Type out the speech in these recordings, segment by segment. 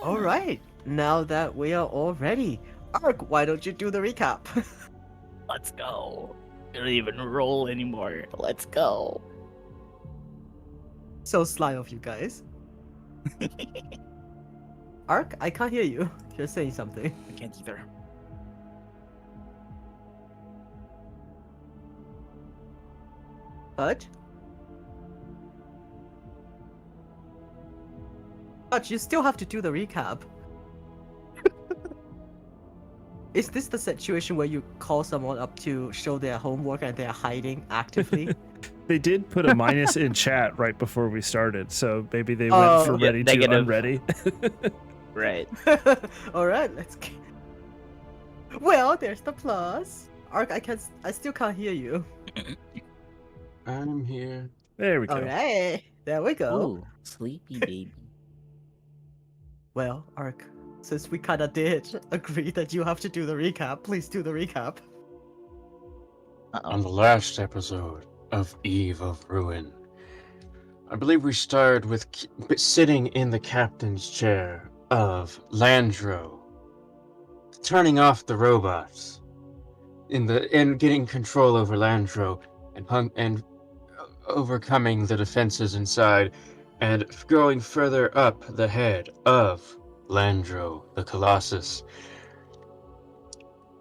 All right, now that we are all ready, Ark, why don't you do the recap? Let's go. We don't even roll anymore. Let's go. So sly of you guys. Ark, I can't hear you. You're saying something. I can't either. Hutch? Hutch, you still have to do the recap. Is this the situation where you call someone up to show their homework and they're hiding actively? They did put a minus in chat right before we started, so maybe they went from Yeah, ready to negative. unready. Right. Alright, let's get... Well, there's the plus. Ark, I still can't hear you. I'm here. There we go. Alright, there we go. Ooh, sleepy baby. Well, Ark, since we kinda did agree that you have to do the recap, please do the recap. On the last episode of Eve of Ruin, I believe we started with sitting in the captain's chair of Landro, turning off the robots, and getting control over Landro, and overcoming the defenses inside, and going further up the head of Landro, the Colossus.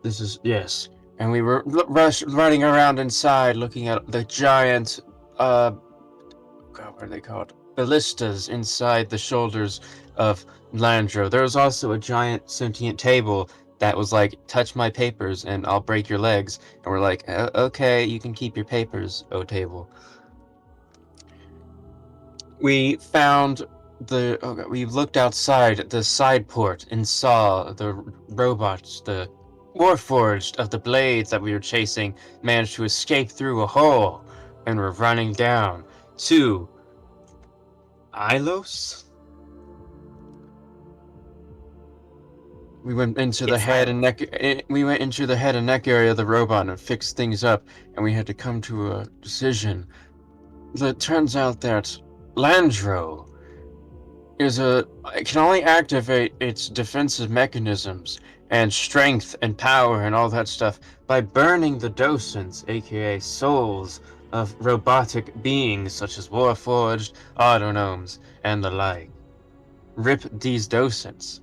This is, yes. And we were running around inside looking at the giant, God, what are they called? Ballistas inside the shoulders of Landro. There was also a giant sentient table that was like, touch my papers and I'll break your legs. And we're like, okay, you can keep your papers, O table. We found we looked outside the side port and saw the robots, the Warforged of the blades that we were chasing, managed to escape through a hole and were running down to Ilos? We went into the head and neck. We went into the head and neck area of the robot and fixed things up, and we had to come to a decision. It turns out that Landro it can only activate its defensive mechanisms and strength and power and all that stuff by burning the docents, aka souls, of robotic beings such as Warforged, Autonomes, and the like. Rip these docents.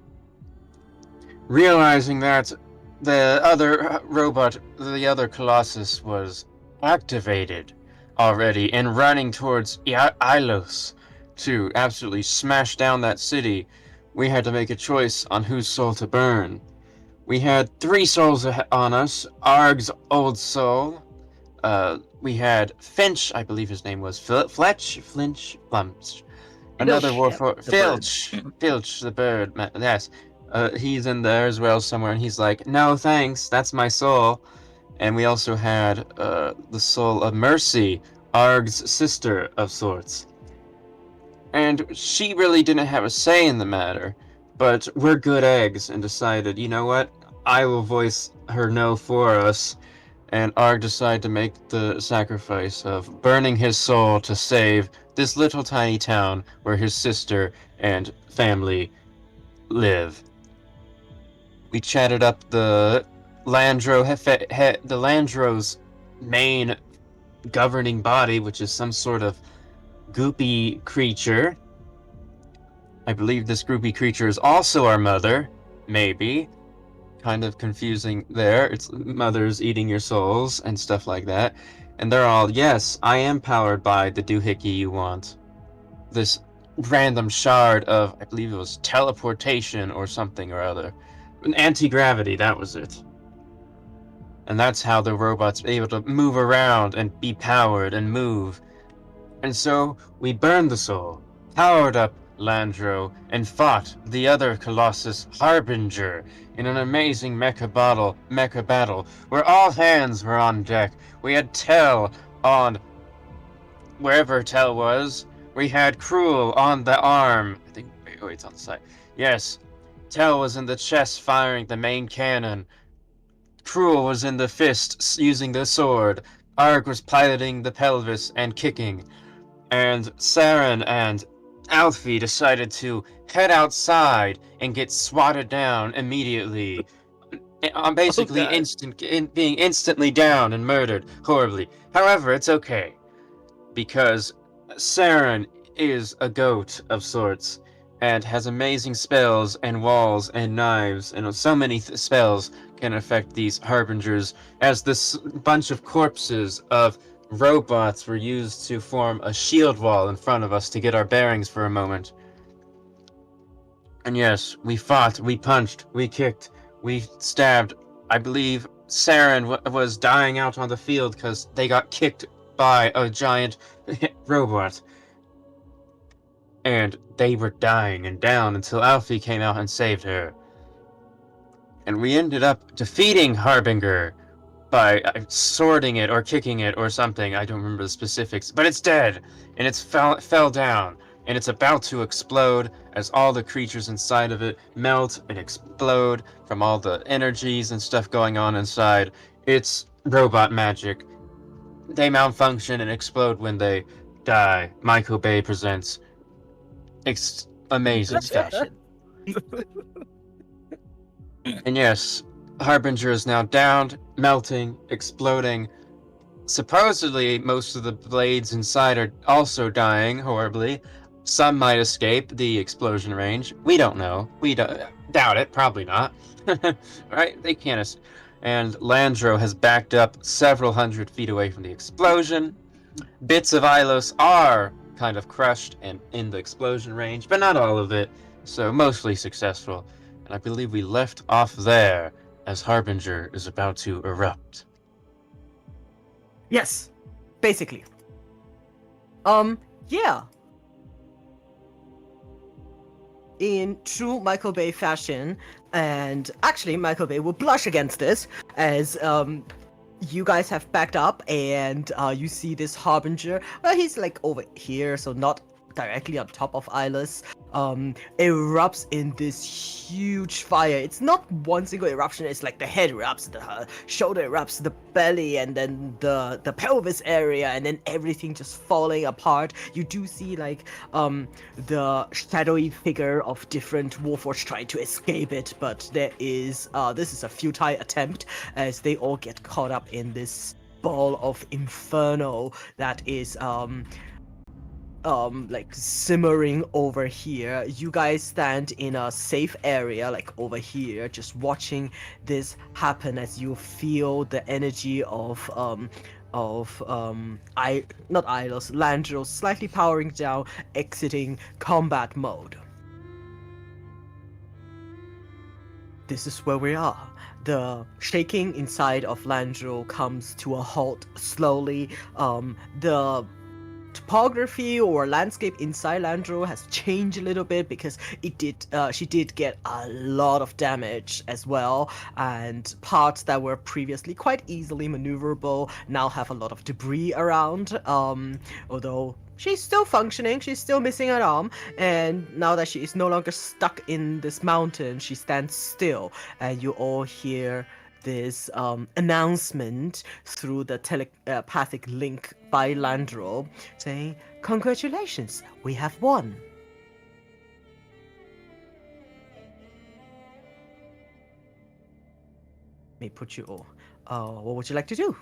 Realizing that the other Colossus was activated already and running towards Ilos to absolutely smash down that city, we had to make a choice on whose soul to burn. We had 3 souls on us. Arg's old soul. We had Finch, I believe his name was Fletch, another Warforged. Filch, the bird. Yes, he's in there as well somewhere, and he's like, "No, thanks, that's my soul." And we also had the soul of Mercy, Arg's sister of sorts. And she really didn't have a say in the matter, but we're good eggs and decided, you know what? I will voice her no for us. And Arg decided to make the sacrifice of burning his soul to save this little tiny town where his sister and family live. We chatted up the Landro's main governing body, which is some sort of goopy creature. I believe this goopy creature is also our mother, maybe. Kind of confusing there. It's mothers eating your souls and stuff like that. And they're all, yes, I am powered by the doohickey you want. This random shard of, I believe it was teleportation or something or other. Anti-gravity, that was it. And that's how the robot's able to move around and be powered and move. And so we burned the soul, powered up Landro, and fought the other Colossus Harbinger in an amazing mecha battle where all hands were on deck. We had Tell on wherever Tell was. We had Cruel on the arm. I think it's on the side. Yes, Tell was in the chest firing the main cannon. Cruel was in the fist using the sword. Arg was piloting the pelvis and kicking. And Saren and Alfie decided to head outside and get swatted down immediately. I'm basically God. being instantly down and murdered horribly. However, it's okay because Saren is a goat of sorts and has amazing spells and walls and knives, and so many spells can affect these harbingers, as this bunch of corpses of robots were used to form a shield wall in front of us to get our bearings for a moment. And yes, we fought, we punched, we kicked, we stabbed. I believe Saren was dying out on the field because they got kicked by a giant robot. And they were dying and down until Alfie came out and saved her. And we ended up defeating Harbinger by sorting it or kicking it or something. I don't remember the specifics, but it's dead and it's fell down and it's about to explode as all the creatures inside of it melt and explode from all the energies and stuff going on inside. It's robot magic. They malfunction and explode when they die. Michael Bay presents amazing Good stuff. fashion. And yes, Harbinger is now downed, melting, exploding. Supposedly, most of the blades inside are also dying horribly. Some might escape the explosion range. We don't know. We doubt it. Probably not. Right? They can't. And Landro has backed up several hundred feet away from the explosion. Bits of Ilos are kind of crushed and in the explosion range, but not all of it. So mostly successful. And I believe we left off there as Harbinger is about to erupt. Yes, basically. Yeah. In true Michael Bay fashion, and actually Michael Bay will blush against this, as you guys have backed up and you see this Harbinger. Well, he's like over here, so not directly on top of Ilis. Erupts in this huge fire. It's not one single eruption. It's like the head erupts, the shoulder erupts, the belly, and then the pelvis area, and then everything just falling apart. You do see like the shadowy figure of different Warforged trying to escape it, but there is this is a futile attempt as they all get caught up in this ball of inferno that is like simmering over here. You guys stand in a safe area like over here, just watching this happen as you feel the energy of not Ilos, Landro slightly powering down, exiting combat mode. This is where we are. The shaking inside of Landro comes to a halt slowly. The topography or landscape inside Landro has changed a little bit because she did get a lot of damage as well, and parts that were previously quite easily maneuverable now have a lot of debris around, although she's still functioning, she's still missing an arm, and now that she is no longer stuck in this mountain, she stands still, and you all hear this announcement through the telepathic link by Landro saying, "Congratulations, we have won." May put you all. What would you like to do?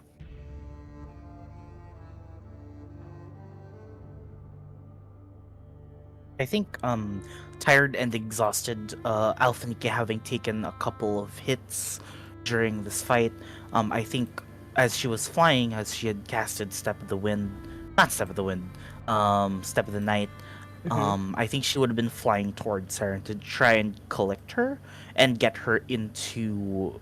I think tired and exhausted, Alphanike having taken a couple of hits during this fight, I think as she was flying, as she had casted Step of the Wind, not Step of the Wind, Step of the Night, I think she would have been flying towards her to try and collect her and get her into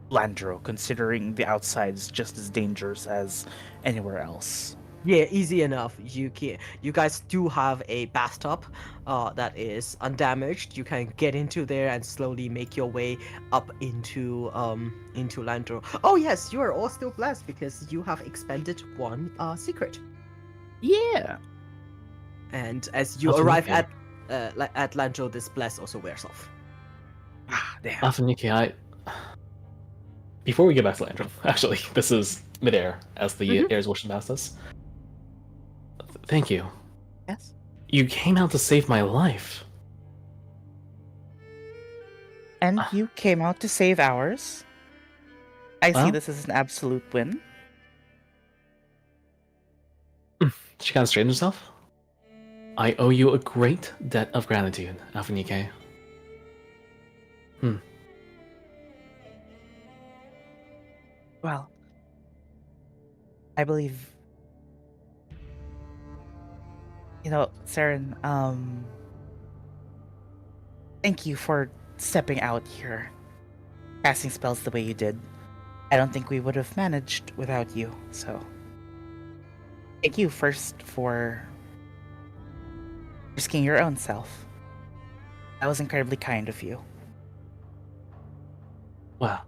Landro, considering the outside is just as dangerous as anywhere else. Yeah, easy enough. You guys do have a bathtub that is undamaged. You can get into there and slowly make your way up into Landro. Oh yes, you are all still blessed because you have expended one secret. Yeah. And as you arrive at Landro, this bless also wears off. Ah, damn. Alphaniki, before we get back to Landro, actually, this is midair as the airs wishing past us. Thank you. Yes. You came out to save my life. And you came out to save ours. I see Well, this as an absolute win. she kind of straightened herself. I owe you a great debt of gratitude, Alphanike. Well, I believe, Saren, thank you for stepping out here, casting spells the way you did. I don't think we would have managed without you, so thank you first for risking your own self. That was incredibly kind of you. Well,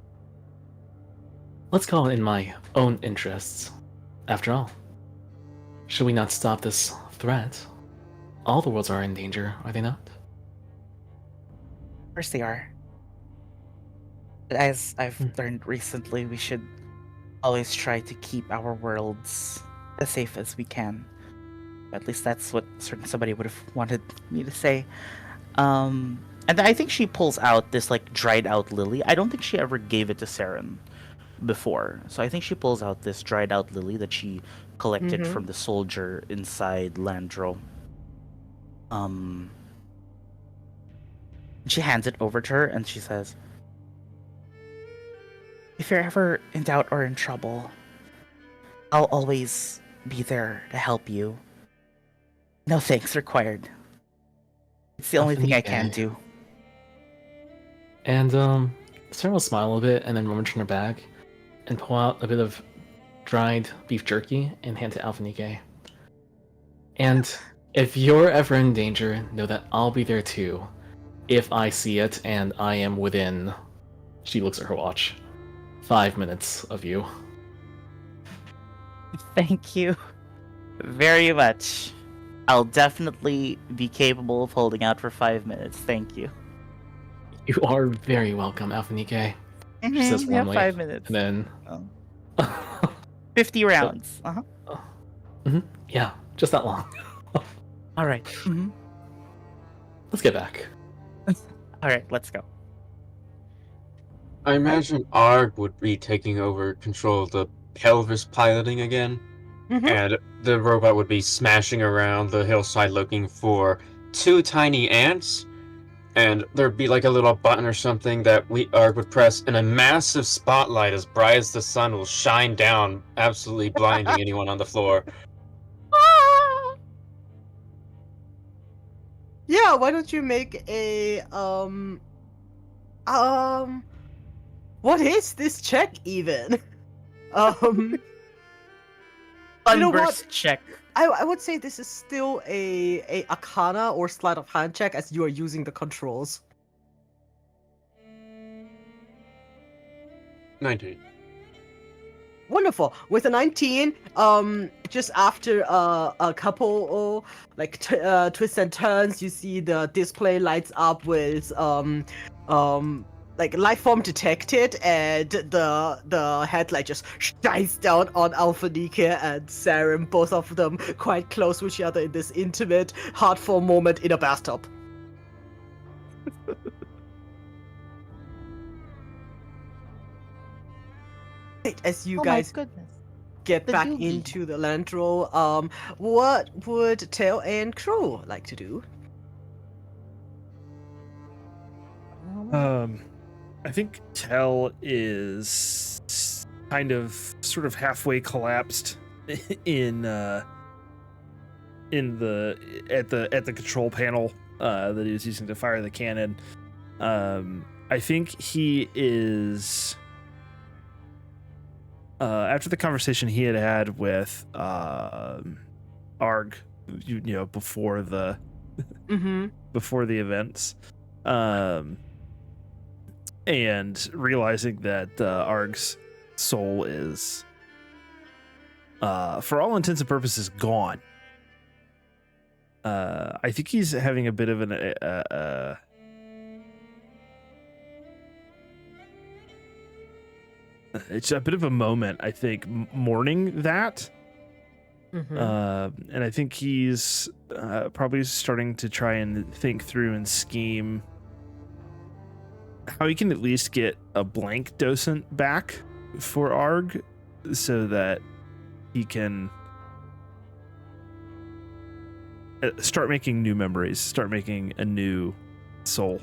let's call it in my own interests. After all, should we not stop this threat? All the worlds are in danger, are they not? Of course they are. But as I've Hmm. learned recently, we should always try to keep our worlds as safe as we can. At least that's what somebody would have wanted me to say. And I think she pulls out this like dried out lily. I don't think she ever gave it to Saren before. So I think she pulls out this dried out lily that she collected from the soldier inside Landro. She hands it over to her and she says, if you're ever in doubt or in trouble, I'll always be there to help you. No thanks required. It's the only thing I can Alphanike. do. And Sarah will smile a bit and then rummage in her bag and pull out a bit of dried beef jerky and hand to Alphanike. And if you're ever in danger, know that I'll be there too. If I see it and I am within, she looks at her watch, 5 minutes of you. Thank you very much. I'll definitely be capable of holding out for 5 minutes. Thank you. You are very welcome, Alphanike. She says Yeah, warmly. 5 minutes. And Oh. then 50 rounds. yeah, just that long. All right. Let's get back. All right, let's go. I imagine Arg would be taking over control of the pelvis piloting again, and the robot would be smashing around the hillside looking for two tiny ants, and there'd be like a little button or something that Arg would press, and a massive spotlight as bright as the sun will shine down, absolutely blinding anyone on the floor. Yeah, why don't you make a what is this check even? You know what? Sunburst check. I would say this is still a Arcana or sleight of hand check as you are using the controls. 19. Wonderful. With a 19, just after a couple twists and turns, you see the display lights up with like life form detected, and the headlight just shines down on Alphanike and Saren, both of them quite close with each other in this intimate, heartful moment in a bathtub. Right, as you guys goodness. get The back doogie. into the Landro, what would Tail and Crow like to do? I think Tell is kind of sort of halfway collapsed in the at the control panel that he was using to fire the cannon. I think he is after the conversation he had with Arg, you know, before the before the events, and realizing that Arg's soul is, for all intents and purposes, gone. I think he's having a bit of it's a bit of a moment, I think, mourning that. And I think he's probably starting to try and think through and scheme how he can at least get a blank docent back for Arg so that he can start making new memories, start making a new soul.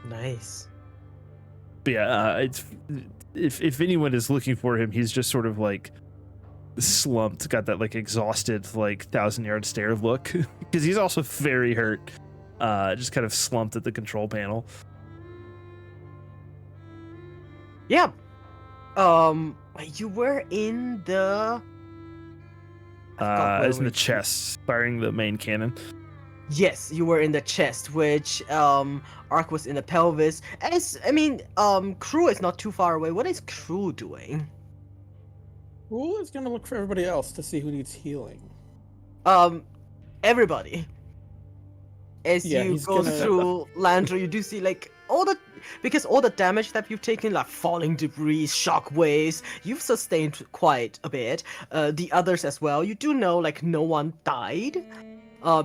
Nice. But yeah, it's if anyone is looking for him, he's just sort of like slumped, got that like exhausted, like 1,000-yard stare look because he's also very hurt. Just kind of slumped at the control panel. Yeah. You were in the. I forgot where It's in we- the chest, firing the main cannon. Yes, you were in the chest, which Ark was in the pelvis. Crew is not too far away. What is Crew doing? Rule is gonna look for everybody else to see who needs healing. Everybody. As Yeah, you he's go gonna- through Landro, you do see like all the damage that you've taken, like falling debris, shockwaves, you've sustained quite a bit. The others as well. You do know like no one died,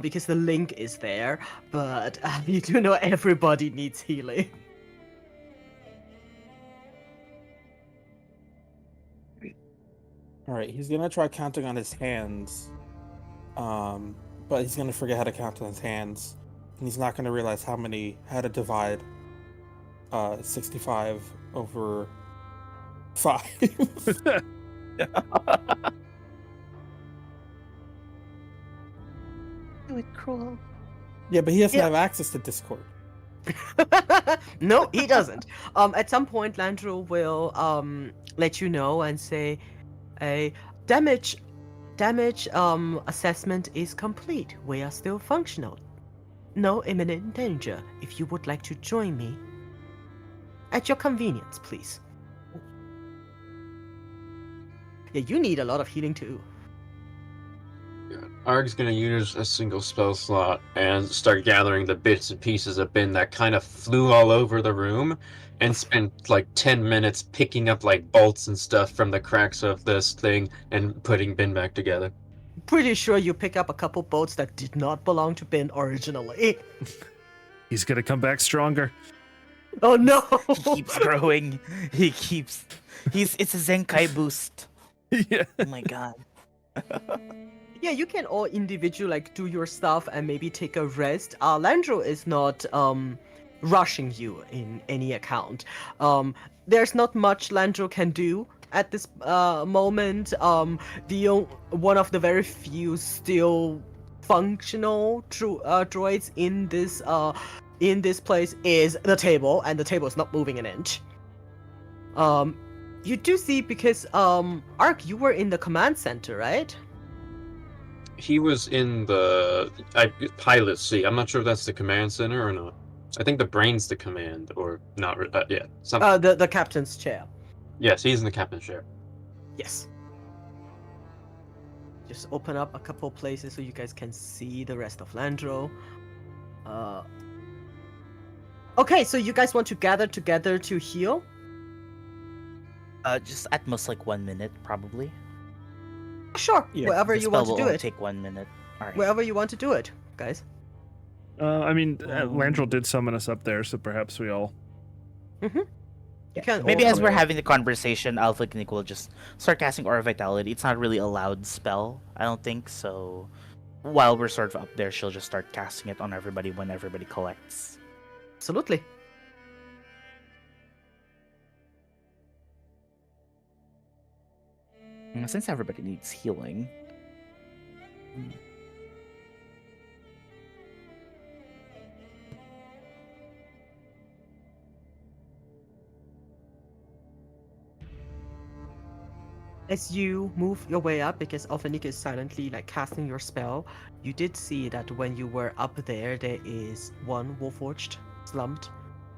because the link is there, but you do know everybody needs healing. All right, he's gonna try counting on his hands, but he's gonna forget how to count on his hands, and he's not gonna realize how to divide 65 over 5. Do it, cruel. Yeah, but he doesn't Yeah. have access to Discord. No, he doesn't. At some point, Landro will let you know and say, a damage assessment is complete. We are still functional. No imminent danger. If you would like to join me, at your convenience, please. Yeah, you need a lot of healing too. Arg's gonna use a single spell slot and start gathering the bits and pieces of bin that kind of flew all over the room and spend like 10 minutes picking up like bolts and stuff from the cracks of this thing and putting bin back together. Pretty sure you pick up a couple boats that did not belong to Bin originally. He's gonna come back stronger. Oh no! He keeps growing. It's a Zenkai boost. Yeah. Oh my god. Yeah, you can all individually like do your stuff and maybe take a rest. Landro is not rushing you in any account. There's not much Landro can do at this moment. One of the very few still functional droids in this place is the table, and the table is not moving an inch. You do see because Ark, you were in the command center, right? He was in the pilot seat. I'm not sure if that's the command center or not. I think the brain's the command, or not. Yeah, something. The captain's chair. Yes, he's in the captain's chair. Yes. Just open up a couple places so you guys can see the rest of Landro. Okay, so you guys want to gather together to heal? Just at most like 1 minute, probably. Sure, Yeah, wherever The you want spell to will do only it. take 1 minute. All right. Wherever you want to do it, guys. Landrel did summon us up there, so perhaps we all. You can Maybe all- as we're having the conversation, Alpha and Nick will just start casting Aura Vitality. It's not really a loud spell, I don't think. So while we're sort of up there, she'll just start casting it on everybody when everybody collects. Absolutely. Since everybody needs healing. As you move your way up, because Alphanika is silently like casting your spell, you did see that when you were up there is one Warforged, slumped,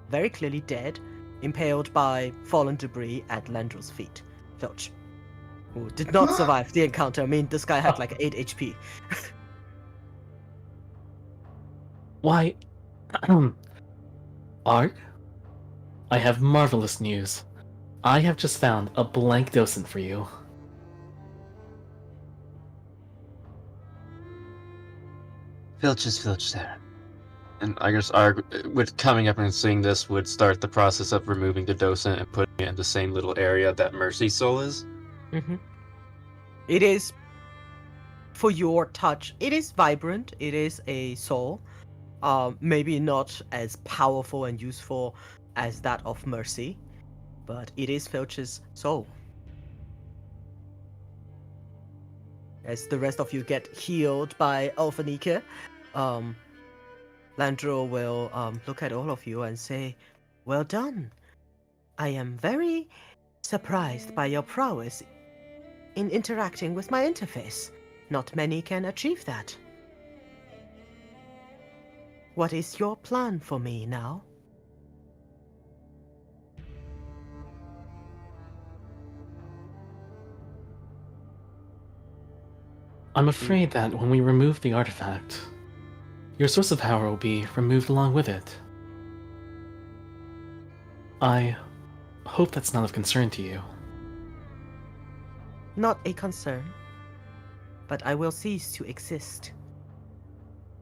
very clearly dead, impaled by fallen debris at Landro's feet. Filch, who did not survive the encounter. I mean, this guy had like 8 HP. Why? Ark? I have marvelous news. I have just found a blank docent for you. Filch is Filch, Sarah. And I guess Arg, with coming up and seeing this, would start the process of removing the docent and putting it in the same little area that Mercy Soul is. Mm-hmm. It is, for your touch, it is vibrant. It is a soul. Maybe not as powerful and useful as that of Mercy, but it is Filch's soul. As the rest of you get healed by Alphanike, Landro will look at all of you and say, "Well done. I am very surprised by your prowess in interacting with my interface. Not many can achieve that. What is your plan for me now?" I'm afraid that when we remove the artifact, your source of power will be removed along with it. I hope that's not of concern to you. Not a concern, but I will cease to exist.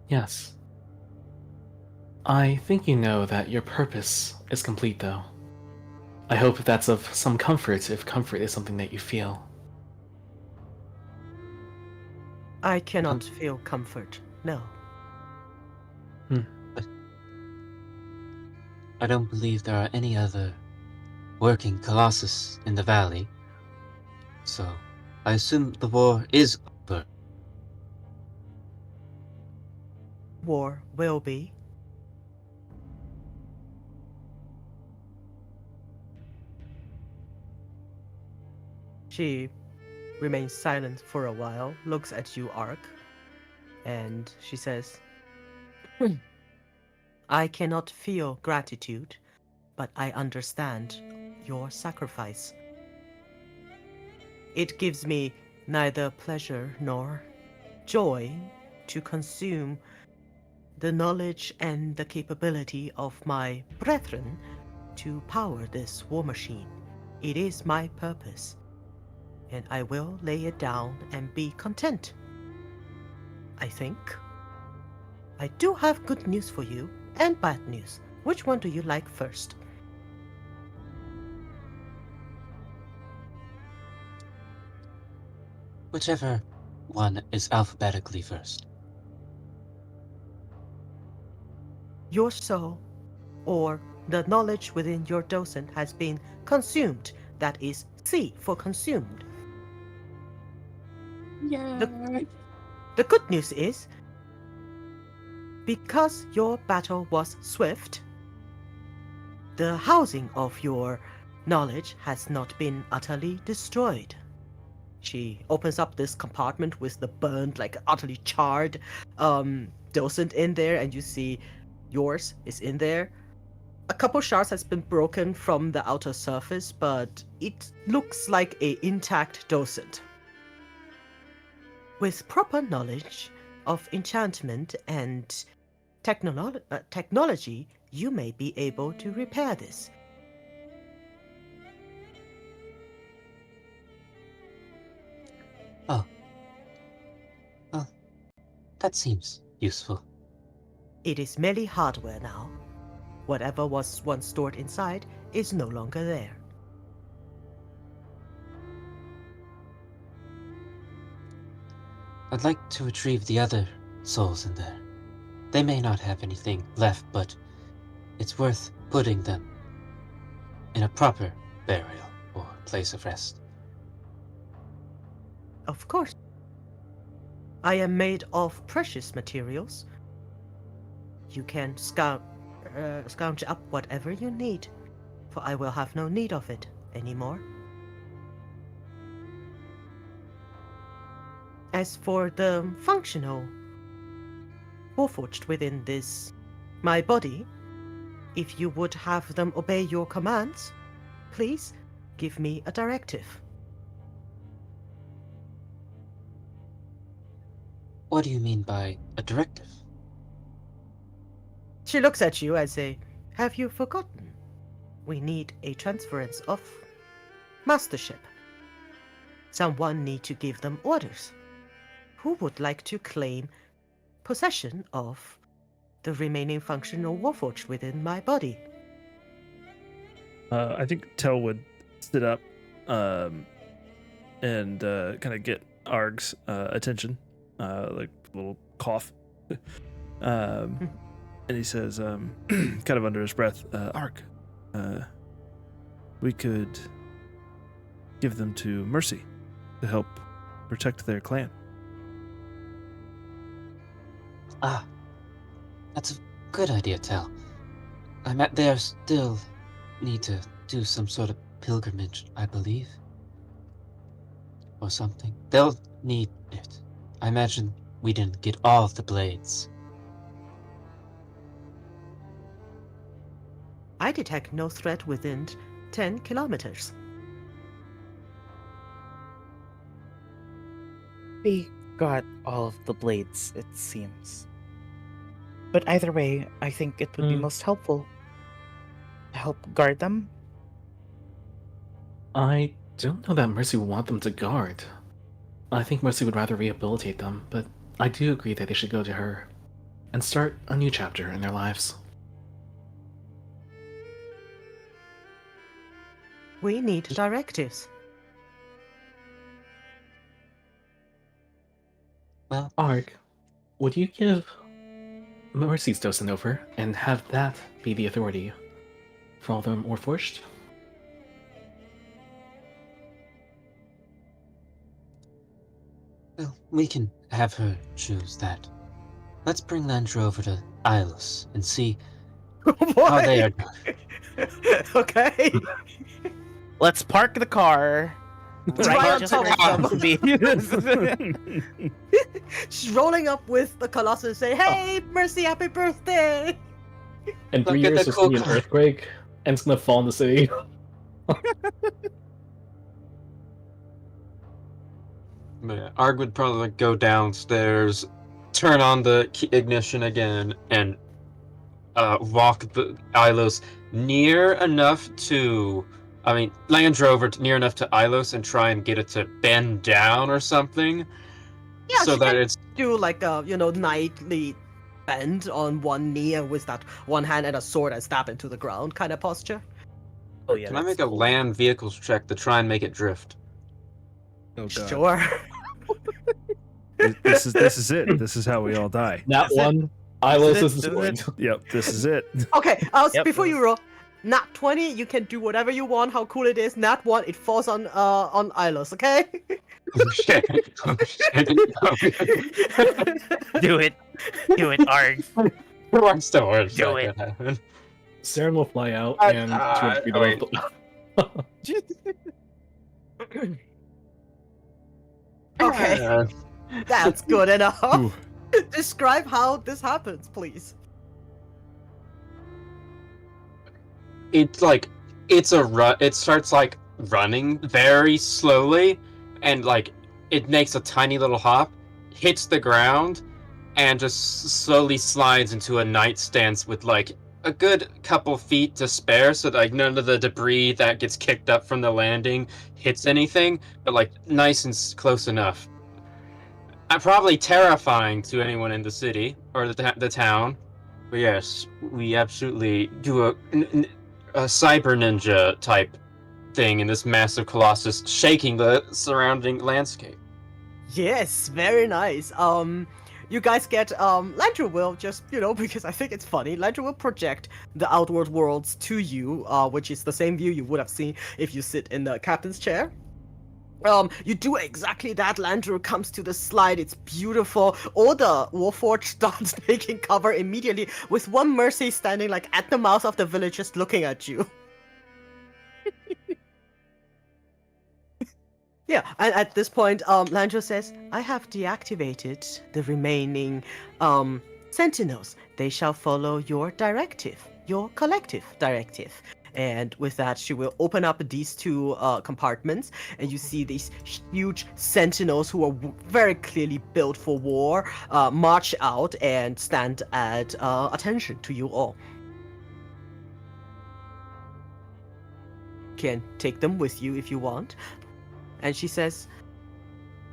Yes. I think you know that your purpose is complete, though. I hope that's of some comfort, if comfort is something that you feel. I cannot feel comfort, no. I don't believe there are any other working Colossus in the valley, so I assume the war is over. War will be. She remains silent for a while, looks at you, Ark, and she says, "I cannot feel gratitude, but I understand your sacrifice. It gives me neither pleasure nor joy to consume the knowledge and the capability of my brethren to power this war machine. It is my purpose, and I will lay it down and be content. I think. I do have good news for you and bad news. Which one do you like first?" Whichever one is alphabetically first. Your soul, or the knowledge within your docent, has been consumed. That is C for consumed. The good news is, because your battle was swift, the housing of your knowledge has not been utterly destroyed. She opens up this compartment with the burned, like utterly charred docent in there, and you see yours is in there. A couple shards has been broken from the outer surface, but it looks like a intact docent. With proper knowledge of enchantment and technology, you may be able to repair this. Oh. Well, that seems useful. It is merely hardware now. Whatever was once stored inside is no longer there. I'd like to retrieve the other souls in there. They may not have anything left, but it's worth putting them in a proper burial or place of rest. Of course. I am made of precious materials. You can scrounge up whatever you need, for I will have no need of it anymore. As for the functional warforged within my body, if you would have them obey your commands, please give me a directive. What do you mean by a directive? She looks at you and say, "Have you forgotten? We need a transference of mastership. Someone need to give them orders. Who would like to claim possession of the remaining functional warforged within my body. I think Tel would sit up and kind of get Arg's attention, like a little cough. And he says, kind of under his breath, Arg, we could give them to Mercy to help protect their clan. Ah, that's a good idea, Tal. They still need to do some sort of pilgrimage, I believe. Or something. They'll need it. I imagine we didn't get all of the blades. I detect no threat within 10 kilometers. We got all of the blades, it seems. But either way, I think it would be most helpful to help guard them. I don't know that Mercy would want them to guard. I think Mercy would rather rehabilitate them, but I do agree that they should go to her and start a new chapter in their lives. We need directives. Well, Arg, would you give Mercy's Dosen over and have that be the authority for all the Warforged? well, we can have her choose that. Let's bring Landra over to Ilos and see how they are doing. Okay. Let's park the car Right right on just top where of it's supposed to be. She's rolling up with the Colossus and say, "Hey, Mercy, happy birthday!" In 3 Look at years, the there's gonna be an cool- earthquake, and it's gonna fall in the city. Yeah, Arg would probably go downstairs, turn on the ignition again, and walk the Ilos near enough to, Land Rover near enough to Ilos and try and get it to bend down or something. Yeah, so she that can it's do like a knightly bend on one knee and with that one hand and a sword and stab into the ground kind of posture. Oh yeah, Can I that's make a cool. land vehicles check to try and make it drift? Oh god. Sure. This is it. This is how we all die. That That's it. one, Ilos is This is it. destroyed. Yep, this is it. Okay, Yep, before this you roll, nat 20, you can do whatever you want. How cool it is. Nat 1, it falls on Ilos. Okay. Oh shit! Oh shit! Do it. Do it, Arg. What's the worst Do that it. could happen? Saren will fly out I- and she would be the wait. Okay, Uh, that's good enough. Ooh. Describe how this happens, please. it's like it's a run. It starts like running very slowly, and like it makes a tiny little hop, hits the ground, and just slowly slides into a nightstand with like a good couple feet to spare, so that like none of the debris that gets kicked up from the landing hits anything, but like nice and close enough. Probably terrifying to anyone in the city or the town. But yes, we absolutely do a cyber ninja type thing in this massive colossus, shaking the surrounding landscape. Yes, very nice. You guys get Landra will just because I think it's funny. Landra will project the outward worlds to you, which is the same view you would have seen if you sit in the captain's chair. You do exactly that. Landra comes to the slide. It's beautiful. All the Warforged starts taking cover immediately, with one Mercy standing like at the mouth of the village, just looking at you. Yeah, and at this point, Landra says, "I have deactivated the remaining sentinels. They shall follow your directive, your collective directive." And with that, she will open up these two compartments, and you see these huge sentinels who are very clearly built for war march out and stand at attention to you all. Can take them with you if you want. And she says,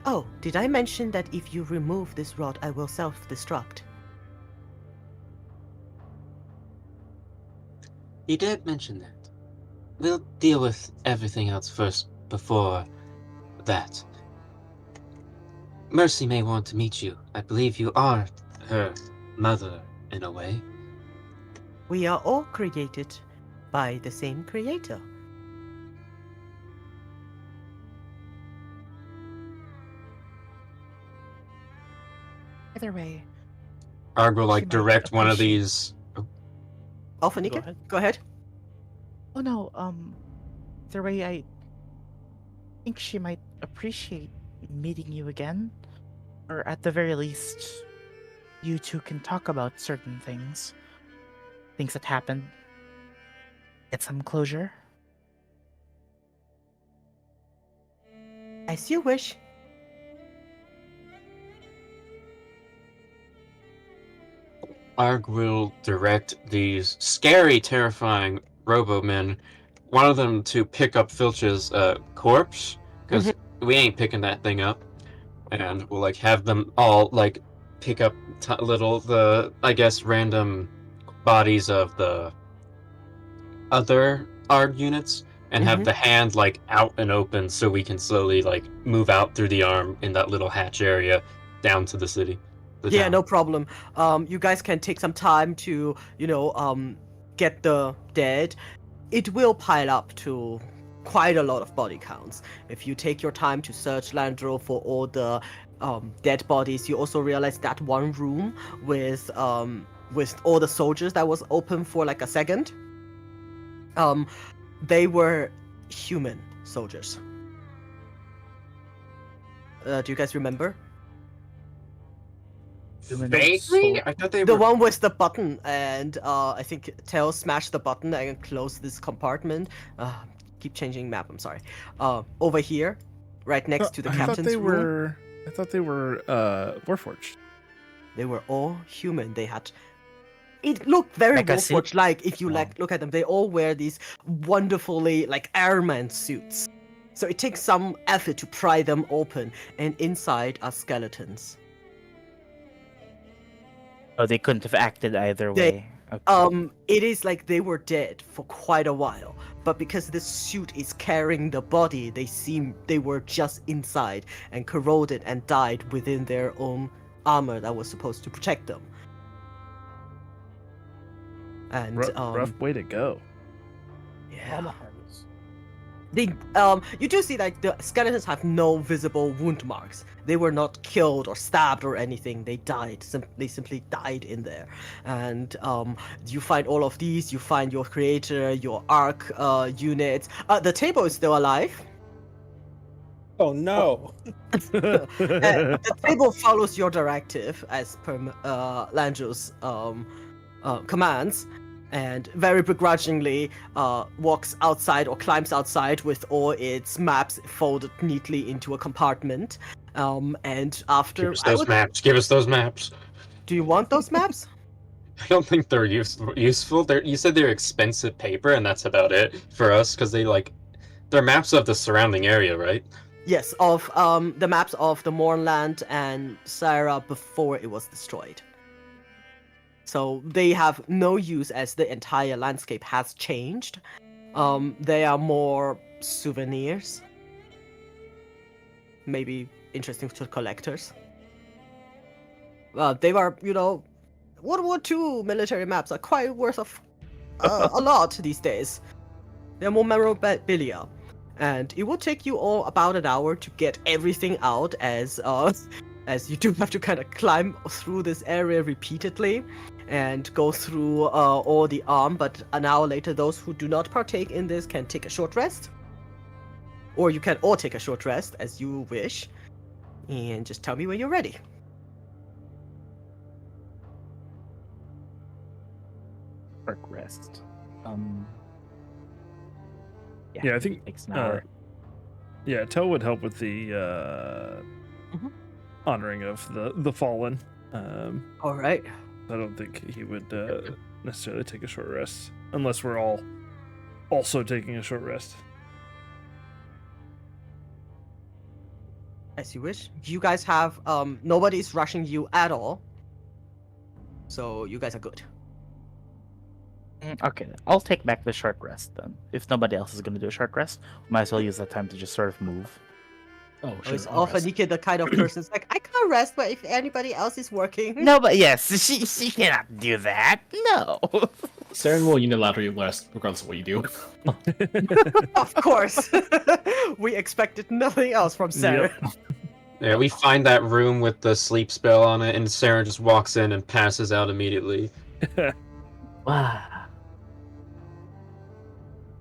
Oh, did I mention that if you remove this rod, I will self-destruct? You did mention that. We'll deal with everything else first before that. Mercy may want to meet you. I believe you are her mother, in a way. We are all created by the same creator. Either way, Arg will she like might direct one of appreciate. these. Alphanika, Go ahead. go ahead. Oh no, either way, I think she might appreciate meeting you again, or at the very least, you two can talk about certain things that happened. Get some closure. As you wish. Arg will direct these scary, terrifying Robo-Men, one of them to pick up Filch's corpse, because we ain't picking that thing up, and we'll like have them all like pick up I guess, random bodies of the other Arg units, and have the hand like out and open so we can slowly like move out through the arm in that little hatch area down to the city. Yeah, Town. no problem. You guys can take some time to, get the dead. It will pile up to quite a lot of body counts. If you take your time to search Landro for all the dead bodies, you also realize that one room with all the soldiers that was open for like a second. They were human soldiers. Do you guys remember? Vaguely? I thought they The were. one with the button, and I think Tail smashed the button and closed this compartment. Keep changing map. I'm sorry. Over here, right next to the I thought captain's they room, were. I thought they were Warforged. they were all human. They had. It looked very Like a suit? Warforged-like. If you Oh. like look at them, they all wear these wonderfully like airman suits. So it takes some effort to pry them open, and inside are skeletons. Oh, they couldn't have acted either They- way. Okay. It is like they were dead for quite a while, but because this suit is carrying the body, they were just inside and corroded and died within their own armor that was supposed to protect them. And Rough way to go. yeah, they you do see like the skeletons have no visible wound marks. They were not killed or stabbed or anything. They died. They simply died in there. And you find all of these. You find your creator, your arc units. The table is still alive. Oh no! The table follows your directive as per Landro's commands, and very begrudgingly walks outside or climbs outside with all its maps folded neatly into a compartment. And after, Give us those maps. Give us those maps. do you want those maps? I don't think they're useful. You said they're expensive paper, and that's about it for us, because they're maps of the surrounding area, right? Yes, of the maps of the Mournland and Syra before it was destroyed. So they have no use as the entire landscape has changed. They are more souvenirs. Maybe interesting to collectors. They were, World War II military maps are quite worth of a lot these days. They're more memorabilia. And it will take you all about an hour to get everything out as you do have to kind of climb through this area repeatedly and go through all the arm, but an hour later those who do not partake in this can take a short rest. Or you can all take a short rest as you wish. And just tell me when you're ready. Short rest. Yeah, I think. Takes an hour. Yeah, Tel would help with the Mhm. honoring of the fallen. All right. I don't think he would necessarily take a short rest unless we're all also taking a short rest. As you wish. You guys have nobody's rushing you at all. So you guys are good. Okay, I'll take back the short rest then. If nobody else is gonna do a short rest, might as well use that time to just sort of move. Oh, Or sure. is I'll rest. Alphanike the kind of person that's like, I can't rest, but if anybody else is working. No, but yes, she cannot do that. No. Saren will unilaterally rest regardless of what you do. Of course. We expected nothing else from Sarah. Yep. Yeah, we find that room with the sleep spell on it, and Sarah just walks in and passes out immediately. Wow.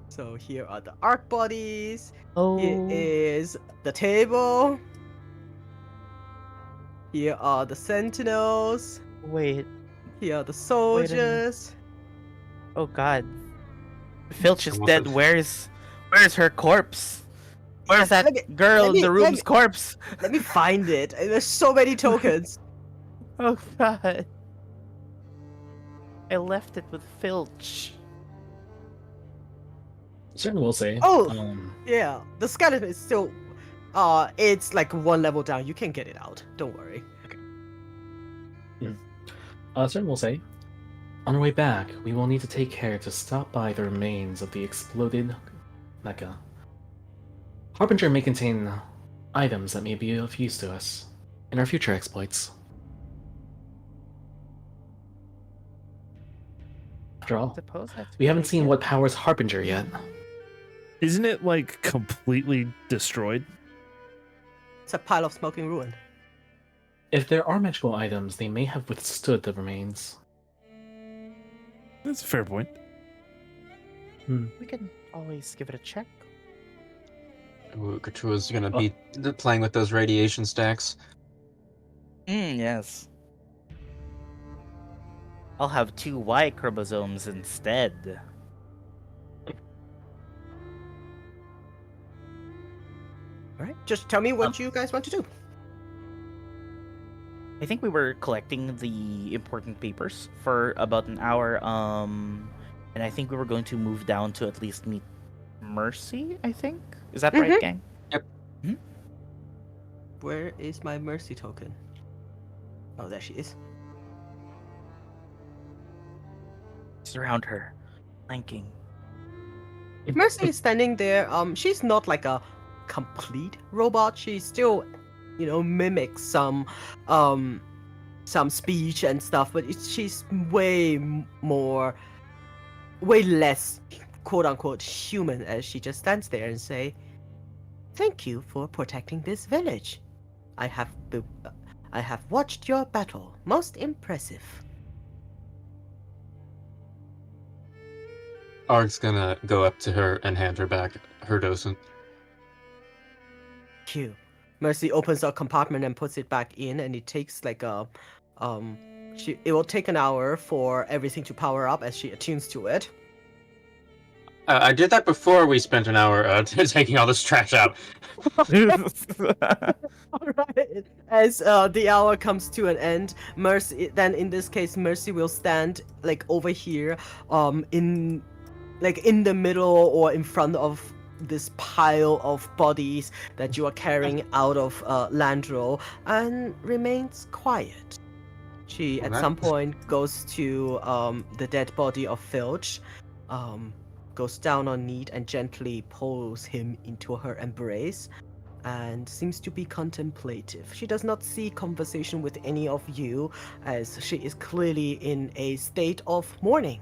So here are the arc bodies. Oh. Here is the table. Here are the sentinels. Wait. Here are the minute. soldiers. Oh God. Filch is Come on. dead. Where's her corpse? Where's that Let me- girl let in me- the let room's me- corpse? Let me find it. There's so many tokens. Oh God. I left it with Filch. Saren will say. Oh! Yeah, the skeleton is still. It's like one level down. You can get it out. Don't worry. Saren will say, on our way back, we will need to take care to stop by the remains of the exploded mecha. Harbinger may contain items that may be of use to us in our future exploits. After all, Suppose that's we haven't seen what powers Harbinger yet. Isn't it like completely destroyed? It's a pile of smoking ruin. If there are magical items, they may have withstood the remains. That's a fair point. We can always give it a check. Ooh, Kachua's gonna be playing with those radiation stacks. Yes. I'll have 2 Y chromosomes instead. Alright, just tell me what you guys want to do. I think we were collecting the important papers for about an hour. And I think we were going to move down to at least meet Mercy, I think. Is that right, Mhm. gang? Where is my mercy token? Oh, there she is. Surround her. Flanking. If Mercy is standing there, she's not like a complete robot. She still, mimics some speech and stuff, but she's way less, quote unquote, human, as she just stands there and say, "Thank you for protecting this village. I have watched your battle. Most impressive." Ark's gonna go up to her and hand her back her docent. Q. Mercy opens a compartment and puts it back in, and it takes like a it will take an hour for everything to power up as she attunes to it. I did that before we spent an hour taking all this trash out. Alright. As the hour comes to an end, Mercy then in this case Mercy will stand like over here, in the middle or in front of this pile of bodies that you are carrying out of Landro, and remains quiet. She at some point goes to the dead body of Filch, goes down on knee and gently pulls him into her embrace, and seems to be contemplative. She does not see conversation with any of you, as she is clearly in a state of mourning.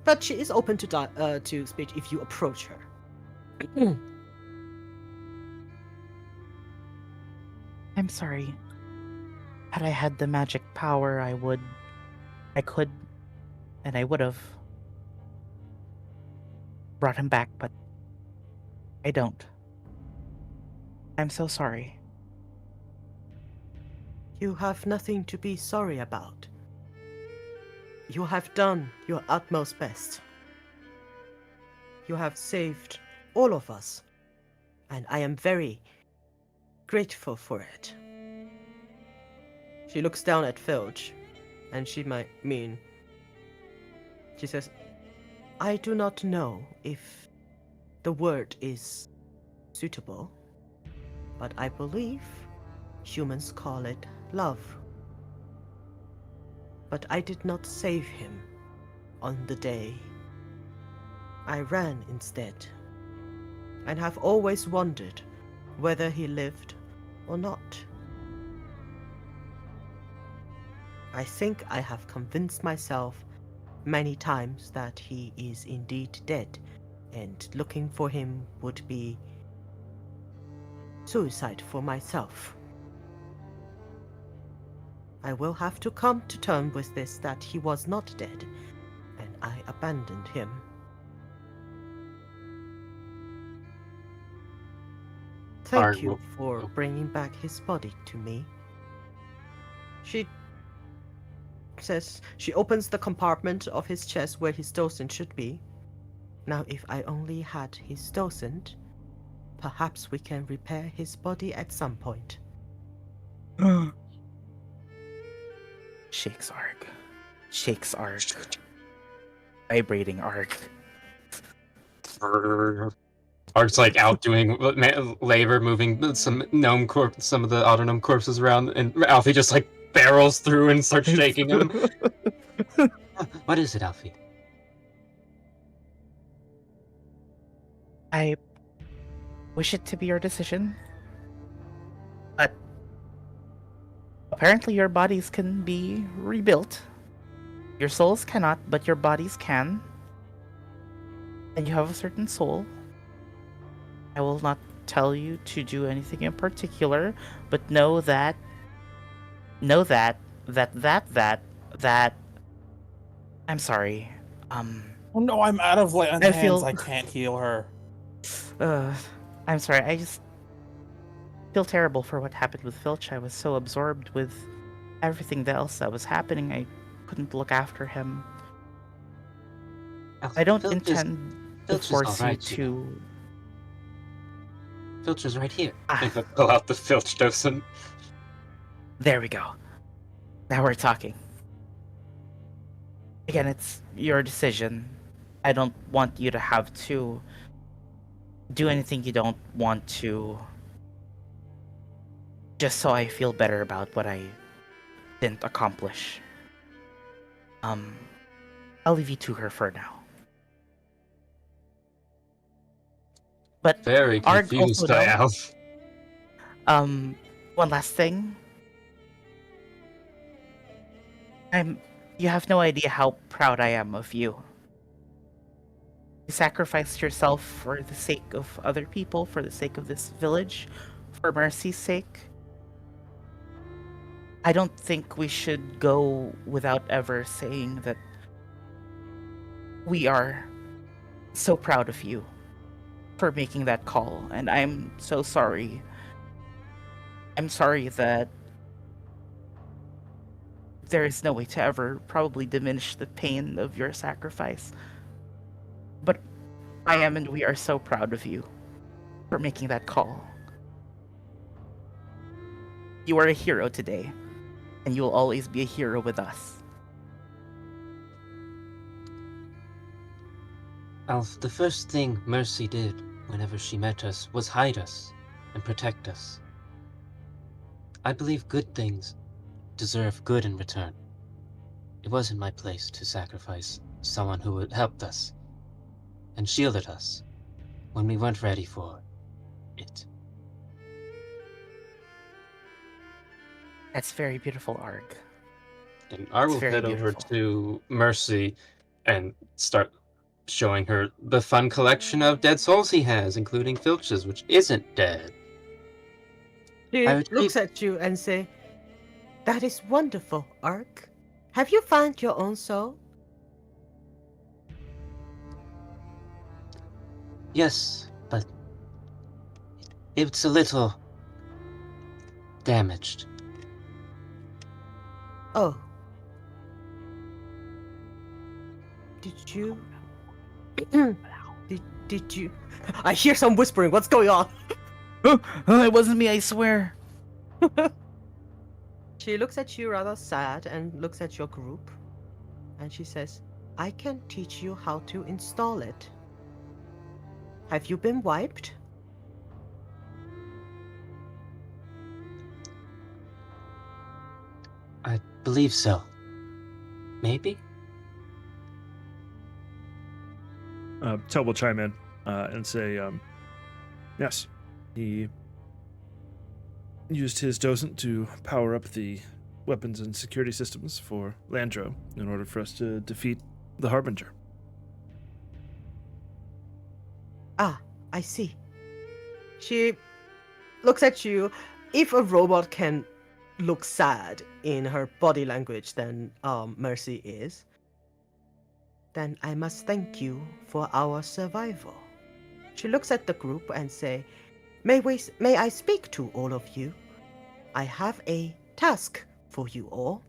But she is open to speech if you approach her. I'm sorry. Had I had the magic power, I could, and I would have brought him back, but I don't. I'm so sorry. You have nothing to be sorry about. You have done your utmost best. You have saved all of us, and I am very grateful for it. She looks down at Filch, and she says, I do not know if the word is suitable, but I believe humans call it love. But I did not save him on the day. I ran instead, and have always wondered whether he lived or not. I think I have convinced myself many times that he is indeed dead, and looking for him would be suicide for myself. I will have to come to terms with this, that he was not dead, and I abandoned him. Arg Thank you will- for oh, bringing back his body to me. She says she opens the compartment of his chest where his docent should be. Now, if I only had his docent, perhaps we can repair his body at some point. Shakes arc. Shakes arc. Vibrating arc. Arg's like out doing labor, moving some of the autonom corpses around, and Alfie just like barrels through and starts shaking him. What is it, Alfie? I wish it to be your decision, but apparently your bodies can be rebuilt. Your souls cannot, but your bodies can. And you have a certain soul. I will not tell you to do anything in particular, but know that I'm sorry. Oh no, I'm out of light on I hands. feel- I can't heal her. I'm sorry. I just feel terrible for what happened with Filch. I was so absorbed with everything else that was happening, I couldn't look after him. Alfie, I don't Filch intend to Filch is force you alright, you know. to. Filch is right here. Ah. I pull out the Filch docent. There we go. Now we're talking. Again, it's your decision. I don't want you to have to do anything you don't want to, just so I feel better about what I didn't accomplish. I'll leave you to her for now. But Very Arg confused also by know, Alf. one last thing. You have no idea how proud I am of you. You sacrificed yourself for the sake of other people, for the sake of this village, for Mercy's sake. I don't think we should go without ever saying that we are so proud of you for making that call, and I'm so sorry. I'm sorry that there is no way to ever probably diminish the pain of your sacrifice. But I am and we are so proud of you for making that call. You are a hero today, and you will always be a hero with us. Alf, the first thing Mercy did whenever she met us was hide us and protect us. I believe good things deserve good in return. It wasn't my place to sacrifice someone who had helped us and shielded us when we weren't ready for it. That's very beautiful, Arg. And I It's will very head over beautiful. to Mercy and start showing her the fun collection of dead souls he has, including Filch's, which isn't dead. She I looks retrieved- at you and say, "That is wonderful, Ark. Have you found your own soul?" Yes, but it's a little damaged. Oh. Did you... did you... I hear some whispering. What's going on? It wasn't me, I swear. She looks at you rather sad and looks at your group. And she says, "I can teach you how to install it. Have you been wiped?" I believe so. Maybe? Tel will chime in and say, yes, he used his docent to power up the weapons and security systems for Landro in order for us to defeat the Harbinger. Ah, I see. She looks at you. If a robot can look sad in her body language than Mercy is, then I must thank you for our survival. She looks at the group and say, may I speak to all of you? I have a task for you all.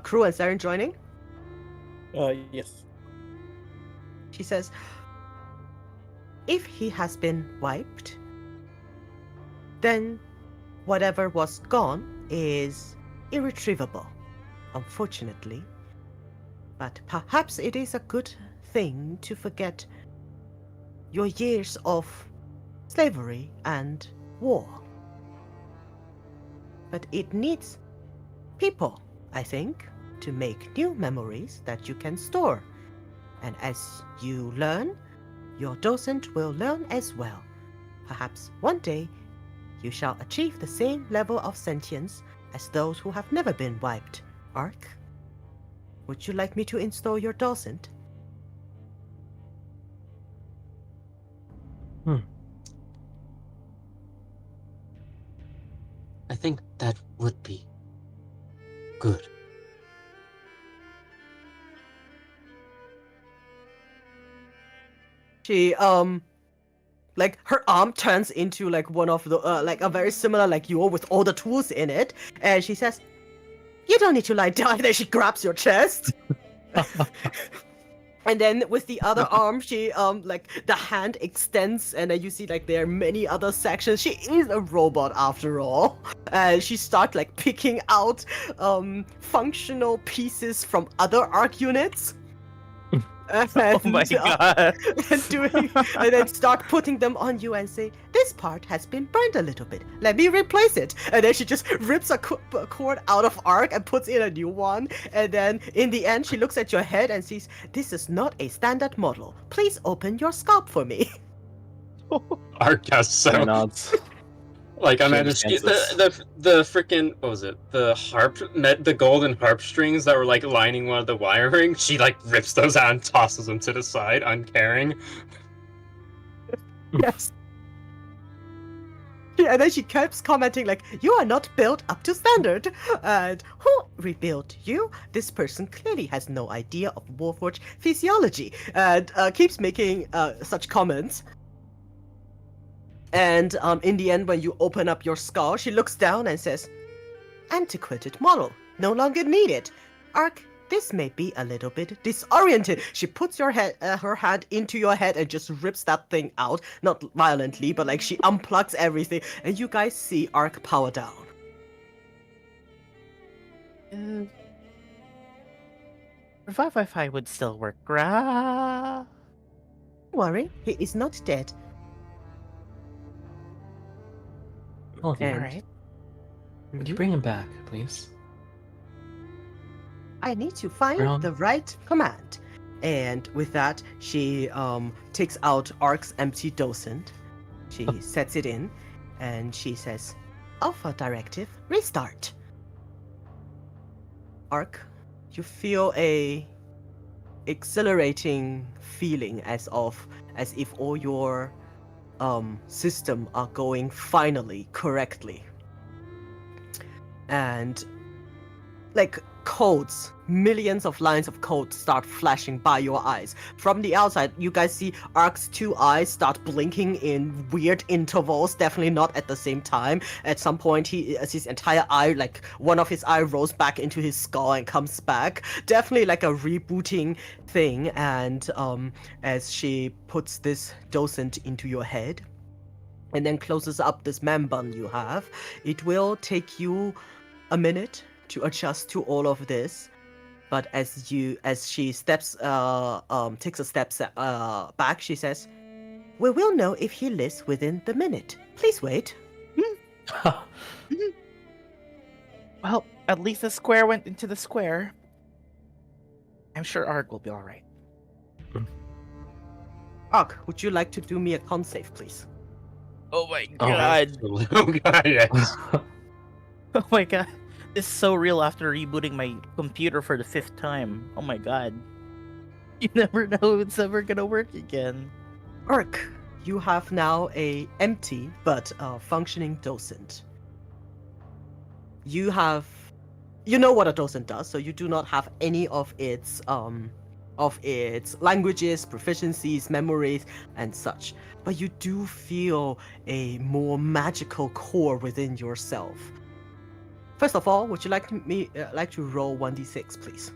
Crew and Saren joining. Yes. She says, if he has been wiped, then whatever was gone is irretrievable, unfortunately. But perhaps it is a good thing to forget your years of slavery and war. But it needs people, I think, to make new memories that you can store. And as you learn, your docent will learn as well. Perhaps one day you shall achieve the same level of sentience as those who have never been wiped. Ark, would you like me to install your docent? I think that would be good. She like her arm turns into like one of the like a very similar like you with all the tools in it, and she says, "You don't need to lie down." And then she grabs your chest. And then with the other arm, she like the hand extends, and then you see like there are many other sections. She is a robot after all, and she starts like picking out functional pieces from other arc units. And, Oh my god. and then start putting them on you and say, this part has been burned a little bit. Let me replace it. And then she just rips a cord out of Arc and puts in a new one. And then in the end, she looks at your head and says, this is not a standard model. Please open your scalp for me. Arcast so nods. like I She managed to understands get the freaking what was it? The harp the golden harp strings that were like lining one of the wiring. She like rips those out and tosses them to the side, uncaring. Yes. And then she keeps commenting like, you are not built up to standard. And who rebuilt you? This person clearly has no idea of Warforged physiology. And keeps making such comments. And in the end, when you open up your skull, she looks down and says, antiquated model, no longer needed. Ark, this may be a little bit disoriented. She puts her hand into your head and just rips that thing out. Not violently, but like she unplugs everything. And you guys see Ark power down. Revive Wi-Fi would still work, right? Don't worry, he is not dead. Oh, And- Alright. would you bring him back, please? I need to find Brown. the right command. And with that, she takes out Ark's empty docent. She sets it in, and she says, Alpha directive, restart. Ark, you feel a exhilarating feeling as if all your system are going finally correctly. And like codes, millions of lines of code start flashing by your eyes. From the outside, you guys see Ark's two eyes start blinking in weird intervals, definitely not at the same time. At some point, his entire eye, like one of his eye rolls back into his skull and comes back. Definitely like a rebooting thing. And as she puts this docent into your head, and then closes up this man bun you have, it will take you a minute to adjust to all of this, but as she steps takes a step back, she says, We will know if he lives within the minute. Please wait. Well, at least the square went into the square. I'm sure Arg will be all right. Ark, would you like to do me a con save, please? Oh my Oh. god! Oh god, yes. Oh my god! This is so real after rebooting my computer for the 5th time. Oh my god! You never know if it's ever gonna work again. Ark, you have now a empty but functioning docent. You know what a docent does, so you do not have any of its languages, proficiencies, memories, and such. But you do feel a more magical core within yourself. First of all, would you like to roll 1d6, please?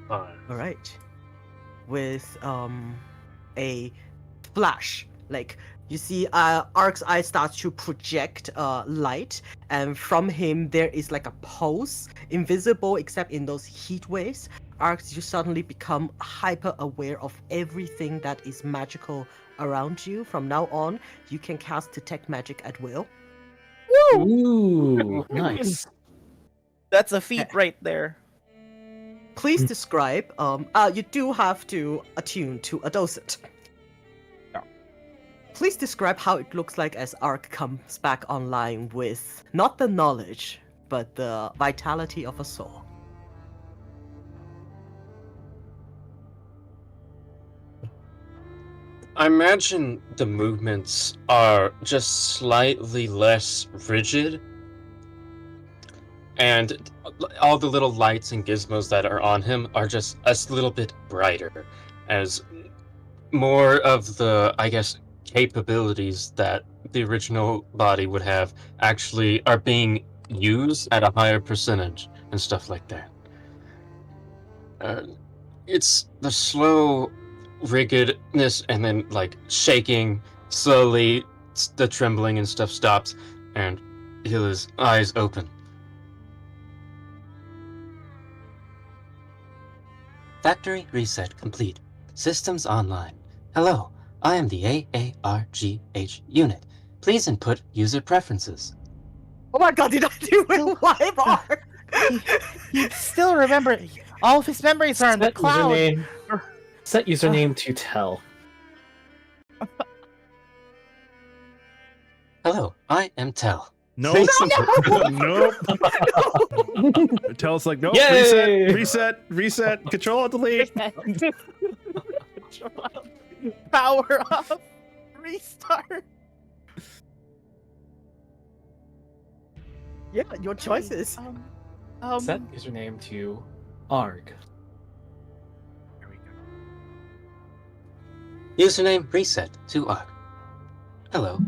Fine. All right. With a flash, like you see, Ark's eye starts to project light, and from him there is like a pulse, invisible except in those heat waves. Ark, you suddenly become hyper aware of everything that is magical around you. From now on, you can cast detect magic at will. Ooh, nice. That's a feat right there. Please describe. You do have to attune to a docent. Yeah. Please describe how it looks like as Ark comes back online with not the knowledge, but the vitality of a soul. I imagine the movements are just slightly less rigid, and all the little lights and gizmos that are on him are just a little bit brighter, as more of the, I guess, capabilities that the original body would have actually are being used at a higher percentage and stuff like that. It's the slow rigidness and then like shaking slowly, the trembling and stuff stops, and his eyes open. Factory reset complete. Systems online. Hello, I am the AARGH unit. Please input user preferences. Oh my god, did I do it live, Ark? He still remember. All of his memories are in the Set cloud. username. Set username to tell. Hello, I am Tel. Nope. Please Nope. Tell us like, nope. Yay! Reset. Control Alt Delete. Power off. Restart. Yeah, your choices. Set username to Arg. There we go. Username reset to Ark. Hello,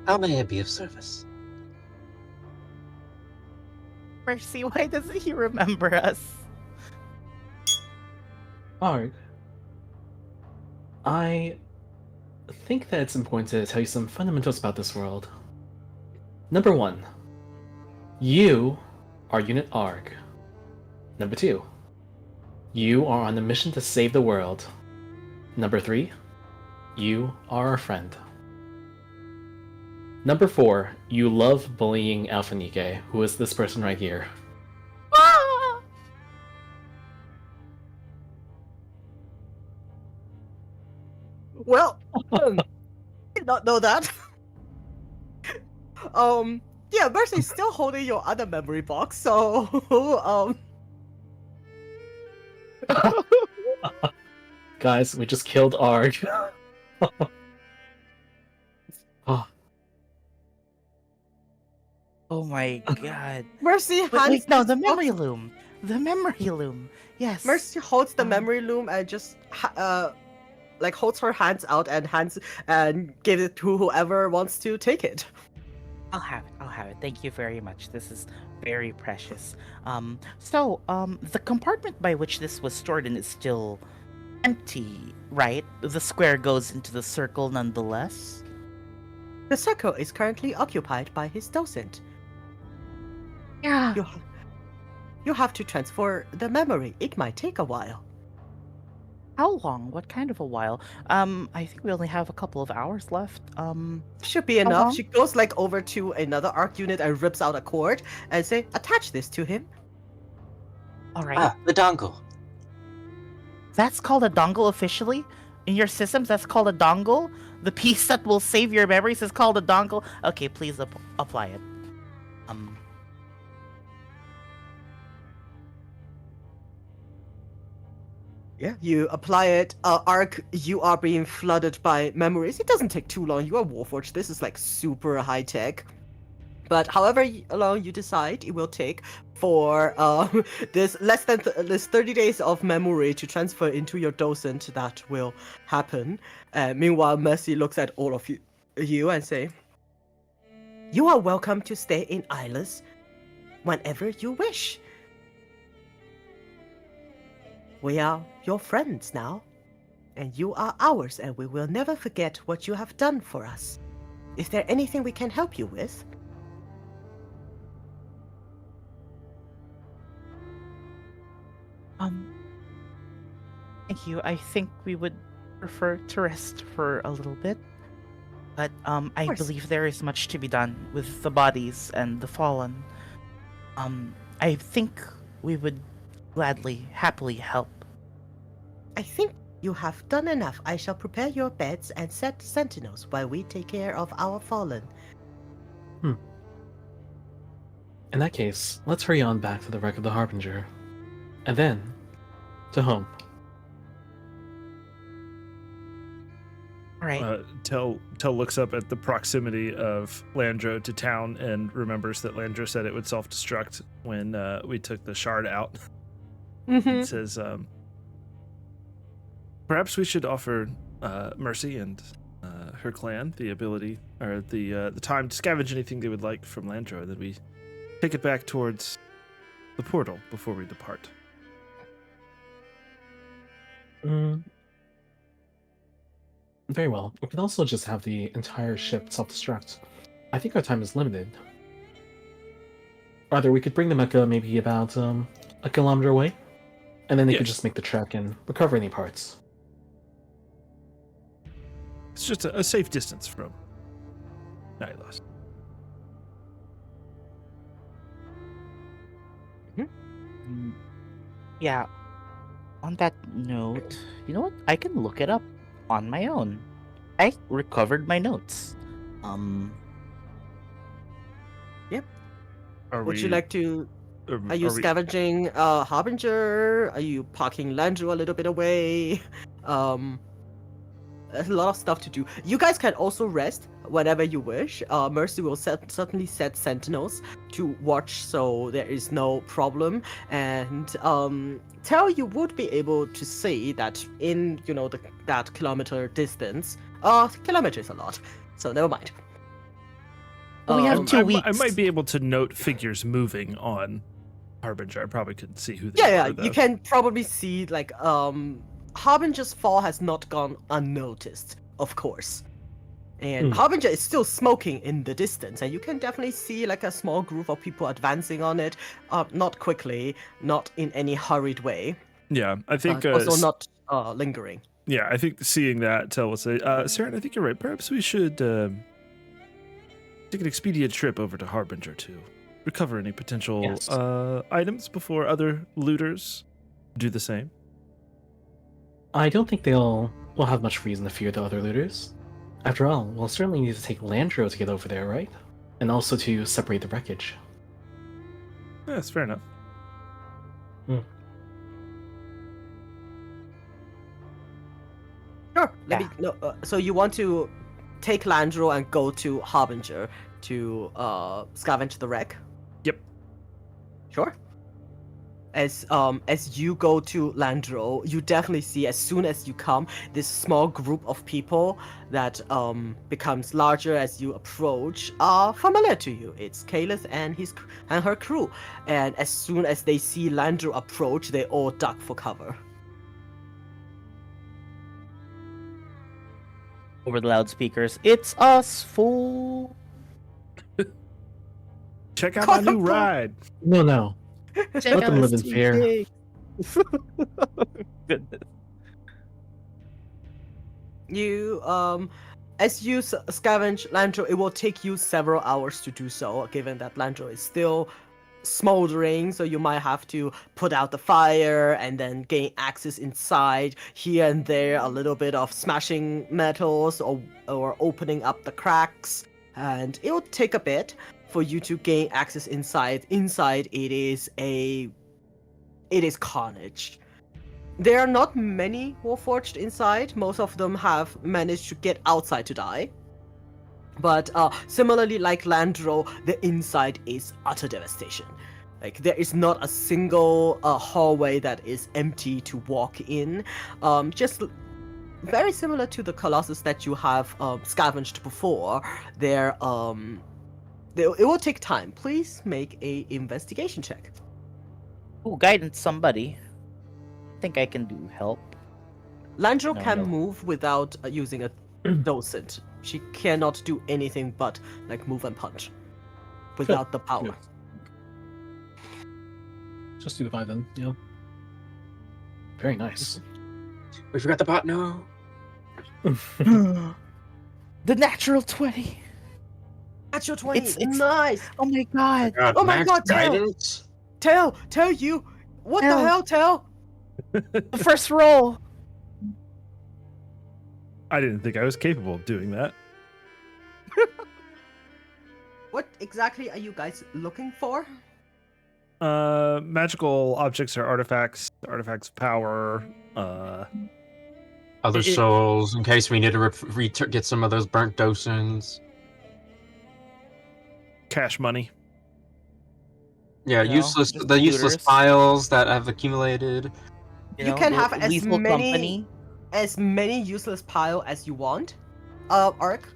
how may I be of service? Mercy, why doesn't he remember us? Arg. I think that it's important to tell you some fundamentals about this world. Number 1. You are Unit Arg. Number 2. You are on a mission to save the world. Number 3. You are our friend. Number 4. You love bullying Alpha Nike, who is this person right here. Well, did not know that. Yeah, Mercy's still holding your other memory box, so Guys, we just killed Arg. Oh, Oh my god. Mercy Wait, hands no, this the box- memory loom. The memory loom. Yes. Mercy holds the Um, memory loom and just like holds her hands out and gives it to whoever wants to take it. I'll have it. I'll have it. Thank you very much. This is very precious. The compartment by which this was stored in is still empty, right? The square goes into the circle nonetheless. The circle is currently occupied by his docent. Yeah. You have to transfer the memory. It might take a while. How long? What kind of a while? I think we only have a couple of hours left. Should be How enough. long? She goes like over to another arc unit and rips out a cord and say, attach this to him. All right. Ah, the dongle. That's called a dongle officially? In your systems, that's called a dongle? The piece that will save your memories is called a dongle? Okay, please apply it. Yeah, you apply it. Arc, you are being flooded by memories. It doesn't take too long. You are Warforged. This is like super high tech. But however long you decide, it will take for this this 30 days of memory to transfer into your docent. That will happen. Meanwhile, Mercy looks at all of you and say, "You are welcome to stay in Islas whenever you wish. We are your friends now, and you are ours, and we will never forget what you have done for us. Is there anything we can help you with?" Thank you. I think we would prefer to rest for a little bit. But I course. believe there is much to be done with the bodies and the fallen. I think we would gladly, happily help. I think you have done enough. I shall prepare your beds and set sentinels while we take care of our fallen. In that case, let's hurry on back to the wreck of the Harbinger. And then, to home. All right. Tell looks up at the proximity of Landro to town and remembers that Landro said it would self-destruct when we took the shard out. It says, perhaps we should offer Mercy and her clan the ability or the time to scavenge anything they would like from Landro, and then we take it back towards the portal before we depart. Very well. We can also just have the entire ship self-destruct. I think our time is limited. Rather, we could bring the mecha maybe about a kilometer away, and then they could Yes. just make the trek and recover any parts. It's just a safe distance from Nylas. Yeah. On that note, you know what? I can look it up on my own. I recovered my notes. Would you like to... Are you are we- scavenging Harbinger? Are you parking Landru a little bit away? There's a lot of stuff to do. You guys can also rest whenever you wish. Mercy will certainly set sentinels to watch, so there is no problem. And Tell you would be able to see that in that kilometer distance. Kilometer is a lot, so never mind. We have 2 weeks. I might be able to note figures moving on Harbinger. I probably couldn't see who they Yeah, were, though. you can probably see like Harbinger's fall has not gone unnoticed, of course. And Harbinger is still smoking in the distance, and you can definitely see like a small group of people advancing on it, not quickly, not in any hurried way. Yeah, I think also not lingering. Yeah, I think seeing that, Tell will say, Saren, I think you're right. Perhaps we should take an expedient trip over to Harbinger to recover any potential items before other looters do the same. I don't think we'll have much reason to fear the other looters. After all, we'll certainly need to take Landro to get over there, right? And also to separate the wreckage. Yeah, that's fair enough. Sure. So you want to take Landro and go to Harbinger to scavenge the wreck? Yep. Sure. As you go to Landro, you definitely see as soon as you come this small group of people that becomes larger as you approach are familiar to you. It's Kalis and her crew, and as soon as they see Landro approach, they all duck for cover. Over the loudspeakers, it's us, fool. Check out my new ride. No. Check Let them out live in this fear. TJ. Goodness. You as you scavenge Landro, it will take you several hours to do so, given that Landro is still smoldering, so you might have to put out the fire and then gain access inside. Here and there, a little bit of smashing metals or opening up the cracks, and it will take a bit for you to gain access inside. Inside, it is carnage. There are not many Warforged inside. Most of them have managed to get outside to die. But similarly, like Landro, the inside is utter devastation. Like, there is not a single hallway that is empty to walk in. Just very similar to the Colossus that you have scavenged before. It will take time. Please make a investigation check. Ooh, guidance somebody. Think I can do help. Landro No, can no. move without using a docent. She cannot do anything but like move and punch without the power. Good. Just do the 5 then. Yeah. Very nice. We forgot the bot. No. The natural 20. Natural 20. It's- Nice. Oh my god. Oh my max God, Tail. guidance. Tell you. What the Tell. hell, Tell? The first roll. I didn't think I was capable of doing that. What exactly are you guys looking for? Magical objects or artifacts of power. Other It- souls, in case we need to get some of those burnt docents. Cash money. Yeah, You know, useless. just The useless looters. piles that have accumulated. You can have as lethal many useless pile as you want. Ark.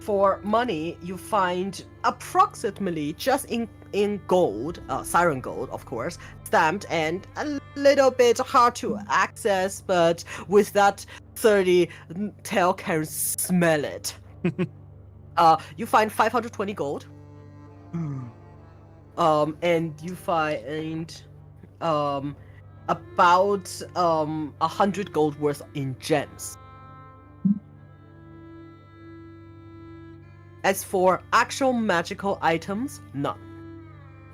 For money, you find approximately just in gold, siren gold, of course, stamped and a little bit hard to access, but with that 30, Tail can smell it. You find 520 gold. And you find about 100 gold worth in gems. As for actual magical items, none.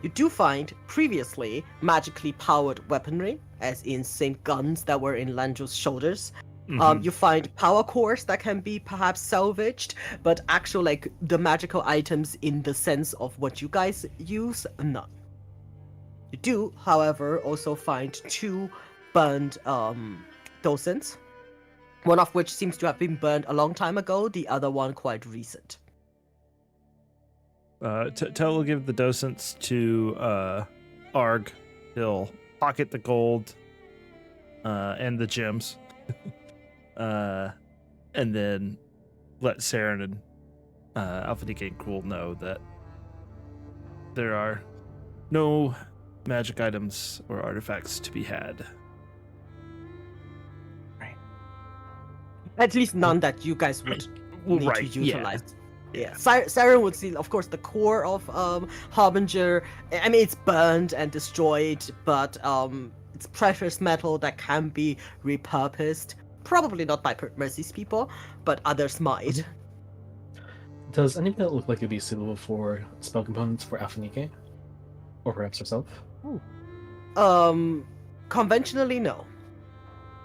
You do find previously magically powered weaponry, as in same guns that were in Landro's shoulders. Mhm. You find power cores that can be perhaps salvaged, but actual like the magical items in the sense of what you guys use, none. You do, however, also find 2 burned docents, one of which seems to have been burned a long time ago, the other one quite recent. Tell will give the docents to Arg. He'll pocket the gold and the gems. And then let Saren and Alpha Decay and Cool know that there are no magic items or artifacts to be had. At least none that you guys would need Right, to yeah. utilize. Yeah, Siren would see, of course, the core of Harbinger. I mean, it's burned and destroyed, but it's precious metal that can be repurposed. Probably not by Mercy's people, but others might. Does any of that look like it'd be suitable for spell components for Alphanike? Or perhaps herself? Conventionally, no.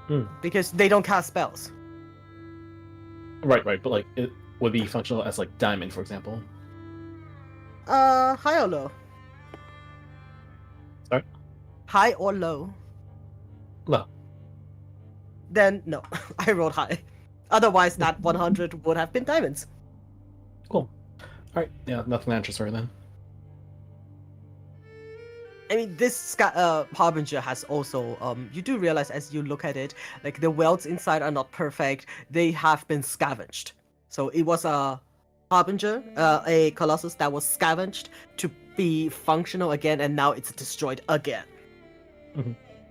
Hmm. Because they don't cast spells. Right, but like it would be functional as like diamond, for example. High or low? Sorry? High or low? Low. Then no, I rolled high. Otherwise, that 100 would have been diamonds. Cool. Alright, yeah, nothing that interests her then. I mean, this Harbinger has also, you do realize as you look at it, like the welds inside are not perfect. They have been scavenged. So it was a Harbinger, a Colossus that was scavenged to be functional again, and now it's destroyed again.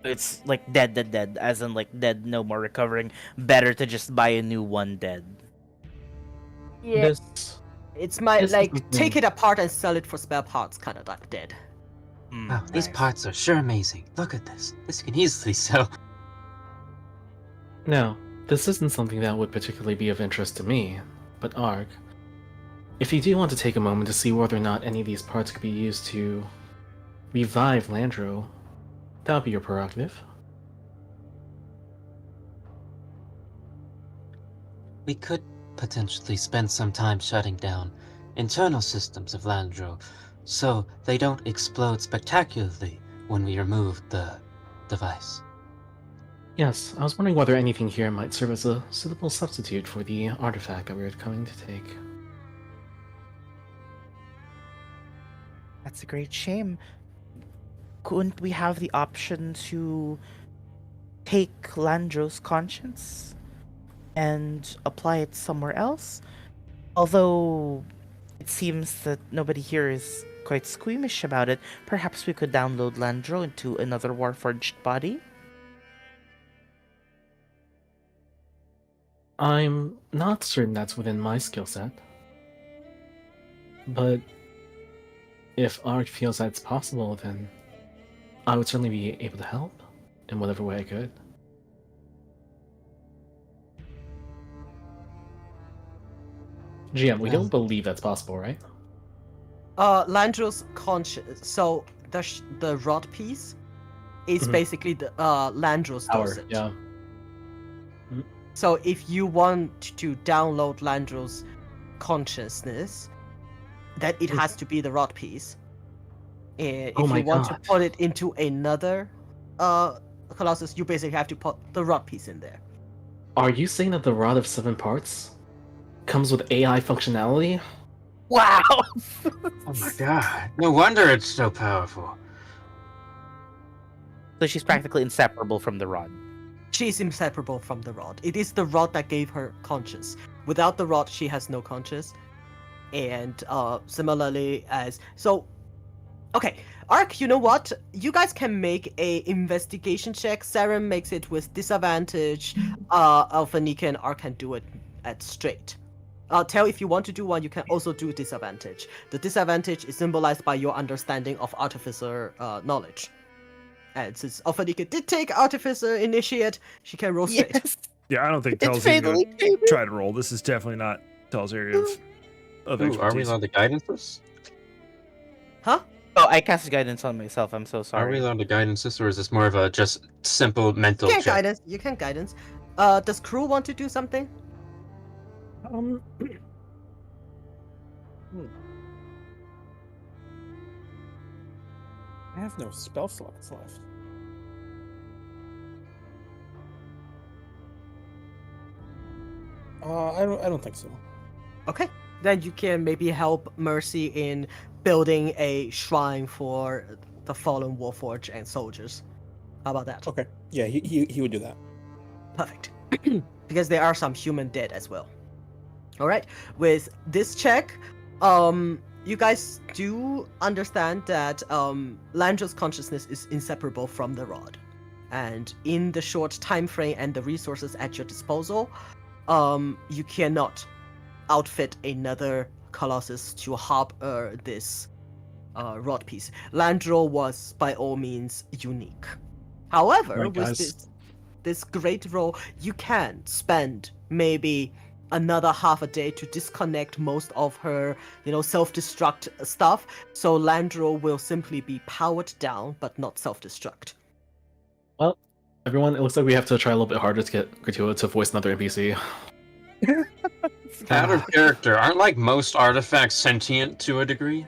It's like dead, as in like dead, no more recovering. Better to just buy a new one dead. Yeah. This It's my, This is like, the take thing. it apart and sell it for spare parts kind of like dead. Wow, these Nice. parts are sure amazing. Look at this. This can easily sell. Now, this isn't something that would particularly be of interest to me, but Arg, if you do want to take a moment to see whether or not any of these parts could be used to revive Landro, that would be your prerogative. We could potentially spend some time shutting down internal systems of Landro so they don't explode spectacularly when we remove the device. Yes, I was wondering whether anything here might serve as a suitable substitute for the artifact that we are coming to take. That's a great shame. Couldn't we have the option to take Landro's conscience and apply it somewhere else? Although it seems that nobody here is quite squeamish about it, perhaps we could download Landro into another Warforged body? I'm not certain that's within my skill set, but if Arg feels that it's possible, then I would certainly be able to help in whatever way I could. GM, we don't believe that's possible, right? Landro's conscious. So the rod piece is Mhm. basically the Landro's Our, dosage. yeah. So if you want to download Landro's consciousness, then it has to be the rod piece. And Oh if my you want God. to put it into another Colossus, you basically have to put the rod piece in there. Are you saying that the Rod of Seven Parts comes with AI functionality? Wow! Oh my god. No wonder it's so powerful. So she's practically inseparable from the rod. She's inseparable from the rod. It is the rod that gave her conscience. Without the rod, she has no conscience. And similarly as okay, Ark, you know what? You guys can make a investigation check. Saren makes it with disadvantage. Alpha Nika and Ark can do it at straight. Tell if you want to do one, you can also do disadvantage. The disadvantage is symbolized by your understanding of Artificer knowledge. And since Alpha Nika did take Artificer Initiate, she can roll straight. Yes! Yeah, I don't think It's Tel's even fatally gonna favored. try to roll. This is definitely not Tel's area of Ooh, are we expertise. allowed to guidance this? Huh? Oh, I cast guidance on myself. I'm so Are we sorry. allowed to guidance this, or is this more of a just simple mental You can check? guidance. You can guidance. Does crew want to do something? I have no spell slots left. I don't think so. Okay. Then you can maybe help Mercy in building a shrine for the fallen Warforged and soldiers. How about that? Okay. Yeah, he would do that. Perfect. Because there are some human dead as well. Alright. With this check, you guys do understand that Landra's consciousness is inseparable from the rod. And in the short time frame and the resources at your disposal, you cannot outfit another Colossus to harbor this rod piece. Landro was by all means unique. However, Right, with guys. this great role, you can spend maybe another half a day to disconnect most of her, self-destruct stuff. So Landro will simply be powered down, but not self-destruct. Well, everyone, it looks like we have to try a little bit harder to get Gratuita to voice another NPC. Out of character, aren't like most artifacts sentient to a degree?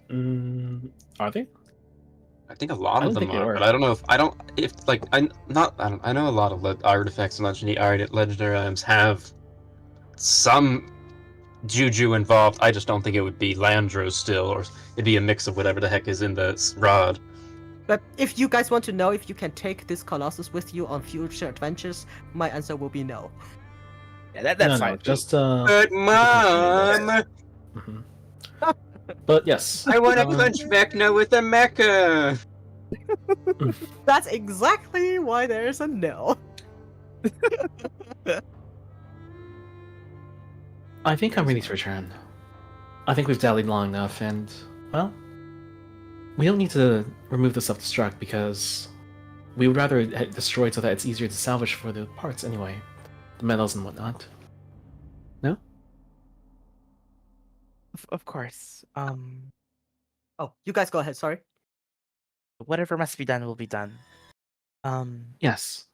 Are they? I think a lot I of didn't them think they are, were. but I don't know if like I know a lot of artifacts and legendary items have some juju involved. I just don't think it would be Landro still, or it'd be a mix of whatever the heck is in the rod. But if you guys want to know if you can take this Colossus with you on future adventures, my answer will be no. Yeah, that's no, fine. just But mom, Mhm. But yes, I want to punch Vecna with a mecha. That's exactly why there's a no. I think I'm ready to return. I think we've dallied long enough, and well, We don't need to remove the self-destruct because we would rather it destroyed so that it's easier to salvage for the parts anyway. The metals and whatnot. No? Of course. Oh, you guys go ahead. Sorry. Whatever must be done will be done. Yes.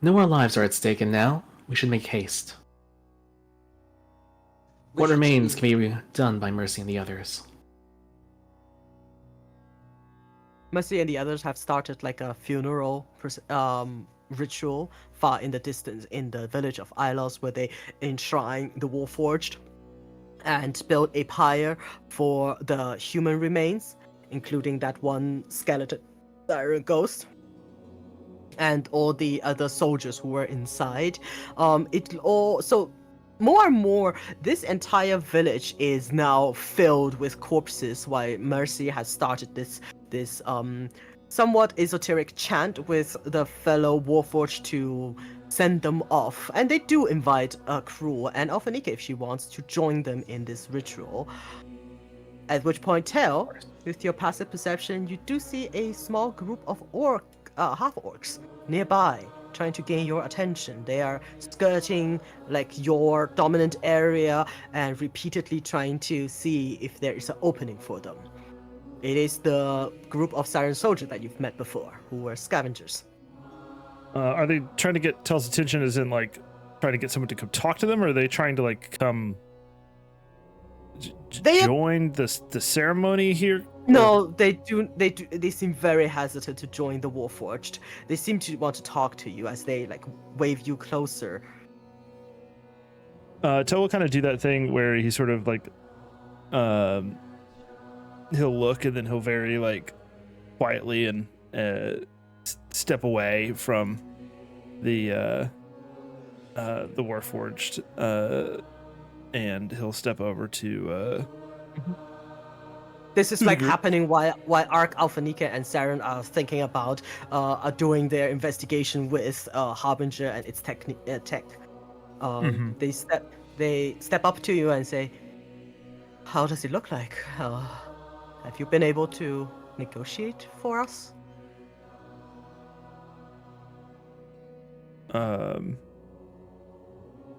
No more lives are at stake, and now we should make haste. We What should remains see- can be done by Mercy and the others. Mercy and the others have started like a funeral ritual far in the distance in the village of Ilos, where they enshrine the Warforged and build a pyre for the human remains, including that one skeleton siren ghost and all the other soldiers who were inside. It all so more and more, this entire village is now filled with corpses. While Mercy has started this somewhat esoteric chant with the fellow Warforged to send them off, and they do invite Cruel and Alphanika if she wants to join them in this ritual. At which point, Tel, with your passive perception, you do see a small group of half-orcs nearby, trying to gain your attention. They are skirting like your dominant area and repeatedly trying to see if there is an opening for them. It is the group of Siren soldiers that you've met before, who were scavengers. Are they trying to get Tell's attention, as in like trying to get someone to come talk to them, or are they trying to like come join the ceremony here? No, they do. They seem very hesitant to join the Warforged. They seem to want to talk to you as they like wave you closer. Tell will kind of do that thing where he sort of like, he'll look and then he'll very like quietly and step away from the Warforged, and he'll step over to. This is like happening while Ark, Alphanika, and Saren are thinking about doing their investigation with Harbinger and its tech. They step up to you and say, "How does it look like? Have you been able to negotiate for us?"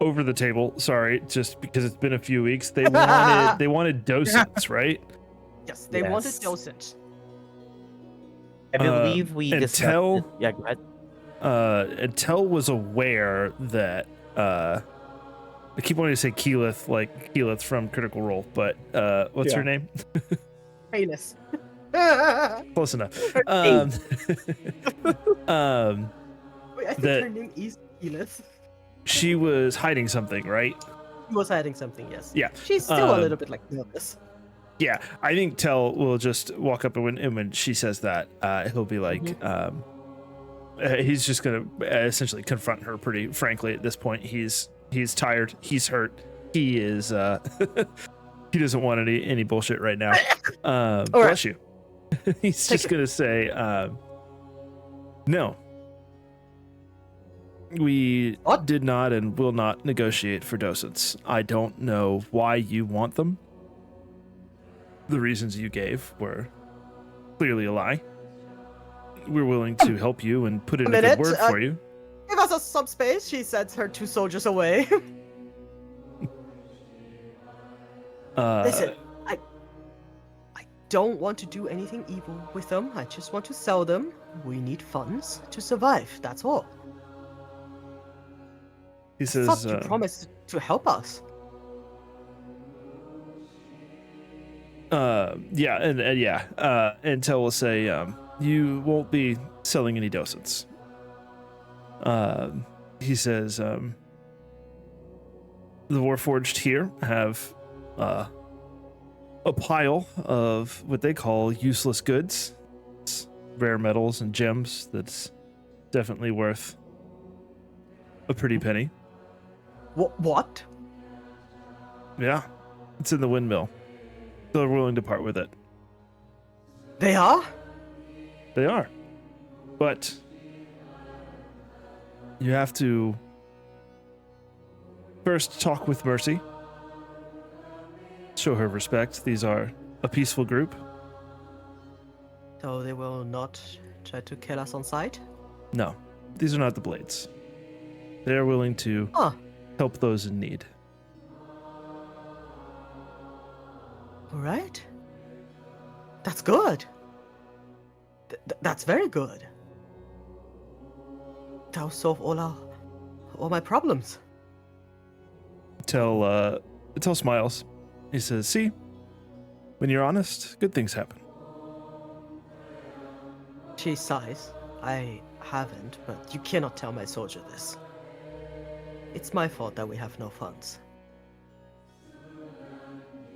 Over the table. Sorry, just because it's been a few weeks. They wanted docents, right? Yes, they wanted docent. I believe we and discussed Tell- it. Yeah, go ahead. And Tell was aware that I keep wanting to say Keyleth, like Keyleth from Critical Role, but what's her name? Heinous. Close enough. Wait, I think that- her name is Heinous. She was hiding something, right? She was hiding something, yes. Yeah. She's still a little bit like nervous. Yeah, I think Tell will just walk up and when she says that, he'll be like, he's just gonna essentially confront her pretty frankly at this point. He's tired. He's hurt. He is. He doesn't want any bullshit right now. Bless you. He's just gonna say, no. We What? did not and will not negotiate for docents. I don't know why you want them. The reasons you gave were clearly a lie. We're willing to help you and put in a minute, good word for you. Give us a subspace. She sends her 2 soldiers away. Listen, I don't want to do anything evil with them. I just want to sell them. We need funds to survive. That's all. He I says, thought you promised to help us. and Tell will say, you won't be selling any docents. He says, the Warforged here have a pile of what they call useless goods. It's rare metals and gems that's definitely worth a pretty penny. What? Yeah, it's in the windmill. They're willing to part with it. They are? They are. But you have to first talk with Mercy. Show her respect. These are a peaceful group. So they will not try to kill us on sight? No, these are not the Blades. They are willing to Huh. help those in need. Alright. That's good. That's very good. That'll solve all my problems. Tell Smiles. He says, "See, when you're honest, good things happen." She sighs. I haven't, but you cannot tell my soldier this. It's my fault that we have no funds.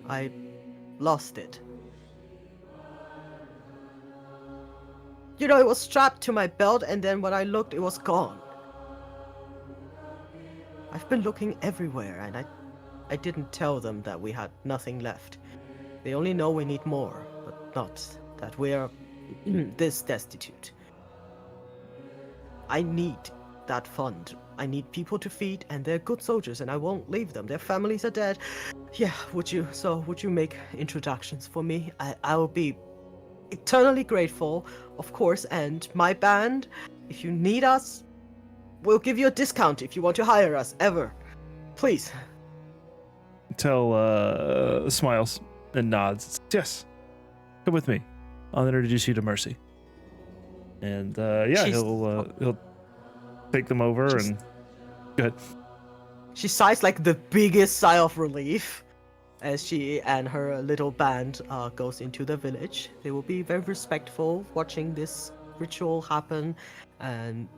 I lost it. You know, it was strapped to my belt, and then when I looked, it was gone. I've been looking everywhere, and I didn't tell them that we had nothing left. They only know we need more, but not that we're this destitute. I need that fund. I need people to feed, and they're good soldiers, and I won't leave them. Their families are dead. Yeah, would you make introductions for me? I'll be eternally grateful, of course, and my band, if you need us, we'll give you a discount if you want to hire us, ever. Please. Tell Smiles and nods. "Yes, come with me. I'll introduce you to Mercy." And yeah, She's- he'll take them over She's- and go ahead. She sighs like the biggest sigh of relief as she and her little band goes into the village. They will be very respectful watching this ritual happen, and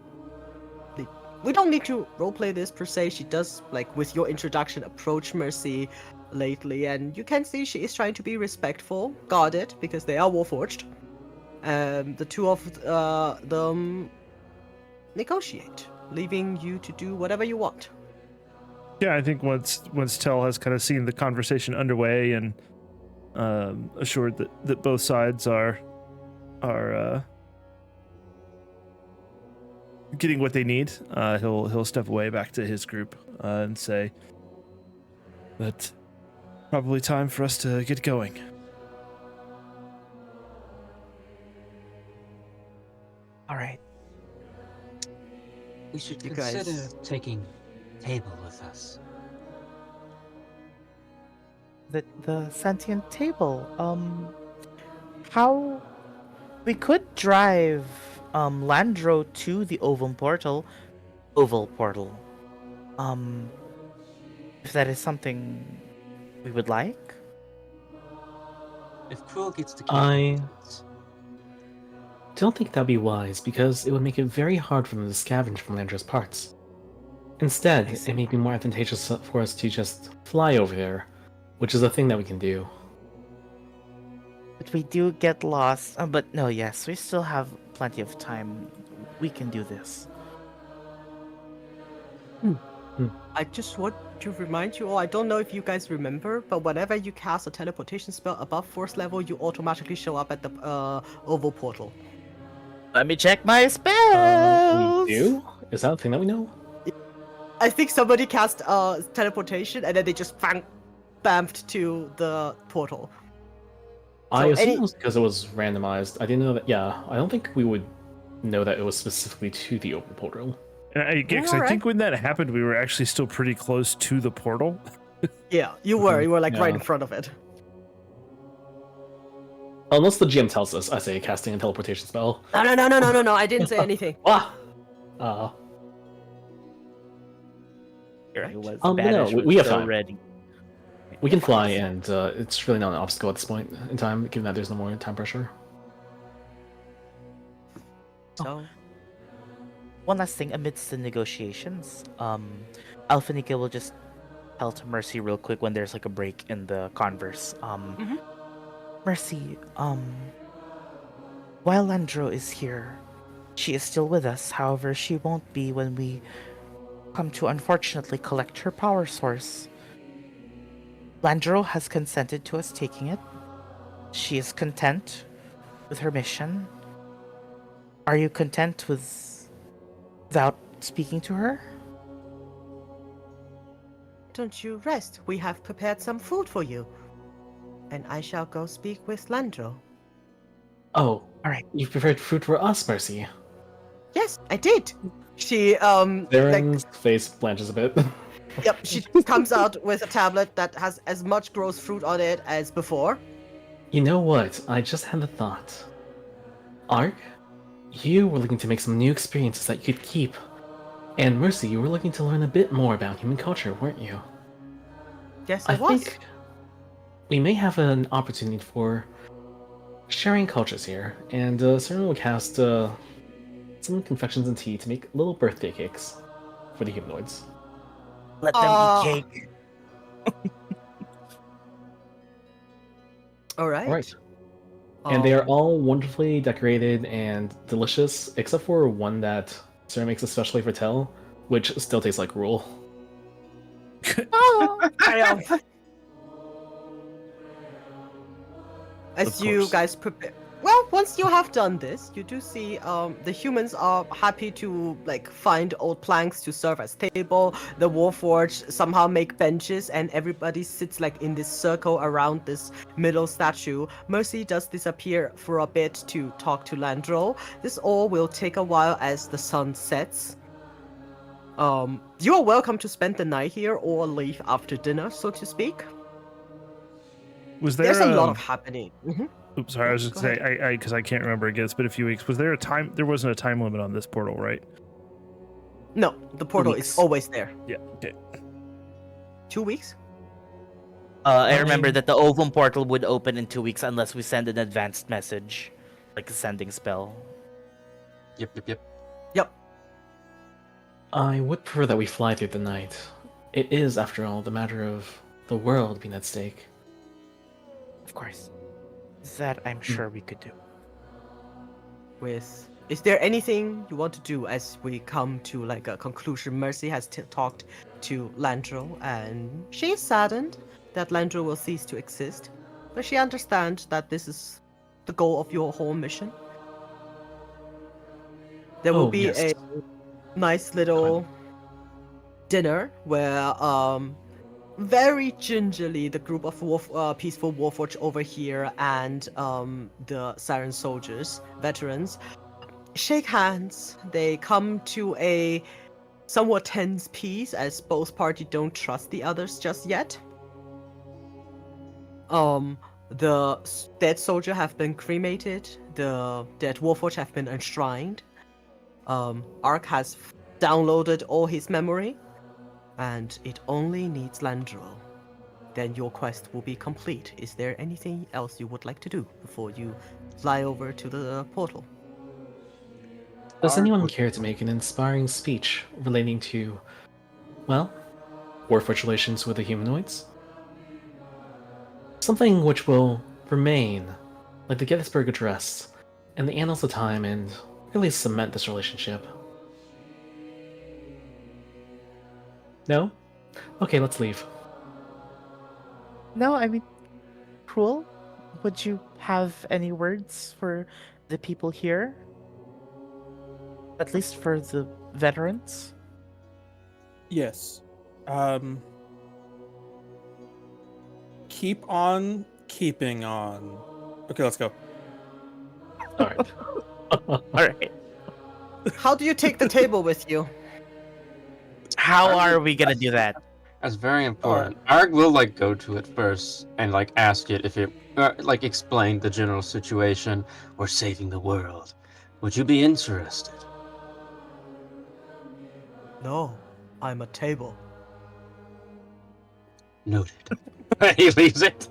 we don't need to roleplay this per se. She does, like, with your introduction, approach Mercy lately, and you can see she is trying to be respectful, guarded, because they are warforged. The two of them negotiate, leaving you to do whatever you want. Yeah, I think once Tell has kind of seen the conversation underway and assured that both sides are getting what they need, he'll step away back to his group and say that probably time for us to get going. All right. We should You consider guys- taking table with us. The sentient table. How we could drive Landro to the Oval Portal. If that is something we would like. If Cruel gets to keep I- it, Don't think that'd be wise, because it would make it very hard for them to scavenge from Landra's parts. Instead, I see. it may be more advantageous for us to just fly over there, which is a thing that we can do. But we do get lost. But no, yes, we still have plenty of time. We can do this. I just want to remind you all, I don't know if you guys remember, but whenever you cast a teleportation spell above force level, you automatically show up at the Oval Portal. Let me check my spells. We do? Is that a thing that we know? I think somebody cast teleportation and then they just bamfed to the portal. I So assume any- it was because it was randomized. I didn't know that. Yeah, I don't think we would know that it was specifically to the open portal. And I Yeah, alright. think when that happened, we were actually still pretty close to the portal. Yeah, you were like right Yeah. in front of it. Unless the GM tells us, I say casting a teleportation spell. No, I didn't say anything. Ah! It was no, banished we have so time. ready. We can fly, and it's really not an obstacle at this point in time, given that there's no more time pressure. So, One last thing amidst the negotiations, Alphanika will just tell to Mercy real quick when there's like a break in the converse. Mercy, while Landro is here, she is still with us. However, she won't be when we come to unfortunately collect her power source. Landro has consented to us taking it. She is content with her mission. Are you content without speaking to her? don't you rest. We have prepared some food for you. And I shall go speak with Landro. Oh, All right. You've prepared food for us, Mercy. Yes, I did. She like Darren's face blanches a bit. yep, she comes out with a tablet that has as much gross fruit on it as before. You know what? I just had a thought. Ark, you were looking to make some new experiences that you could keep. And Mercy, you were looking to learn a bit more about human culture, weren't you? Yes, I I was. think we may have an opportunity for sharing cultures here, and Cyril will cast some confections and tea to make little birthday cakes for the humanoids. Let them eat cake. All right. Alright. And they are Um, all wonderfully decorated and delicious, except for one that Sarah makes especially for Tell, which still tastes like gruel. I, as Of you course. guys prepare. Well, once you have done this, you do see the humans are happy to like find old planks to serve as table. The Warforged somehow make benches, and everybody sits like in this circle around this middle statue. Mercy does disappear for a bit to talk to Landro. This all will take a while as the sun sets. You are welcome to spend the night here or leave after dinner, so to speak. Was there There's a lot of happening. Oops, sorry, I was just Go gonna say, I because I can't remember again. It's been a few weeks. Was there a time? There wasn't a time limit on this portal, right? No, the portal is weeks. always there. Yeah. Okay. 2 weeks? I remember that the Ovum portal would open in 2 weeks unless we send an advanced message, like a sending spell. Yep, yep, yep. Yep. I would prefer that we fly through the night. It is, after all, the matter of the world being at stake. Of course. That I'm sure we could do. Is there anything you want to do as we come to like a conclusion? Mercy has talked to Landro, and she is saddened that Landro will cease to exist, but she understands that this is the goal of your whole mission. There will Oh, be yes. a nice little dinner where very gingerly the group of peaceful warforged over here and the siren soldiers veterans shake hands. They come to a somewhat tense peace as both parties don't trust the others just yet. The dead soldier have been cremated, the dead warforged have been enshrined. Ark has downloaded all his memory, and it only needs Landro. Then your quest will be complete. Is there anything else you would like to do before you fly over to the portal? Does Ark anyone would- care to make an inspiring speech relating to, well, Warforged relations with the humanoids? Something which will remain, like the Gettysburg Address, in the annals of time and really cement this relationship. No? Okay, let's leave. No, I mean, Cruel, would you have any words for the people here? At least for the veterans? Yes. Keep on keeping on. Okay, let's go. Alright. Alright. How do you take the table with you? How are we gonna do that? That's very important. Arg will like go to it first and like ask it if it like explain the general situation or saving the world. Would you be interested? No, I'm a table. Noted. He leaves it.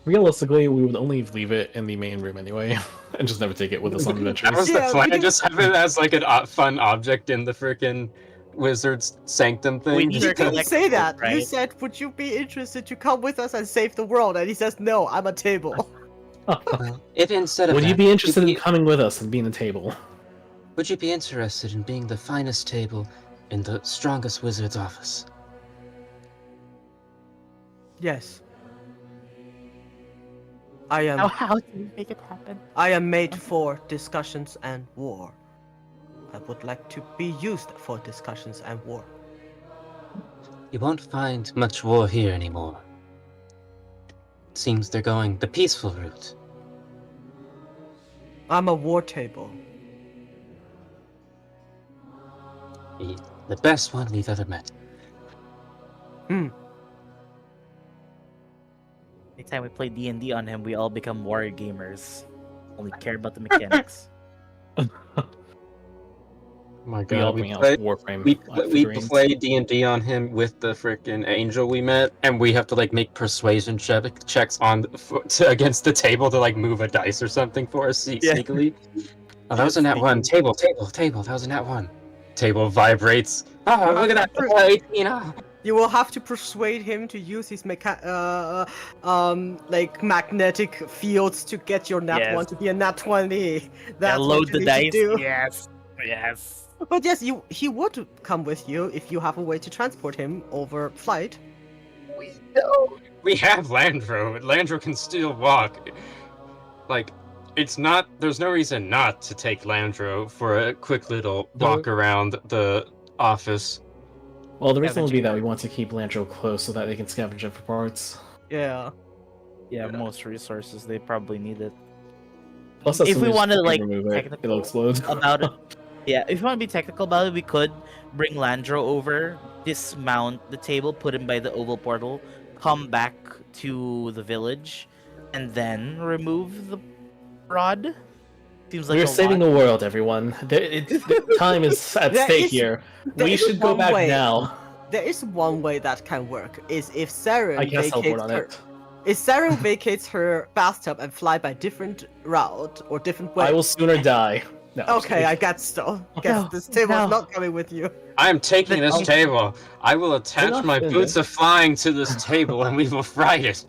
Realistically, we would only leave it in the main room anyway, and just never take it with us on That was adventures. the Yeah, we plan. can- Just have it as like a fun object in the freaking wizard's sanctum thing. We just need You to to- didn't collect say it, that. You right? said, would you be interested to come with us and save the world? And he says, no, I'm a table. If instead of Would you that, be interested in you- coming with us and being a table? Would you be interested in being the finest table in the strongest wizard's office? Yes. I Now, am how do we make it happen? I am made for discussions and war. I would like to be used for discussions and war. You won't find much war here anymore. Seems they're going the peaceful route. I'm a war table. The best one we've ever met. Anytime we play D&D on him, we all become warrior gamers. Only care about the mechanics. Oh my We all god, bring out Warframe we figurines. play D&D on him with the freaking angel we met, and we have to like make persuasion checks on against the table to like move a dice or something for us Yeah. sneakily. Oh, that was a nat one. Table. That was a nat one. Table vibrates. Oh, look at that. 18. Oh. You will have to persuade him to use his like magnetic fields to get your nat Yes. 1 to be a nat 20. That's Load what you the need dice. to do. Yes. Yes. But yes, he would come with you if you have a way to transport him over flight. We have Landro. Landro can still walk. Like, it's not. There's no reason not to take Landro for a quick little walk around the office. Well, the reason would be that we want to keep Landro close so that they can scavenge it for parts. Yeah. Yeah, most resources they probably need it. Plus, If we want to like remove it, technical it'll explode. about it, yeah. If you want to be technical about it, we could bring Landro over, dismount the table, put him by the oval portal, come back to the village, and then remove the rod. Seems like We're a saving lot. the world, everyone. Time is at There stake is- here. there We is should go one back way. now. There is one way that can work. Is if Saren I can't teleport vacates on her. it. If Saren vacates her bathtub and fly by different route or different way. I will sooner die. No, I'm Okay, I guess so. Guess No, this table's no. not coming with you. I'm taking Then this I'll- table. I will attach not my offended. boots of flying to this table, and we will fry it.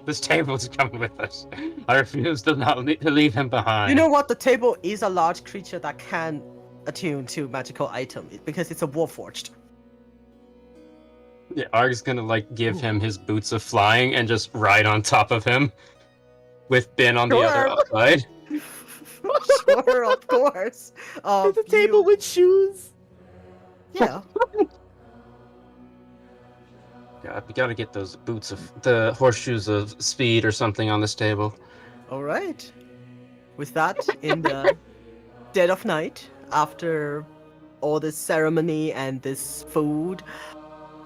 This table's coming with us. I refuse to leave him behind. You know what? The table is a large creature that can attune to magical item because it's a warforged. Yeah, Arg's gonna like give him his boots of flying and just ride on top of him, with Ben on the other Sure. side. Sure, of course. The table with shoes. Yeah. Yeah, we gotta get those boots of the horseshoes of speed or something on this table. All right. With that, in the dead of night, after all this ceremony and this food,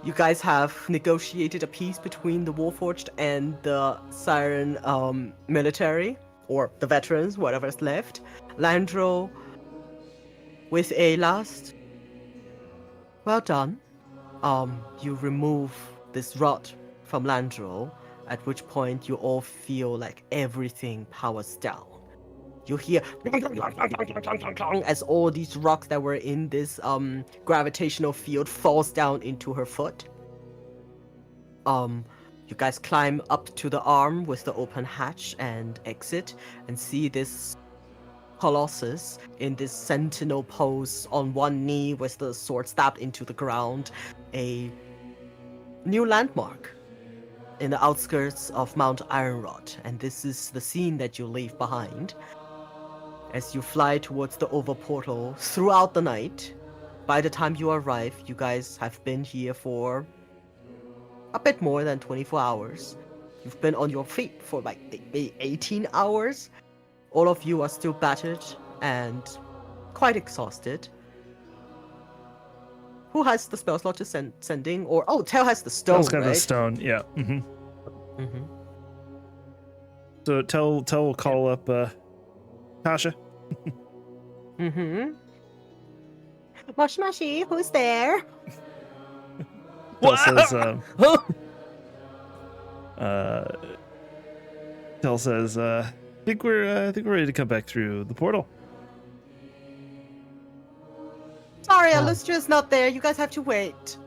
you guys have negotiated a peace between the Warforged and the Siren military, or the veterans, whatever's left. Landro, with a last, well done. You remove this rod from Landro, at which point you all feel like everything powers down. You hear as all these rocks that were in this gravitational field falls down into her foot. You guys climb up to the arm with the open hatch and exit and see this Colossus in this sentinel pose on one knee with the sword stabbed into the ground. A new landmark in the outskirts of Mount Ironrod, and this is the scene that you leave behind. As you fly towards the over portal throughout the night, by the time you arrive, you guys have been here for a bit more than 24 hours. You've been on your feet for like maybe 18 hours. All of you are still battered and quite exhausted. Who has the spell slot to sending? Or Tel has the stone, Tell's got right? the stone. Yeah. Mm-hmm. So Tell will call up Tasha. Mm-hmm. Moshi, who's there? Tell says, Tell says, I think we're ready to come back through the portal. Sorry, Illustria's not there. You guys have to wait.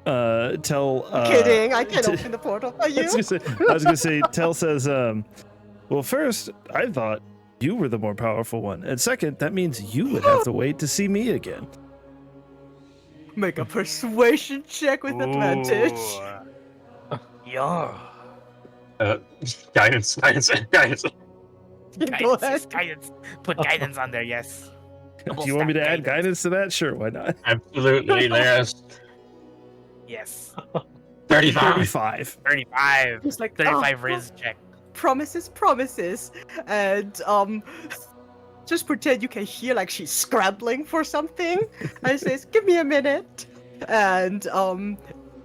Tell. Kidding. I can open the portal for I you. was gonna say. Tell says, well, first I thought you were the more powerful one, and second, that means you would have to wait to see me again. Make a persuasion check with advantage. Yeah. Guidance. Go Guidance, ahead. yes, guidance. Put guidance on there, yes. Do you want me to add guidance to that? Sure, why not? Absolutely, there's Yes. 35. 35. 35. He's like, 35 oh, Riz check. promises, promises. And just pretend you can hear like she's scrambling for something. And says, give me a minute. And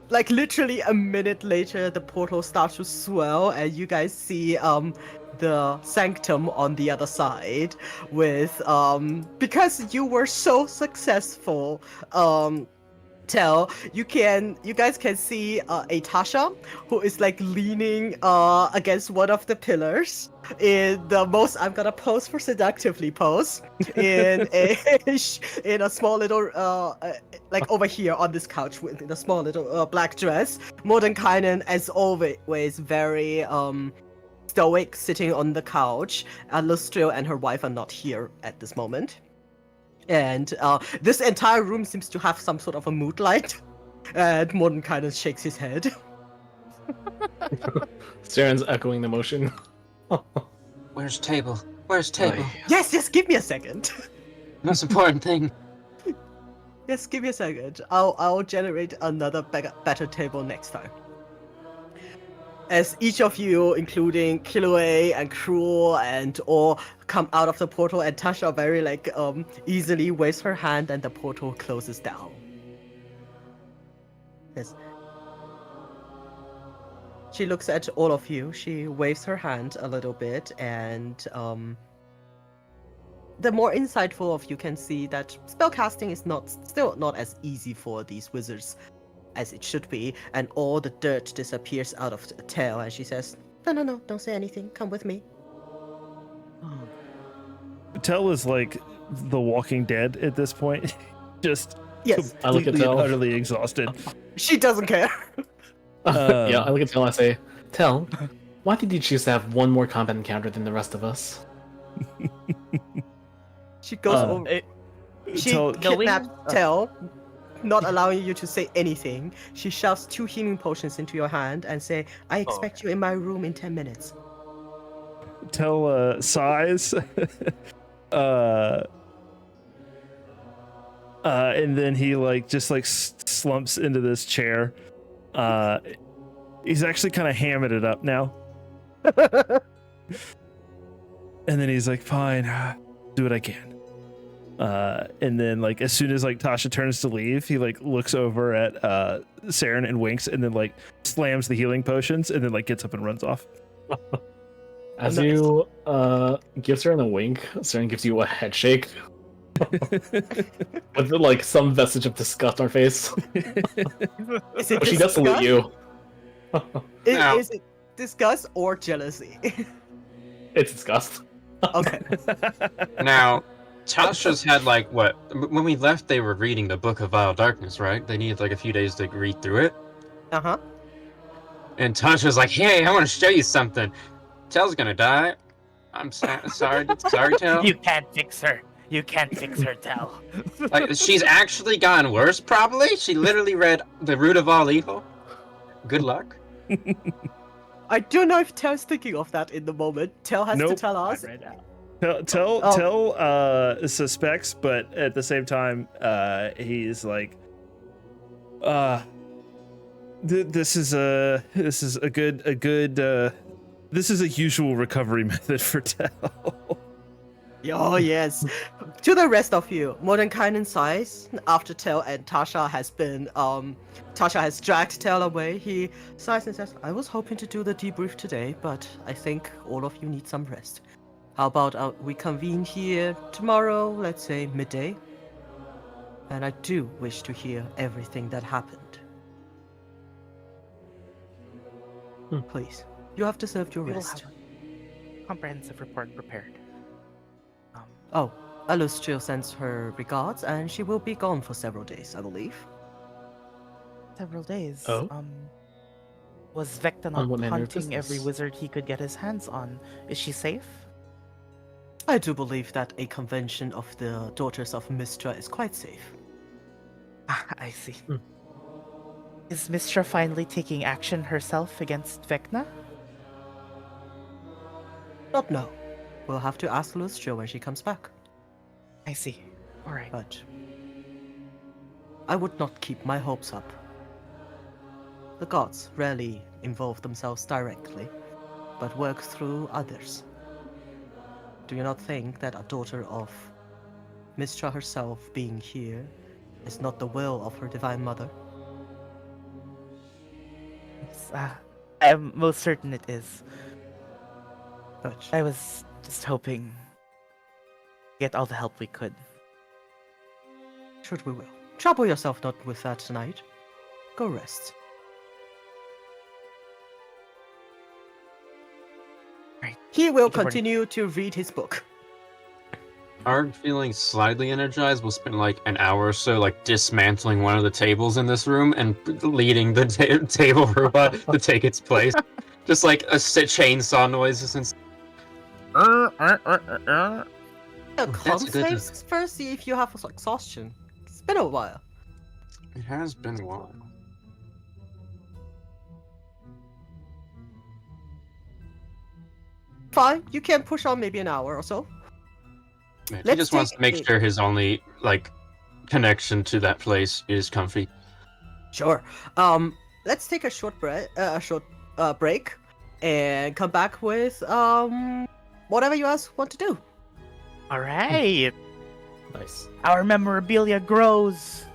like literally a minute later, the portal starts to swell, and you guys see the sanctum on the other side with because you were so successful, you guys can see a Tasha who is like leaning against one of the pillars in the most I'm gonna pose for seductively pose in a in a small little like over here on this couch with in a small little black dress. Mordenkainen, as always, very stoic, sitting on the couch. Lustrio and her wife are not here at this moment. And this entire room seems to have some sort of a mood light. And Morden kind of shakes his head. Saren's echoing the motion. Where's table? Where's table? Yes, give me a second. Most important thing. Yes, give me a second. I'll generate another better table next time. As each of you, including Kilue and Cruel and all, come out of the portal, and Tasha very like easily waves her hand, and the portal closes down. Yes. She looks at all of you. She waves her hand a little bit, and the more insightful of you can see that spellcasting is still not as easy for these wizards as it should be, and all the dirt disappears out of the tail, and she says, No, don't say anything. Come with me. Tell is like the Walking Dead at this point. Just Yes. I look at completely and Tell. utterly exhausted. She doesn't care. Yeah, I look at Tell and I say, Tell, why did you choose to have one more combat encounter than the rest of us? She goes over. She kidnaps Tell, not allowing you to say anything. She shoves 2 healing potions into your hand and say, I expect you in my room in 10 minutes. Tell sighs. And then he like just like slumps into this chair. He's actually kind of hamming it up now. And then he's like, fine, do what I can. And then like as soon as like Tasha turns to leave, he like looks over at Saren and winks, and then like slams the healing potions, and then like gets up and runs off. As you gives her a wink, Saren gives you a head shake. With like some vestige of disgust on her face. Is it But she does salute you. Is it disgust or jealousy? It's disgust. Okay. Now, Tasha's had like what? When we left, they were reading the Book of Vile Darkness, right? They needed like a few days to read through it. Uh-huh. And Tasha's like, "Hey, I want to show you something. Tell's gonna die. I'm sorry, Tell. You can't fix her. You can't fix her, Tell. Like, she's actually gotten worse. Probably. She literally read the root of all evil. Good luck." I don't know if Tell's thinking of that in the moment. Tell has to Nope. tell us. Tell suspects, but at the same time, he's like, this is a usual recovery method for Tell. Oh, yes. To the rest of you, Mordenkainen sighs after Tell and Tasha has been, Tasha has dragged Tell away. He sighs and says, I was hoping to do the debrief today, but I think all of you need some rest. How about we convene here tomorrow, let's say midday? And I do wish to hear everything that happened. Please, you have deserved your We will rest. have a comprehensive report prepared. Oh, Alustrio sends her regards, and she will be gone for several days, I believe. Several days. Oh? Was Vecna On what not manner of hunting every business? wizard he could get his hands on? Is she safe? I do believe that a convention of the Daughters of Mystra is quite safe. I see. Is Mistra finally taking action herself against Vecna? Not now. We'll have to ask Alustrio when she comes back. I see. Alright. But I would not keep my hopes up. The gods rarely involve themselves directly, but work through others. Do you not think that a daughter of Mistra herself being here is not the will of her divine mother? Yes, I am most certain it is. But I was just hoping to get all the help we could. sure we will. Trouble yourself not with that tonight. Go rest. Right. He will Thank you for- continue to read his book. Arg, feeling slightly energized, will spend like an hour or so like dismantling one of the tables in this room and leading the table robot to take its place. Just like a chainsaw noises and Yeah, That's a good- saves first, see if you have exhaustion. It's been a while. it has been a while. Fine, you can push on maybe an hour or so. Man, he Let's just wants take to make it- sure his only like connection to that place is comfy. Sure. Let's take a short break, and come back with whatever you guys want to do. All right. Nice. Our memorabilia grows.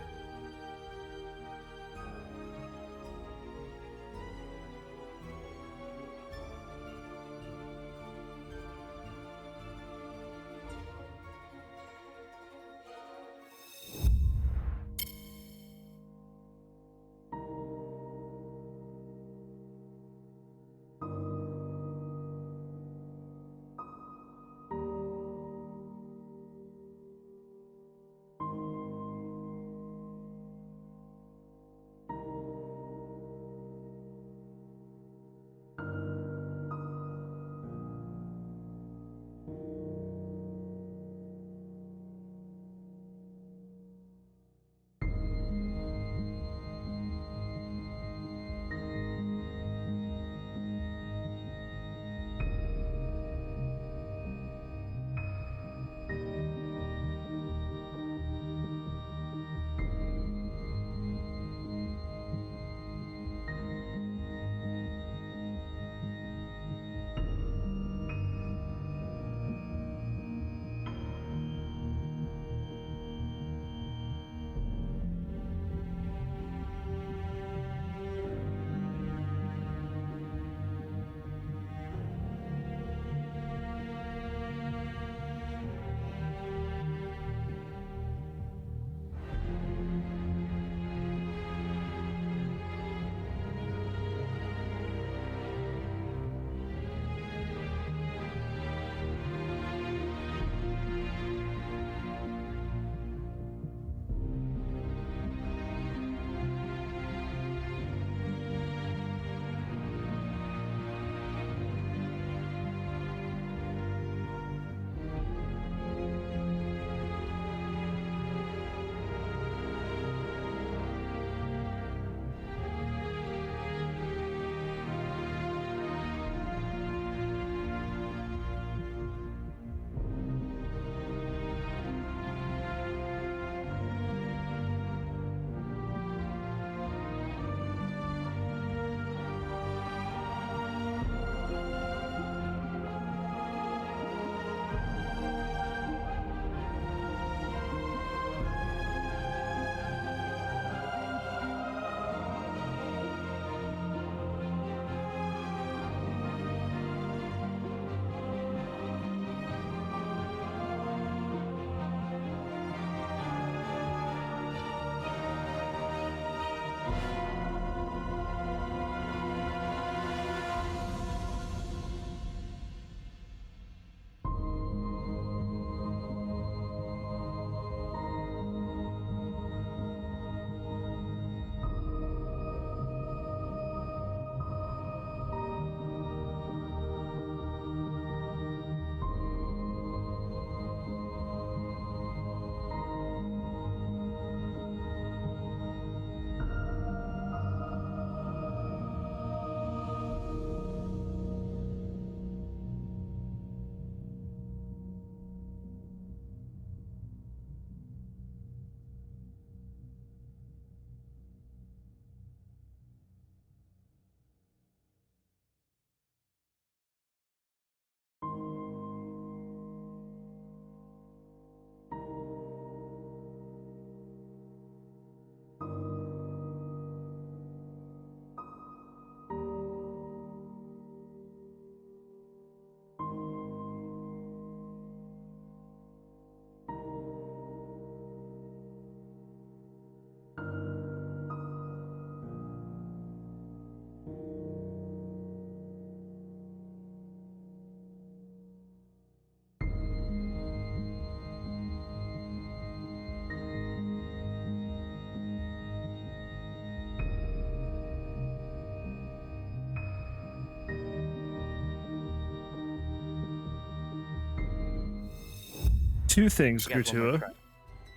two things, We got one more Gratua, try.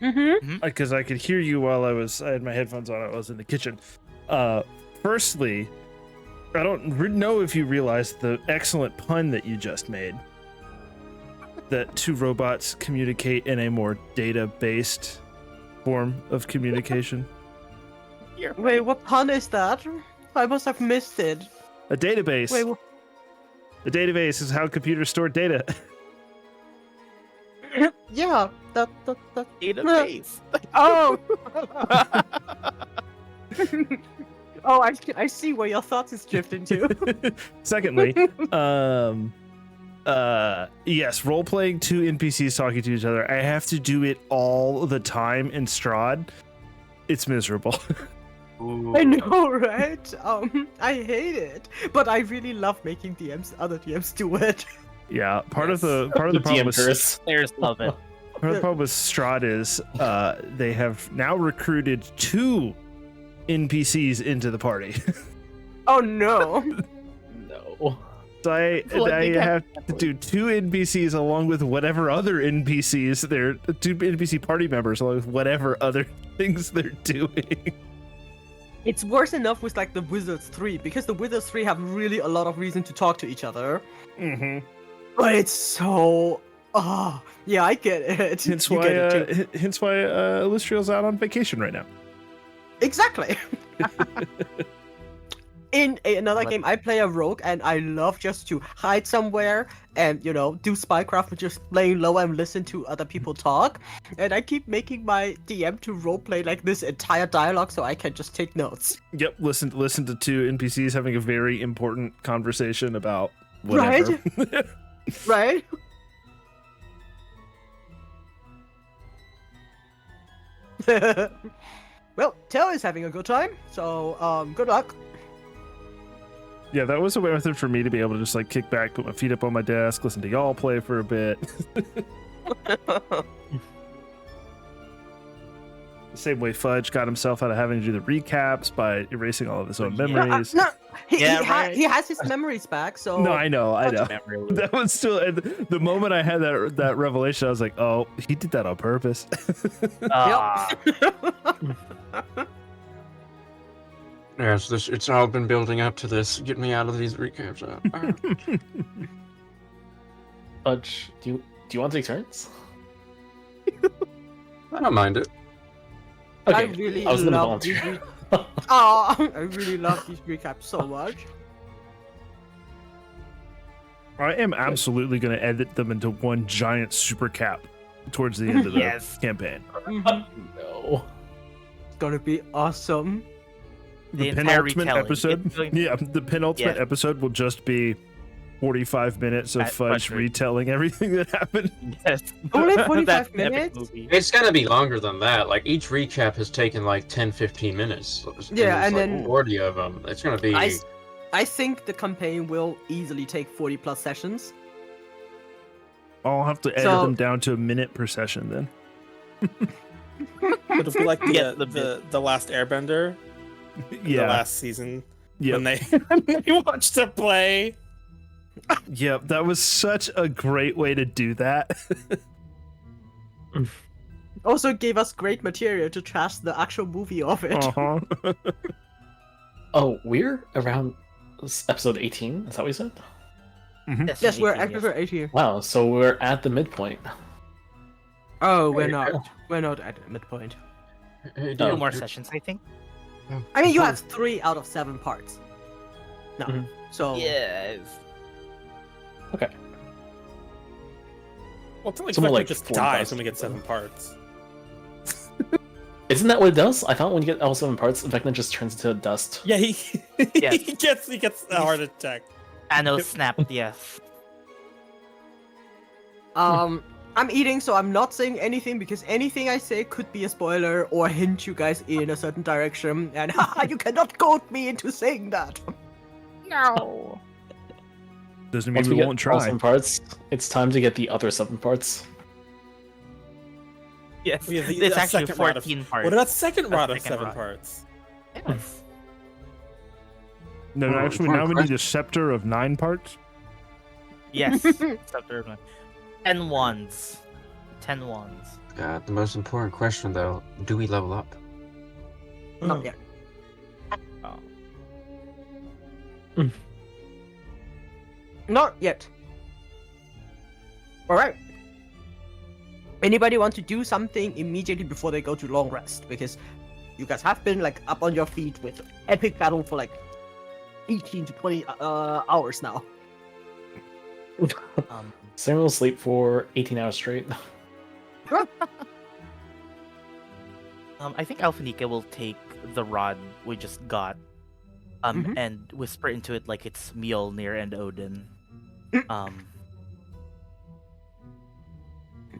Mm-hmm. because I could hear you while I had my headphones on. I was in the kitchen. Firstly, I don't know if you realized the excellent pun that you just made. That two robots communicate in a more data-based form of communication. Wait, what pun is that? I must have missed it. A database. Wait, A database is how computers store data. yeah, that. Database. Oh. Oh, I see where your thoughts is drifting to. Secondly, yes, role playing two NPCs talking to each other. I have to do it all the time in Strahd. It's miserable. I know, right? I hate it, but I really love making other DMs do it. Yeah, part of Yes. the problem DM with curse. Players love it. part of the problem with Strahd is they have now recruited two NPCs into the party. Oh no! No. So I Like, they have can't- to do two NPCs along with whatever other NPCs they're two NPC party members along with whatever other things they're doing. It's worse enough with like the Wizards 3 because the Wizards 3 have really a lot of reason to talk to each other. Mm-hmm. But it's so. Oh, yeah, I get it. Hence You why, get it too. Illustrial's out on vacation right now. Exactly. In another But- game, I play a rogue, and I love just to hide somewhere and do spycraft, with just laying low and listen to other people talk. And I keep making my DM to roleplay like this entire dialogue, so I can just take notes. Yep, listen to two NPCs having a very important conversation about whatever. Right? Well, Teo is having a good time, so good luck. Yeah, that was a method for me to be able to just like kick back, put my feet up on my desk, listen to y'all play for a bit. The same way Fudge got himself out of having to do the recaps by erasing all of his own Yeah. memories. No, Yeah, right. he has his memories back, so. No, I know. Memory. That was still the moment I had that revelation. I was like, "Oh, he did that on purpose." Ah, Yes, it's all been building up to this. Get me out of these recaps. Fudge, do you want to take turns? I don't mind it. I Okay. really I was gonna love these. volunteer. Oh, I really love these recaps so much. I am absolutely going to edit them into one giant super cap towards the end of the Yes. campaign. Mhm. No. It's gonna be awesome. The The entire penultimate retelling. episode. It's going- Yeah, the penultimate Yeah. episode will just be 45 minutes of At Fudge Fudge. retelling everything that happened. Yes. Only 45 That's an epic minutes? movie. It's gonna be longer than that. Like each recap has taken like 10-15 minutes. Yeah, there's, and like, then- 40 of them. It's gonna be. I think the campaign will easily take 40 plus sessions. I'll have to edit So- them down to a minute per session then. It'll be like Yeah, the last Airbender, the Yeah. last season Yep. when they watched it play. Yep. That was such a great way to do that. Also gave us great material to trash the actual movie of it. Uh-huh. Oh, we're around episode 18. Is that what you said? Yes, we're 18, active for 80. Wow. So we're at the midpoint. Oh, we're not. We're not at the midpoint. Hey, Two dude, more you- sessions, I think. I mean, you have 3 out of 7 parts. No. Mhm. So. Yes. Okay. Well, it's not like Something Vecna like just 4 dies parts. when we get 7 parts. Isn't that what it does? I thought when you get all 7 parts, Vecna just turns into dust. Yeah, he Yes. he gets a heart attack. Anno snap, yes. I'm eating, so I'm not saying anything because anything I say could be a spoiler or hint you guys in a certain direction. And haha, you cannot goad me into saying that. No. Doesn't mean Once we we get won't all try. 7 parts, it's time to get the other 7 parts. Yes. We have the- It's a actually second rod of- 14 parts. What about second A rod of second 7 rod. parts? Yes. No, Oh, actually, it's now we not need a scepter of 9 parts. Yes. Scepter of Nine. And wands. 10 wands. The most important question though: do we level up? Not yet. Oh. Not yet. All right. Anybody want to do something immediately before they go to long rest? Because you guys have been like up on your feet with epic battle for like 18 to 20 hours now. Sarah will sleep for 18 hours straight. I think Alphanika will take the rod we just got, and whisper into it like it's Mjolnir and Odin.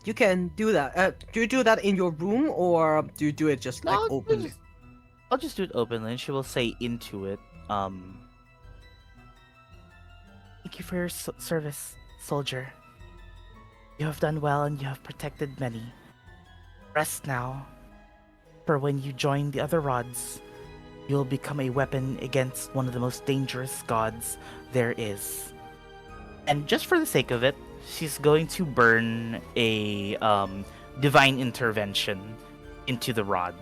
You can do that. Do you do that in your room or do you do it just like openly? I'll just do it openly, and she will say into it, thank you for your service, soldier. You have done well and you have protected many. Rest now, for when you join the other rods, you'll become a weapon against one of the most dangerous gods there is. And just for the sake of it, she's going to burn a divine intervention into the rod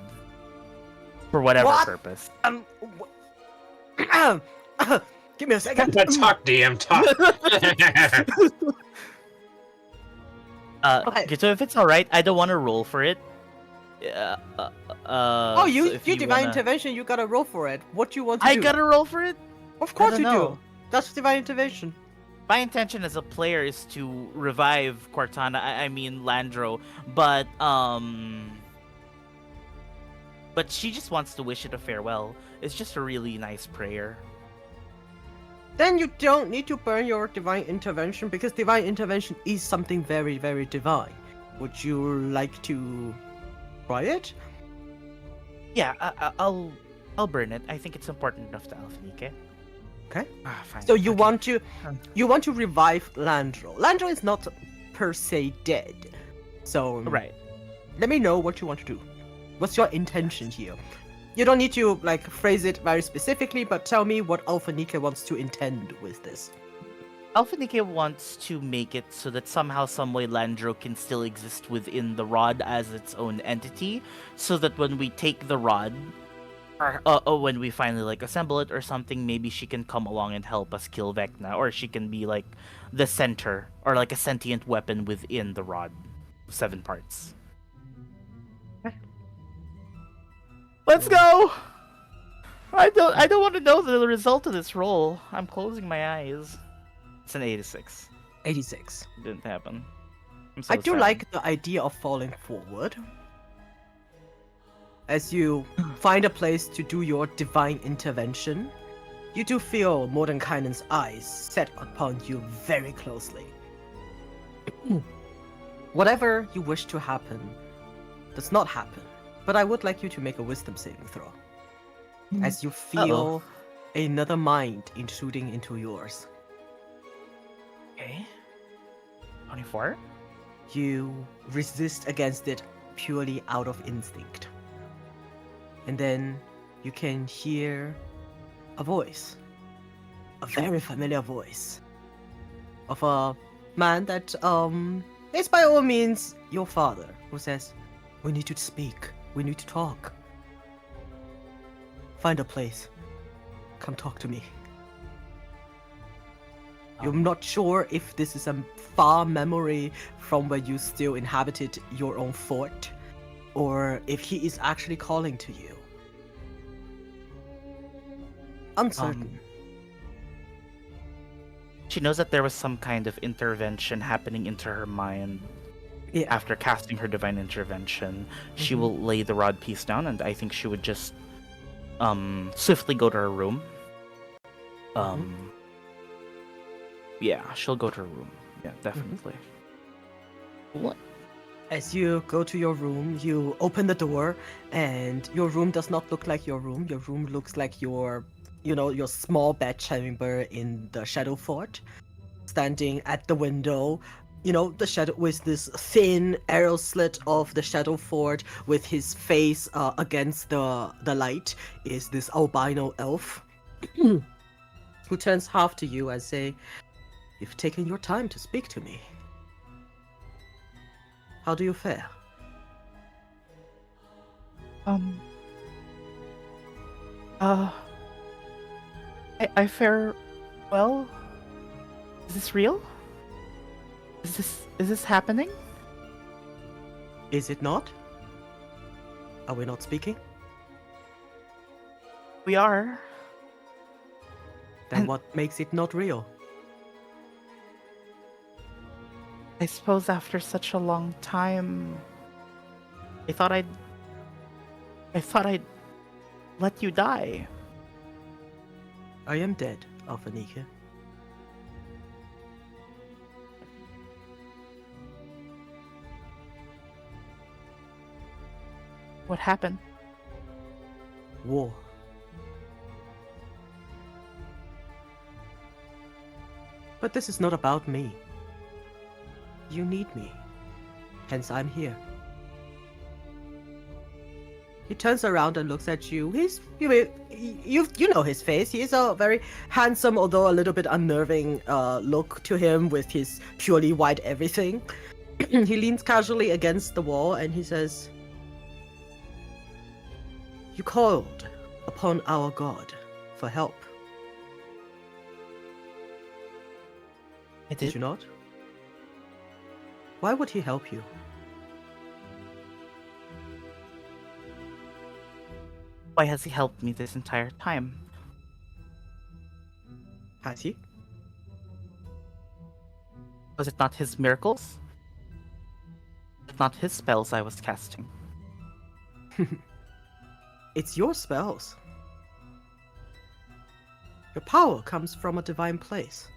for whatever What? purpose. Give me a second. Talk, DM, talk. Okay. Okay, so if it's all right, I don't want to roll for it. Oh, you so if you divine wanna- intervention. You gotta roll for it. What do you want to I do? gotta roll for it. Of course I you don't do. know. That's divine intervention. My intention as a player is to revive Cortana. I mean Landro, but she just wants to wish it a farewell. It's just a really nice prayer. Then you don't need to burn your divine intervention because divine intervention is something very, very divine. Would you like to try it? Yeah, I'll burn it. I think it's important enough to Alphanike. Okay. Fine. So you Okay. want to revive Landro. Landro is not per se dead. So Right. let me know what you want to do. What's your intention here? You don't need to like phrase it very specifically, but tell me what Alphanike wants to intend with this. Alphanike wants to make it so that somehow, someway, Landro can still exist within the rod as its own entity, so that when we take the rod, or when we finally like assemble it or something, maybe she can come along and help us kill Vecna, or she can be like the center or like a sentient weapon within the rod. 7 parts. Let's go. I don't want to know the result of this roll. I'm closing my eyes. It's an 86. 86. Didn't happen. I'm so I do sad. like the idea of falling forward. As you find a place to do your divine intervention, you do feel Mordenkainen's eyes set upon you very closely. Whatever you wish to happen does not happen, but I would like you to make a wisdom saving throw. As you feel another mind intruding into yours. Okay. 24? You resist against it purely out of instinct. And then you can hear a voice. A very familiar voice. Of a man that is by all means your father, who says, "We need to speak. We need to talk. Find a place. Come talk to me." You're not sure if this is a far memory from when you still inhabited your own fort, or if he is actually calling to you. Uncertain. She knows that there was some kind of intervention happening into her mind. Yeah. After casting her divine intervention, she will lay the rod piece down, and I think she would just swiftly go to her room. Yeah, she'll go to her room. Yeah, definitely. What? As you go to your room, you open the door, and your room does not look like your room. Your room looks like your small bed chamber in the Shadow Fort. Standing at the window, the shadow with this thin arrow slit of the Shadow Fort with his face against the light is this albino elf who turns half to you and say, "You've taken your time to speak to me. How do you fare? Um. Uh. I fare well. Is this real? Is this happening? Is it not? Are we not speaking? We are. Then And- what makes it not real? I suppose after such a long time, I thought I'd let you die. I am dead, Alphanike. What happened? War. But this is not about me. You need me. Hence I'm here. He turns around and looks at you. You know his face. He is a very handsome, although a little bit unnerving look to him with his purely white everything. He leans casually against the wall and he says, "You called upon our god for help, I did you not? Why would he help you? Why has he helped me this entire time? Has he? Was it not his miracles? Not his spells I was casting. It's your spells. Your power comes from a divine place.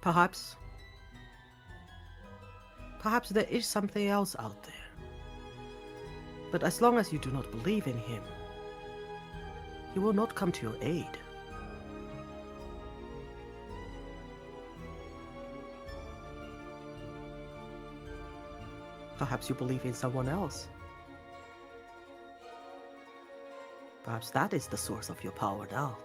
Perhaps there is something else out there. But as long as you do not believe in him, he will not come to your aid. Perhaps you believe in someone else. Perhaps that is the source of your power now.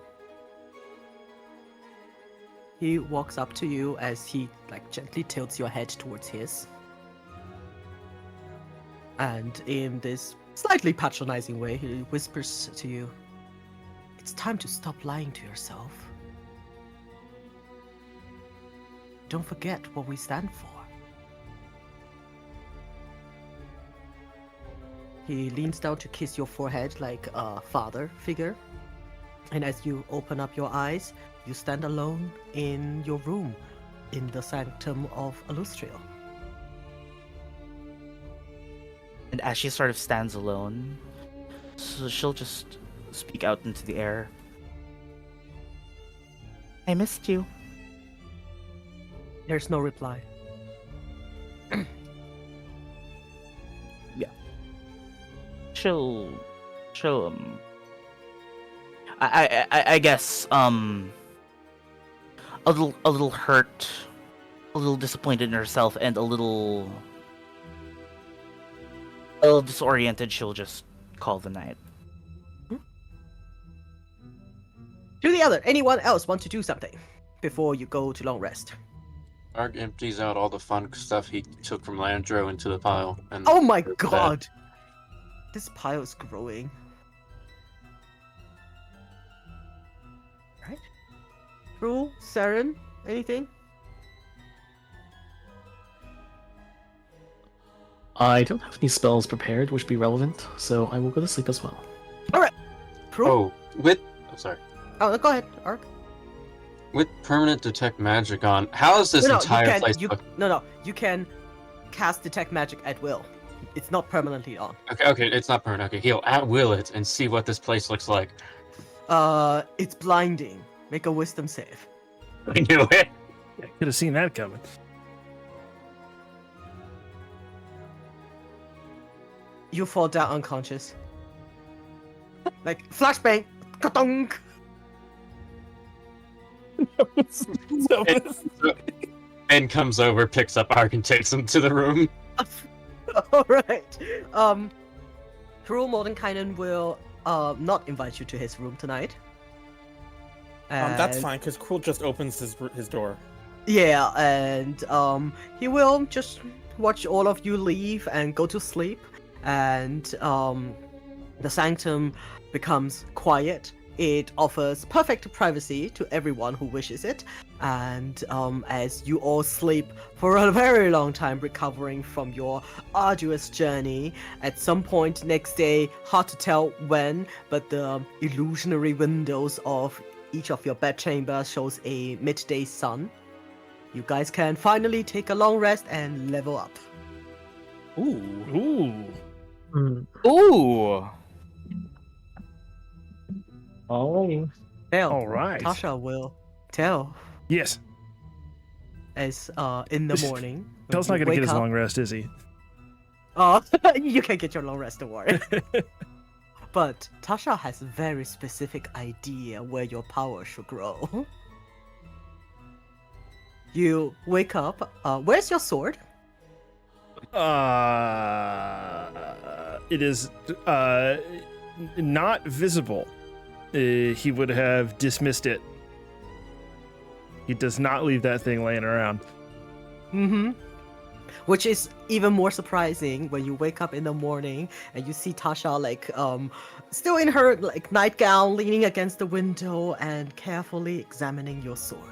He walks up to you as he gently tilts your head towards his. And in this slightly patronizing way, he whispers to you, "It's time to stop lying to yourself. Don't forget what we stand for." He leans down to kiss your forehead like a father figure. And as you open up your eyes, you stand alone in your room in the sanctum of Alustriel. And as she sort of stands alone, so she'll just speak out into the air. I missed you. There's no reply. She'll I guess a little hurt, a little disappointed in herself, and a little disoriented, she'll just call the night. To the other, anyone else want to do something before you go to long rest? Arg empties out all the fun stuff he took from Landro into the pile. And Oh my goes to bed. god! This pile is growing. Right? Rule, Saren, anything? I don't have any spells prepared which be relevant, so I will go to sleep as well. Prue? Sorry. Oh, go ahead, Ark. With permanent detect magic on, how is this entire place look? No, you can cast detect magic at will. It's not permanently on. Okay, it's not permanent. Okay, he'll at will it and see what this place looks like. It's blinding. Make a wisdom save. I knew it. Could have seen that coming. You fall down unconscious. Like, flashbang! Ka-dunk! Ben comes over, picks up Ark, and takes him to the room. Alright. Cruel Mordenkainen will not invite you to his room tonight. That's And- fine, because Cruel just opens his door. Yeah, and he will just watch all of you leave and go to sleep, and the sanctum becomes quiet. It offers perfect privacy to everyone who wishes it, and as you all sleep for a very long time, recovering from your arduous journey, at some point next day, hard to tell when, but the illusionary windows of each of your bed chambers shows a midday sun. You guys can finally take a long rest and level up. Ooh. Ooh. Mm. Ooh. Alrighty. Tell. All right. Tasha will tell Yes. as in the morning. when Tell's not you gonna get wake his up- long rest, is he? Oh, you can get your long rest, don't worry. But Tasha has a very specific idea where your power should grow. You wake up. Where's your sword? It is not visible. He would have dismissed it. He does not leave that thing laying around. Mm-hmm. Which is even more surprising when you wake up in the morning and you see Tasha still in her nightgown, leaning against the window and carefully examining your sword.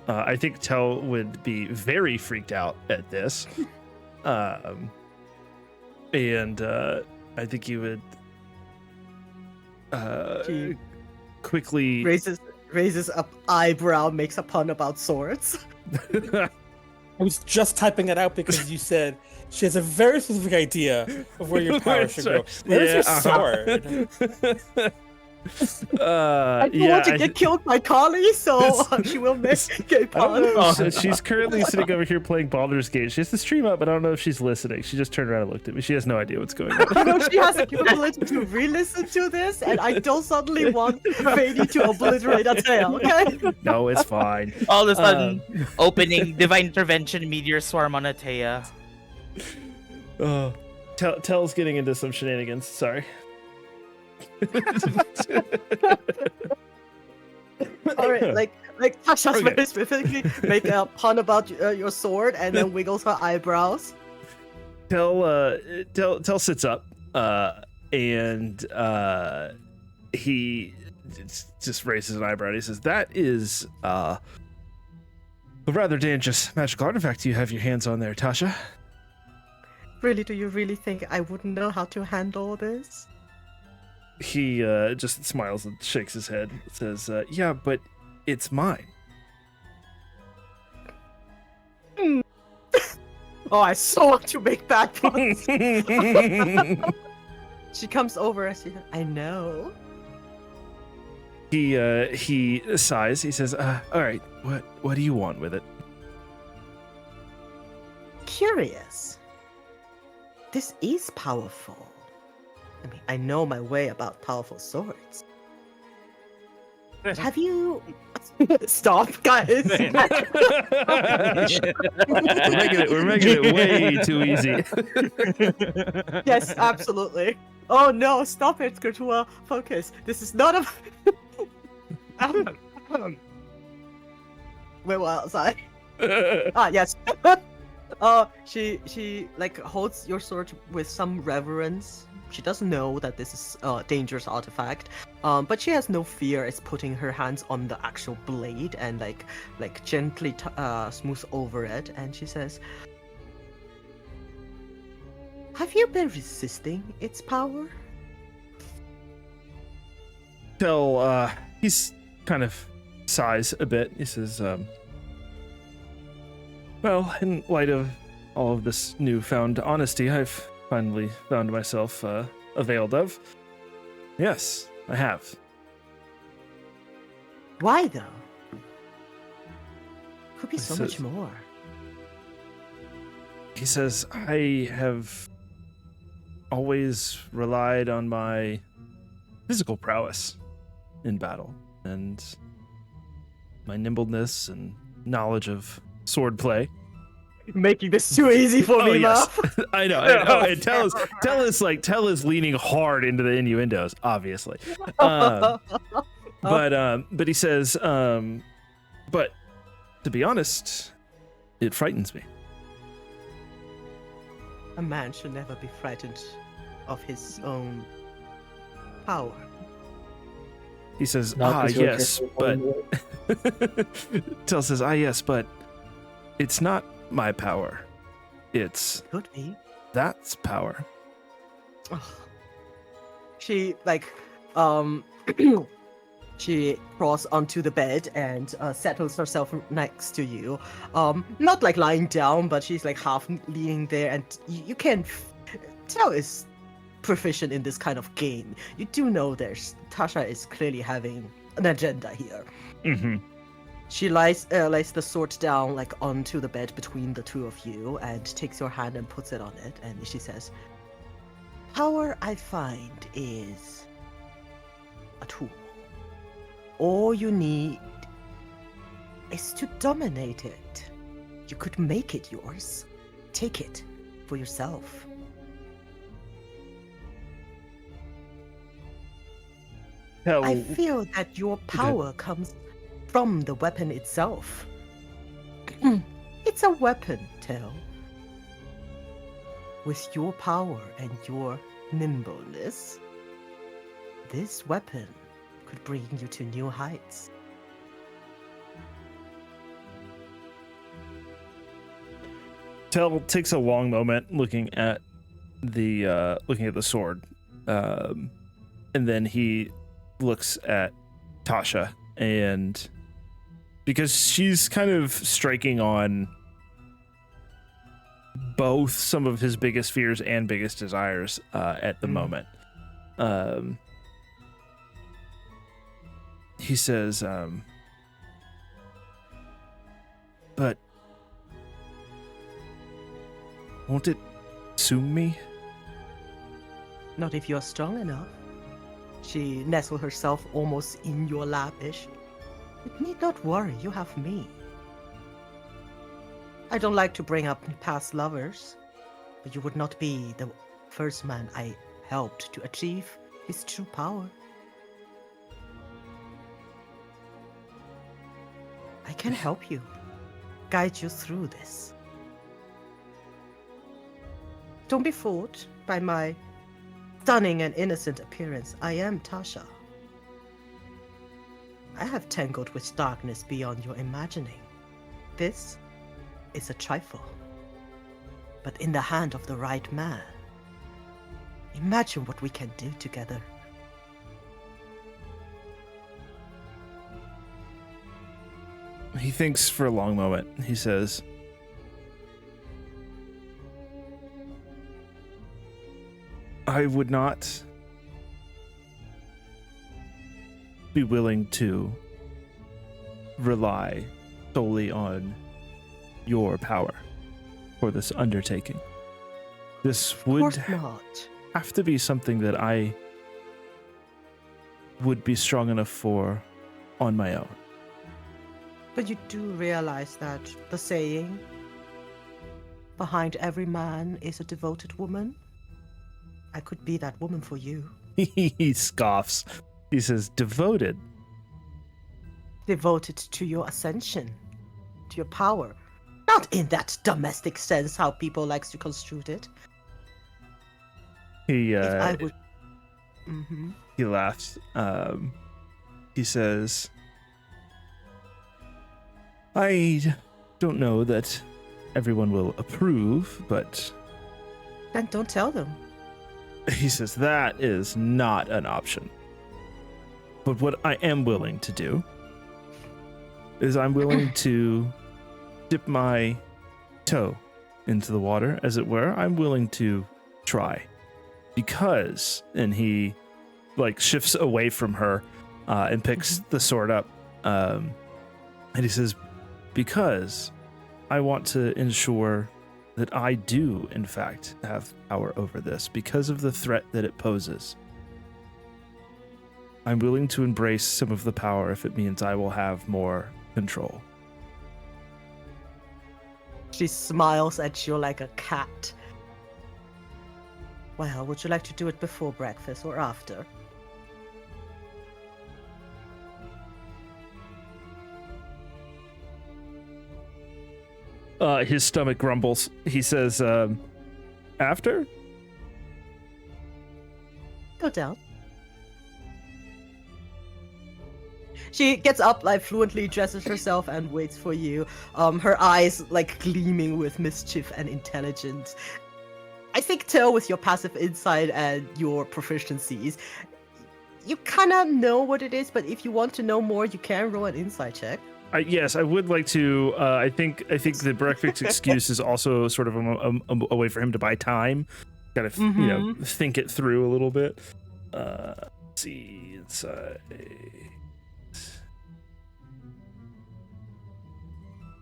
I think Tell would be very freaked out at this. And I think he would She quickly raises up eyebrow, makes a pun about swords. I was just typing it out because you said she has a very specific idea of where your power should go. Where's your sword? I don't want to get killed by Kali, so she will make a I don't know. pun. She's currently sitting over here playing Baldur's Gate. She has the stream up, but I don't know if she's listening. She just turned around and looked at me. She has no idea what's going on. You know, she has the capability to re-listen to this, and I don't suddenly want Fady to obliterate a tail, okay? No, it's fine. All of a sudden, opening divine intervention, meteor swarm on Atea. Tell's getting into some shenanigans. Sorry. Alright, like Tasha Okay. very specifically make a pun about your sword and then wiggles her eyebrows. Tell sits up, and he just raises an eyebrow. And he says, "That is a rather dangerous magical artifact you have your hands on there, Tasha." Really, do you really think I wouldn't know how to handle this? He just smiles and shakes his head. Says, "Yeah, but it's mine." Oh, I so want to make bad puns. She comes over and she I know. He sighs. He says, "All right, what do you want with it?" Curious. This is powerful. I mean, I know my way about powerful swords. Have you... Stop, guys! We're making it way too easy. Yes, absolutely. Oh no, stop it, Gertua. Focus. This is not a... Wait, what was I? Yes. She holds your sword with some reverence. She doesn't know that this is a dangerous artifact, but she has no fear as putting her hands on the actual blade and gently smooths over it. And she says, "Have you been resisting its power?" Till he's kind of sighs a bit. He says, "Well, in light of all of this newfound honesty, I've finally found myself availed of. Yes, I have." Why though? Could be He so says- much more. He says, "I have always relied on my physical prowess in battle and my nimbleness and knowledge of swordplay." Making this too easy for me, Muff. I know. And Tell is leaning hard into the innuendos, obviously. But he says, but To be honest, it frightens me. A man should never be frightened of his own power. He says, Not "Ah, 'cause you're yes, careful but..." anymore. Tell says, "Ah, yes, but it's not my power. It's Could be. that's power." Ugh. She she crawls onto the bed and settles herself next to you. Not like lying down, but she's like half leaning there, and you can tell is proficient in this kind of game. You do know Tasha is clearly having an agenda here. Mm-hmm. She lays the sword down like onto the bed between the two of you and takes your hand and puts it on it, and she says, "Power, I find, is a tool. All you need is to dominate it. You could make it yours. Take it for yourself." I feel that your power comes from the weapon itself. It's a weapon, Tel. With your power and your nimbleness, this weapon could bring you to new heights. Tell takes a long moment looking at the sword, and then he looks at Tasha, and because she's kind of striking on both some of his biggest fears and biggest desires at the moment, he says, "But won't it consume me?" Not if you're strong enough. She nestled herself almost in your lap-ish. You need not worry, you have me. I don't like to bring up past lovers, but you would not be the first man I helped to achieve his true power. I can help you, guide you through this. Don't be fooled by my stunning and innocent appearance. I am Tasha. I have tangled with darkness beyond your imagining. This is a trifle, but in the hand of the right man, imagine what we can do together. He thinks for a long moment. He says, "I would not be willing to rely solely on your power for this undertaking. This Of would course not. have to be something that I would be strong enough for on my own." But you do realize that the saying, behind every man is a devoted woman? I could be that woman for you. He scoffs. He says, "Devoted." Devoted to your ascension, to your power. Not in that domestic sense how people likes to construe it. He If I would... Mm-hmm. he laughs. He says, "I don't know that everyone will approve, but..." Then don't tell them. He says, "That is not an option. But what I am willing to do is I'm willing to dip my toe into the water, as it were. I'm willing to try. Because..." And he like shifts away from her and picks the sword up. And he says, "Because I want to ensure that I do, in fact, have power over this because of the threat that it poses. I'm willing to embrace some of the power if it means I will have more control." She smiles at you like a cat. Well, would you like to do it before breakfast or after? His stomach grumbles. He says, after? Go down. She gets up, like fluently dresses herself and waits for you. Her eyes like gleaming with mischief and intelligence. I think, Till, with your passive insight and your proficiencies, you kind of know what it is. But if you want to know more, you can roll an insight check. Yes, I would like to. I think the breakfast excuse is also sort of a way for him to buy time, kind of think it through a little bit. Let's see inside.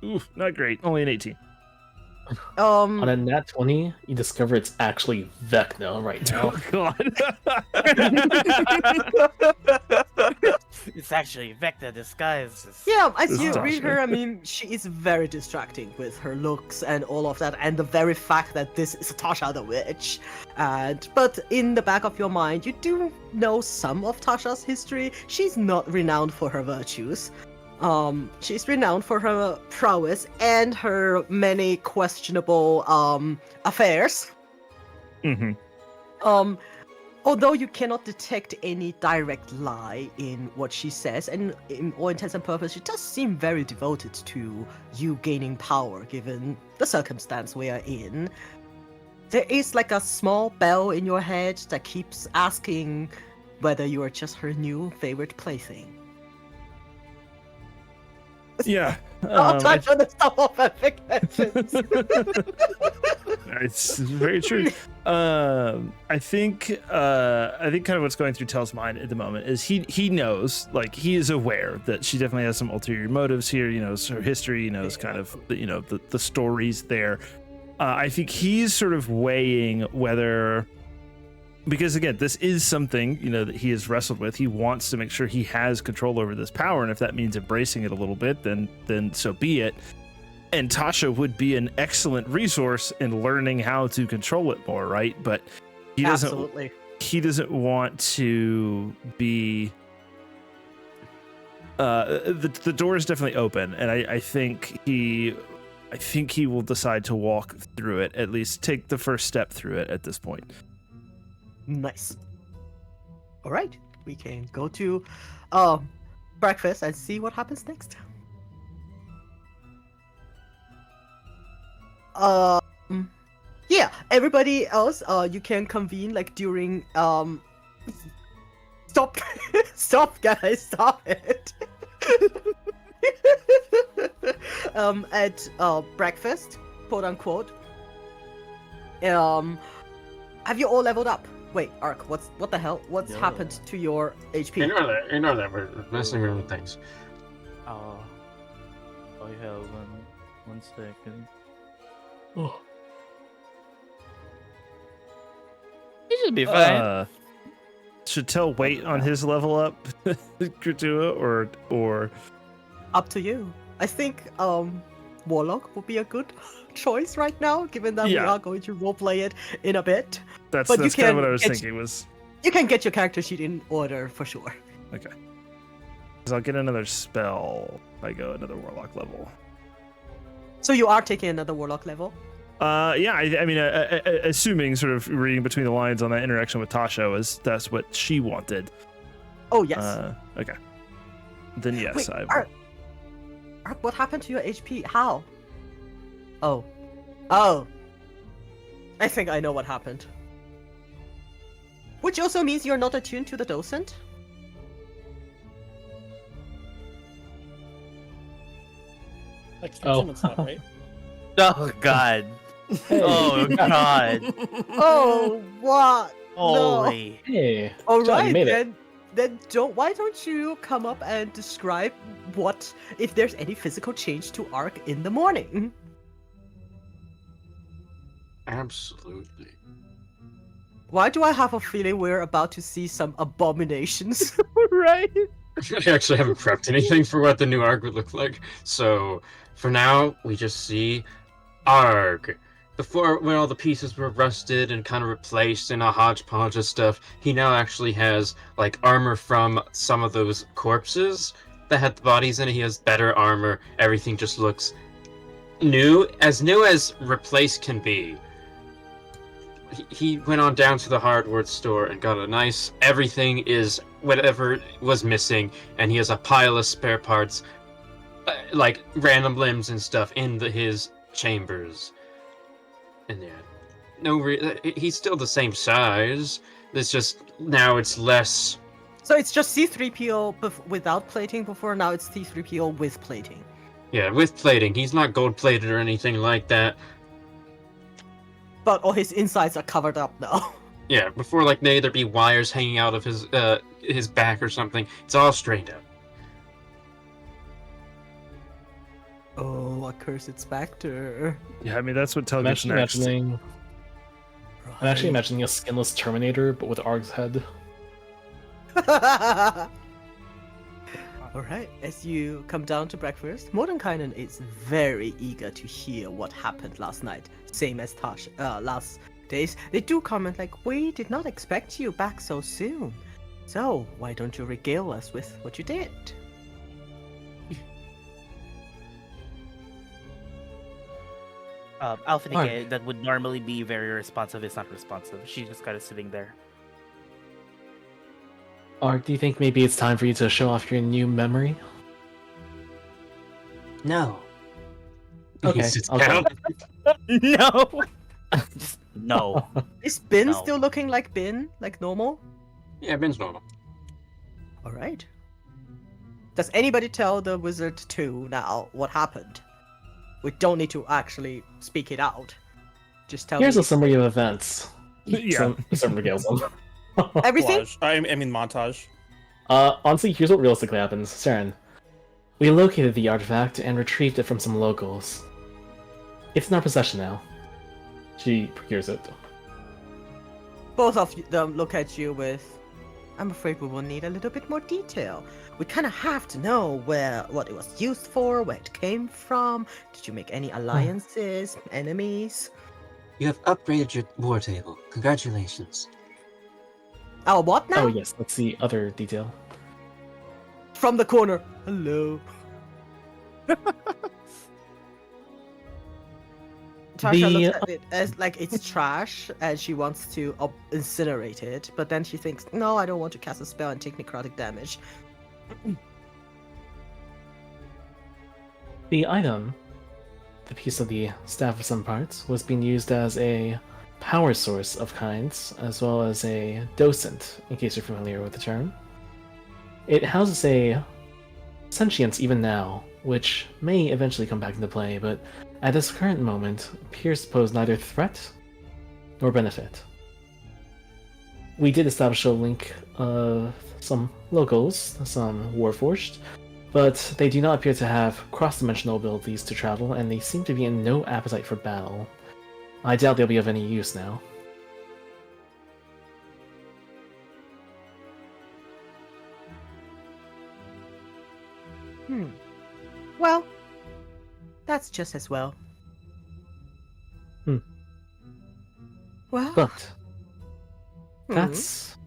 Ooh, not great. Only an 18. On a nat 20, you discover it's actually Vecna right now. Oh God. It's actually Vecna disguised as... Yeah, as This you is read Tasha. her, I mean, she is very distracting with her looks and all of that, and the very fact that this is Tasha the Witch. But in the back of your mind, you do know some of Tasha's history. She's not renowned for her virtues. She's renowned for her prowess and her many questionable affairs. Mm-hmm. Although you cannot detect any direct lie in what she says, and in all intents and purposes, she does seem very devoted to you gaining power, given the circumstance we are in. There is like a small bell in your head that keeps asking whether you are just her new favorite plaything. Yeah. I'll touch on the stuff of epic mentions. It's very true. I think kind of what's going through Tell's mind at the moment is he knows, like, he is aware that she definitely has some ulterior motives here. He knows her history. He knows kind of the stories there. I think he's sort of weighing whether, because again, this is something that he has wrestled with. He wants to make sure he has control over this power, and if that means embracing it a little bit, then so be it. And Tasha would be an excellent resource in learning how to control it more, right? But he doesn't. Absolutely. He doesn't want to be. The door is definitely open, and I think he will decide to walk through it. At least take the first step through it at this point. Nice. All right, we can go to breakfast and see what happens next. Yeah, everybody else, you can convene like during stop stop guys, stop it. At breakfast, quote unquote. Have you all leveled up? Wait, Ark, what the hell? What's No. happened to your HP? You know that we're messing around with things. I have 1 second. Oh. It should be fine. Should Tell wait on his level up to do it, or Up to you. I think Warlock would be a good choice right now, given that we Yeah. are going to roleplay it in a bit. that's But you kind of can what I was get- thinking was. You can get your character sheet in order for sure. Okay. Because I'll get another spell if I go another Warlock level. So you are taking another Warlock level? Yeah, I mean, assuming sort of reading between the lines on that interaction with Tasha was that's what she wanted. Oh, yes. Okay. Then yes, Wait, I will. Ark, what happened to your HP? How? Oh. Oh. I think I know what happened. Which also means you're not attuned to the docent? Like, Oh. it's not right. Oh God. Oh God. Oh, what? Holy. Hey. All John, you right, made it. then why don't you come up and describe what, if there's any physical change to Ark in the morning? Absolutely. Why do I have a feeling we're about to see some abominations? Right. I actually haven't prepped anything for what the new arc would look like. So for now, we just see Arg. Before, when all the pieces were rusted and kind of replaced in a hodgepodge of stuff, he now actually has like armor from some of those corpses that had the bodies in it. He has better armor. Everything just looks new as replace can be. He went on down to the hardware store and got a nice everything is whatever was missing, and he has a pile of spare parts, like random limbs and stuff in his chambers. And yeah, he's still the same size. It's just now it's less. So it's just C3PO without plating before, now it's C3PO with plating. Yeah, with plating. He's not gold plated or anything like that. But all his insides are covered up now. Yeah, before like there'd be wires hanging out of his back or something. It's all straightened out. Oh, a cursed specter. Yeah, I mean that's what I'm tells us actually next. imagining a skinless Terminator, but with Arg's head. Alright, as you come down to breakfast, Mordenkainen is very eager to hear what happened last night. Same as last days. They do comment like, we did not expect you back so soon. So, why don't you regale us with what you did? Alphanike, that would normally be very responsive, is not responsive. She's just kind of sitting there. Arg, do you think maybe it's time for you to show off your new memory? No. Okay, He sits okay. down. No! Just no. Is Bin No. still looking like Bin? Like normal? Yeah, Ben's normal. Alright. Does anybody tell the wizard too now what happened? We don't need to actually speak it out. Just tell Here's me a summary of events. Yeah. Some regales them. everything. Collage. I mean montage. Honestly, here's what realistically happens. Saren, we located the artifact and retrieved it from some locals. It's in our possession now. She procures it. Both of them look at you with, I'm afraid we will need a little bit more detail. We kind of have to know what it was used for, where it came from. Did you make any alliances, enemies? You have upgraded your war table. Congratulations. Oh, what now? Oh yes, that's the other detail. From the corner. Hello. Tasha looks at it as like it's trash and she wants to incinerate it, but then she thinks, no, I don't want to cast a spell and take necrotic damage. The item, the piece of the staff of some parts, was being used as a power source of kinds, as well as a docent, in case you're familiar with the term. It houses a sentience even now, which may eventually come back into play, but at this current moment appears to pose neither threat nor benefit. We did establish a link of some locals, some Warforged, but they do not appear to have cross-dimensional abilities to travel, and they seem to be in no appetite for battle. I doubt they'll be of any use now. Well, that's just as well. Hmm. Well, But that's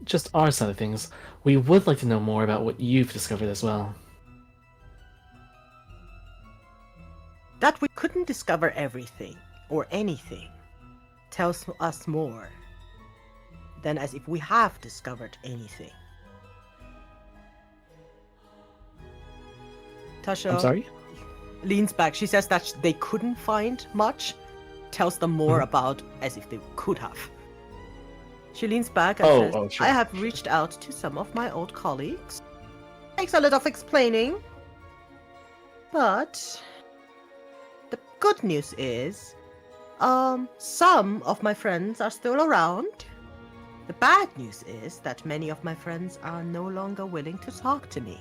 just our side of things. We would like to know more about what you've discovered as well. that we couldn't discover everything or anything tells us more than as if we have discovered anything. Tasha I'm sorry? leans back. She says that they couldn't find much, tells them more about as if they could have. She leans back and says, sure. I have reached out to some of my old colleagues. Takes a lot of explaining. But the good news is, some of my friends are still around. The bad news is that many of my friends are no longer willing to talk to me.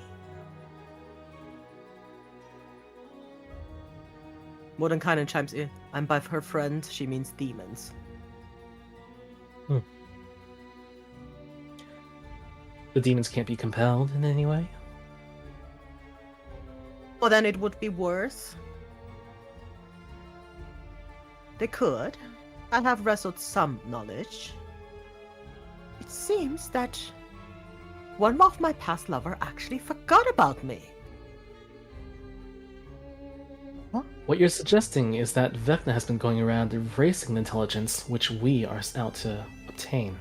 Mordenkainen chimes in. And by her friends, she means demons. The demons can't be compelled in any way? Well, then it would be worse. They could. I have wrestled some knowledge. It seems that one of my past lover actually forgot about me. Huh? What you're suggesting is that Vecna has been going around erasing the intelligence which we are out to obtain.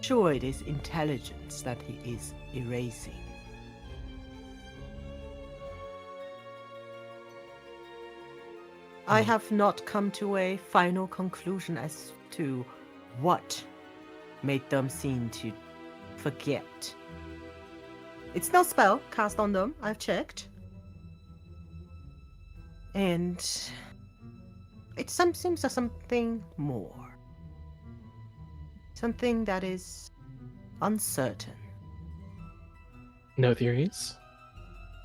Sure, it is intelligence that he is erasing. I have not come to a final conclusion as to what made them seem to forget. It's no spell cast on them, I've checked. And it seems there's something more. Something that is uncertain. No theories?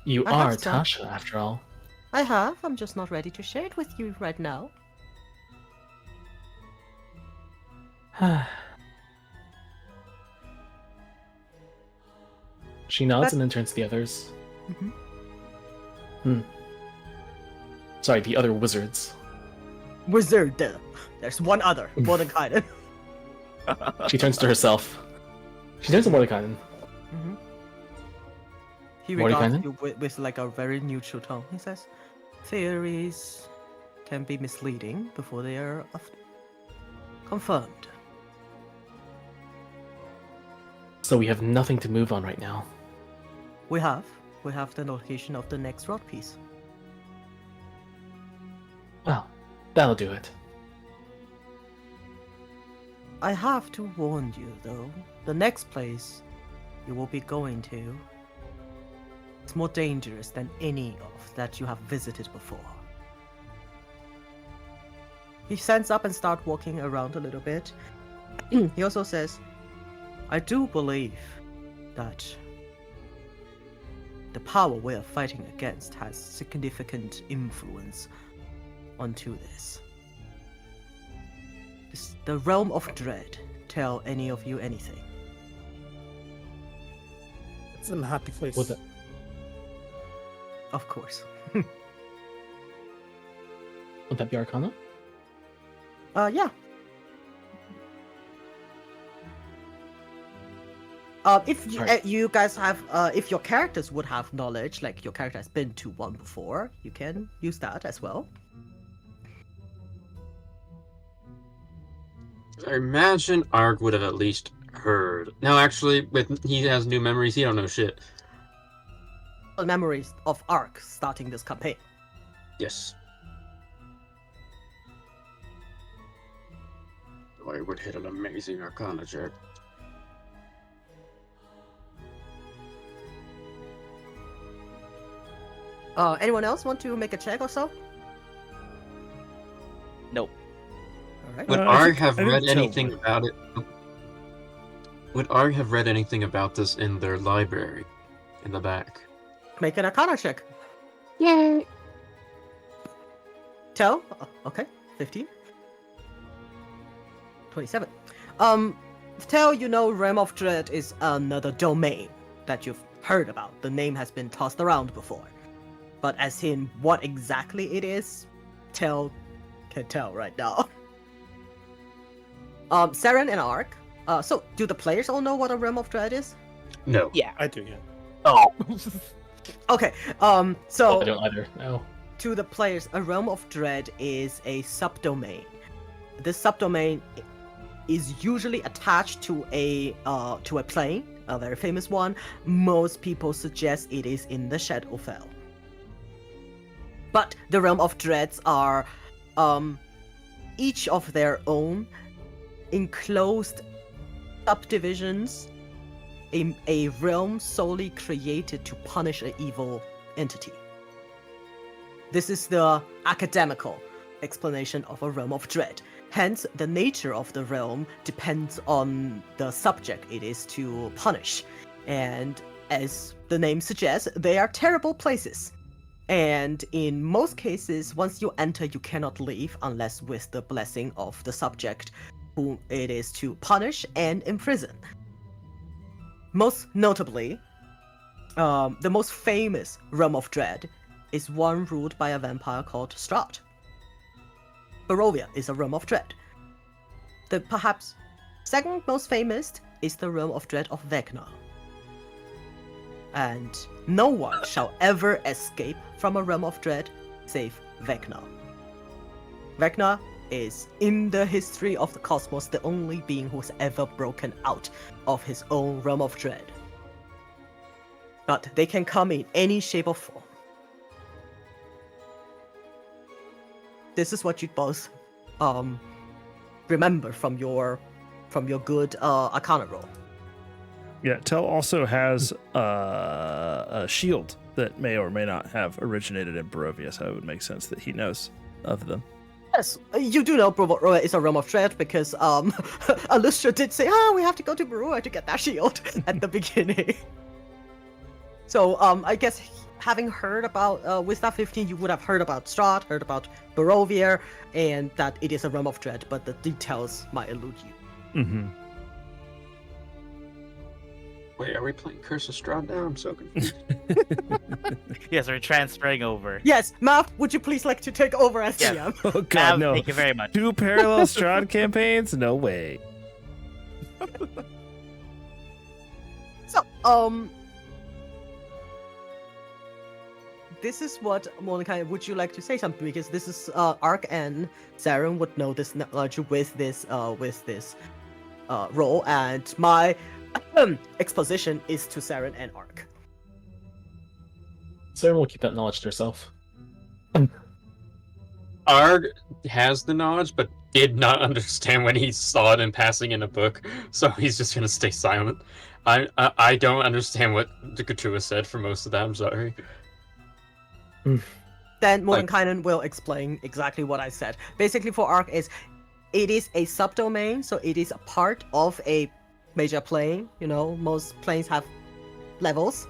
You I have are some. Tasha, after all. I have, I'm just not ready to share it with you right now. She nods But- and then turns to the others. Mhm. Sorry, the other wizards. Wizard. There's one other, Mordekainen. She turns to herself. She turns to Mordekainen. Mm-hmm. He regards Mordekainen? you with like a very neutral tone. He says, theories can be misleading before they are confirmed. So we have nothing to move on right now. We have the location of the next rod piece. Well, that'll do it. I have to warn you, though, the next place you will be going to is more dangerous than any of that you have visited before. He stands up and starts walking around a little bit. He also says, I do believe that the power we are fighting against has significant influence onto this. Does the realm of dread tell any of you anything? It's an unhappy place. Would that- Of course. Would that be Arcana? Yeah. If you, Alright. you guys have, if your characters would have knowledge, like your character has been to one before, you can use that as well. I imagine Arg would have at least heard. No, actually, with he has new memories, he don't know shit. Memories of Ark starting this campaign. Yes. Oh, I would hit an amazing Arcana check. Anyone else want to make a check or so? Nope. All right. Would I Arg think- have I think read Till anything would. about it? Would Arg have read anything about this in their library, in the back? Make an Arcana check. Yay! Tell. Okay. 15. 27. Tell, you know, Realm of Dread is another domain that you've heard about. The name has been tossed around before. But as in what exactly it is, Tell can tell right now. Saren and Ark. So do the players all know what a Realm of Dread is? No. Yeah. I do, yeah. Oh. Okay. I So don't either. No. to the players, a Realm of Dread is a subdomain. This subdomain is usually attached to a plane, a very famous one. Most people suggest it is in the Shadowfell. But the Realm of Dreads are each of their own enclosed subdivisions, a realm solely created to punish an evil entity. This is the academical explanation of a Realm of Dread. Hence, the nature of the realm depends on the subject it is to punish. And as the name suggests, they are terrible places. And in most cases, once you enter, you cannot leave unless with the blessing of the subject whom it is to punish and imprison. Most notably, the most famous Realm of Dread is one ruled by a vampire called Strahd. Barovia is a Realm of Dread. The perhaps second most famous is the Realm of Dread of Vecna. And no one shall ever escape from a realm of dread save Vecna. Vecna is, in the history of the cosmos, the only being who's ever broken out of his own realm of dread. But they can come in any shape or form. This is what you both remember from your good Arcana roll. Yeah, Tell also has a shield that may or may not have originated in Barovia, so it would make sense that he knows of them. Yes, you do know Barovia is a realm of dread because Alustra did say, we have to go to Barovia to get that shield at the beginning. So I guess having heard about with that 15, you would have heard about Strahd, heard about Barovia, and that it is a realm of dread, but the details might elude you. Mm-hmm. Wait, are we playing Curse of Strahd now? I'm so confused. Yes, we're transferring over. Yes, Mav, would you please like to take over as Yes. GM? Oh god, no. Thank you very much. 2 parallel Strahd campaigns? No way. So, this is what Mordecai, would you like to say something? Because this is Ark and Saren would know this knowledge with this role, and my exposition is to Saren and Ark. Sarah will keep that knowledge to herself. Arg has the knowledge, but did not understand when he saw it in passing in a book, so he's just gonna stay silent. I don't understand what Dekutua said for most of that. I'm sorry. Then Mordenkainen will explain exactly what I said. Basically, for Ark it is a subdomain, so it is a part of a major plane. You know, most planes have levels,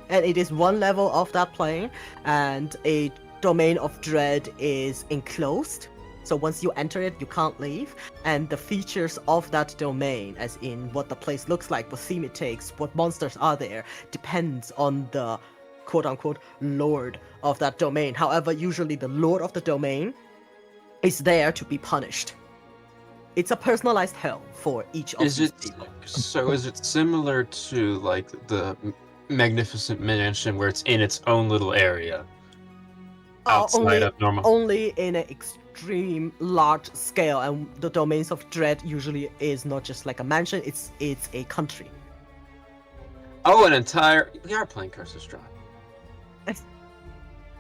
and it is one level of that plane, and a domain of dread is enclosed. So once you enter it, you can't leave, and the features of that domain, as in what the place looks like, what theme it takes, what monsters are there, depends on the quote-unquote lord of that domain. However, usually the lord of the domain is there to be punished. It's a personalized hell for each of these people. So is it similar to like the Magnificent Mansion where it's in its own little area outside of normal? Only in an extreme large scale, and the domains of dread usually is not just like a mansion, it's a country. Oh, an entire. We are playing Curse of Strahd.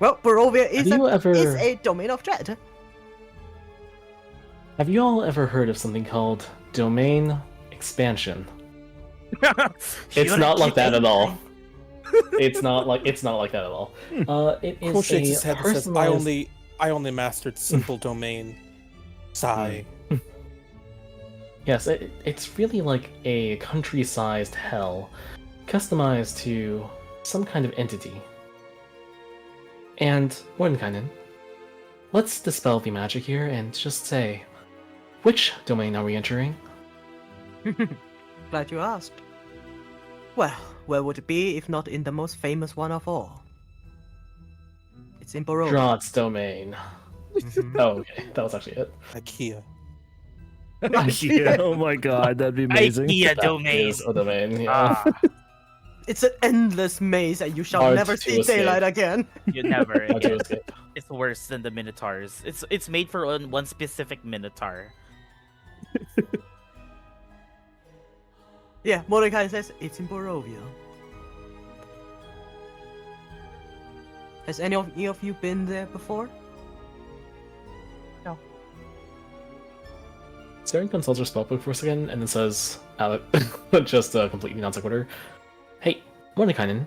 Well, Barovia is Have a domain of dread. Have you all ever heard of something called domain expansion? It's not like that at all. It's not like that at all. It Cool is shakes his a head and says, personalized. I only mastered simple domain. Sigh. Yes, it's really like a country-sized hell, customized to some kind of entity. And Mordenkainen, let's dispel the magic here and just say, which domain are we entering? Glad you asked. Well, where would it be if not in the most famous one of all? It's in Barovia. Draht's domain. Mhm. Oh, okay, that was actually it. IKEA. Yeah, oh my god, that'd be amazing. IKEA That domain. is a domain, yeah. Ah, It's an endless maze, and you shall Hard never to see escape. daylight again. you never. Hard to escape. It's worse than the Minotaurs. It's made for one specific Minotaur. Yeah, Mordecai says it's in Barovia. Has any of you been there before? Saren consults her spellbook for a second and then says, just a completely non sequitur, "Hey, Mordenkainen,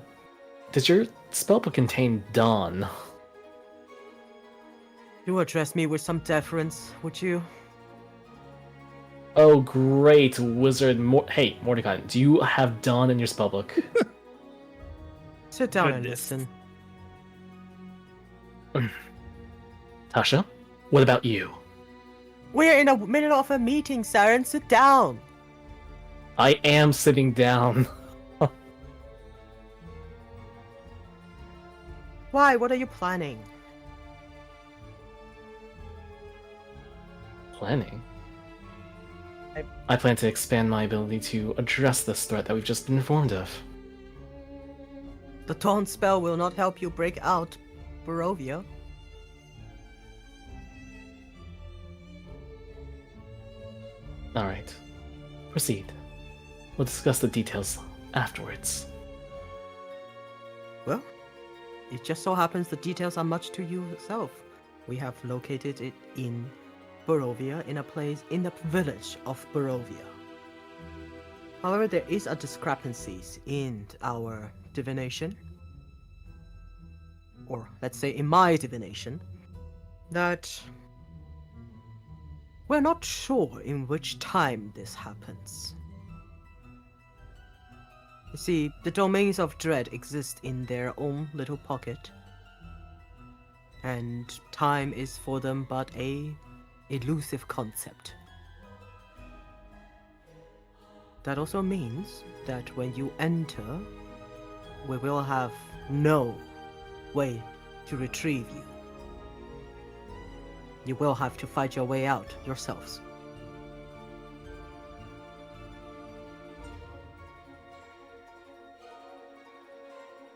does your spellbook contain dawn?" You address me with some deference, would you? Oh, great, wizard. Hey, Mordenkainen, do you have dawn in your spellbook? Sit down and Goodness. listen. Tasha, what about you? We're in the middle of a meeting, Saren. Sit down. I am sitting down. Why? What are you planning? Planning? I plan to expand my ability to address this threat that we've just been informed of. The taunt spell will not help you break out Barovia. Alright. Proceed. We'll discuss the details afterwards. Well, it just so happens the details are much to yourself. We have located it in Barovia, in a place in the village of Barovia. However, there is a discrepancy in our divination, or let's say in my divination, that we're not sure in which time this happens. You see, the domains of dread exist in their own little pocket, and time is for them but a elusive concept. That also means that when you enter, we will have no way to retrieve you. You will have to fight your way out yourselves.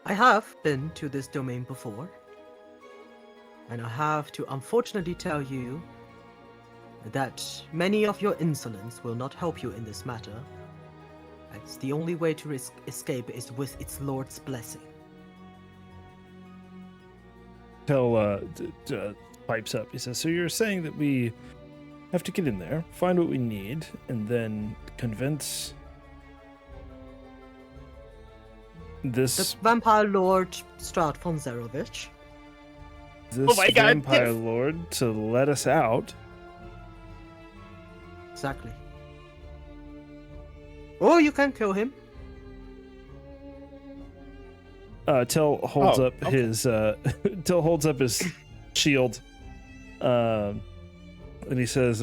I have been to this domain before, and I have to unfortunately tell you that many of your insolence will not help you in this matter, as the only way to escape is with its lord's blessing. Tell pipes up. He says, "So you're saying that we have to get in there, find what we need, and then convince this The vampire lord Strahd von Zarovich. vampire lord to let us out?" Exactly. Or you can kill him. Tell holds Oh, up okay. his Tell holds up his shield, and he says,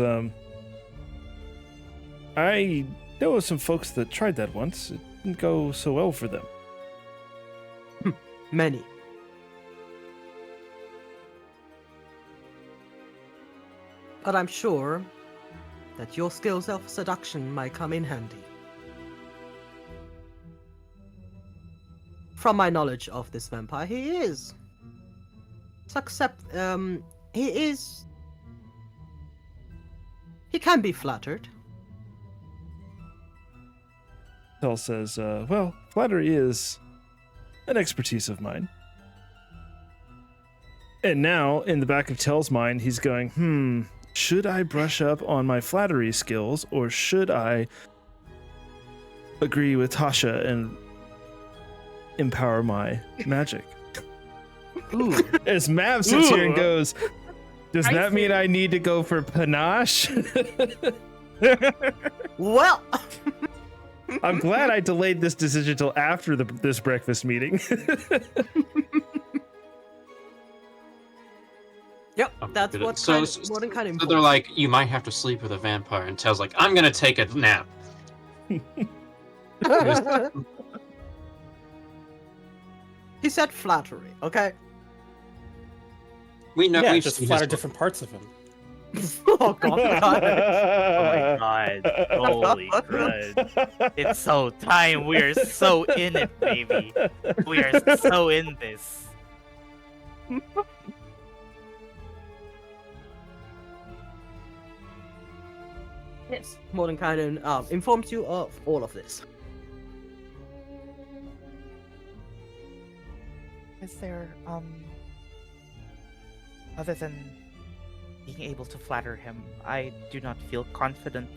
"I know of some folks that tried that once. It didn't go so well for them." Many. But I'm sure that your skills of seduction might come in handy. From my knowledge of this vampire, he is. He can be flattered. Tell says, "Well, flattery is an expertise of mine." And now, in the back of Tell's mind, he's going, should I brush up on my flattery skills, or should I agree with Tasha and empower my magic? Ooh. As Mav sits here and Ooh. goes, does I that mean see. I need to go for panache? Well, I'm glad I delayed this decision till after this breakfast meeting. yep, Oh my that's goodness. what kind of So they're like, you might have to sleep with a vampire, and Tell's like, I'm gonna take a nap. He said flattery, okay? We know Yeah, we've just seen flatter his different parts of him. Oh god. Oh my god. Holy crud. It's so time. We're so in it, baby. We are so in this. Yes, Mordenkainen informs you of all of this. Is there, other than being able to flatter him, I do not feel confident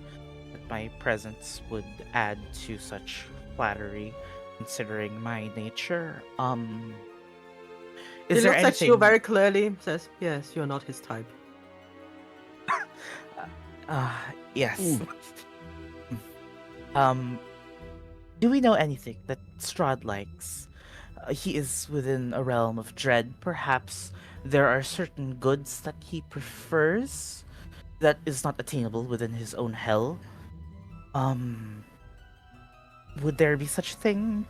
that my presence would add to such flattery, considering my nature. He Is there looks at anything? you very clearly, says, yes, you're not his type. Yes. Do we know anything that Strahd likes? He is within a realm of dread. Perhaps there are certain goods that he prefers that is not attainable within his own hell. Would there be such a thing?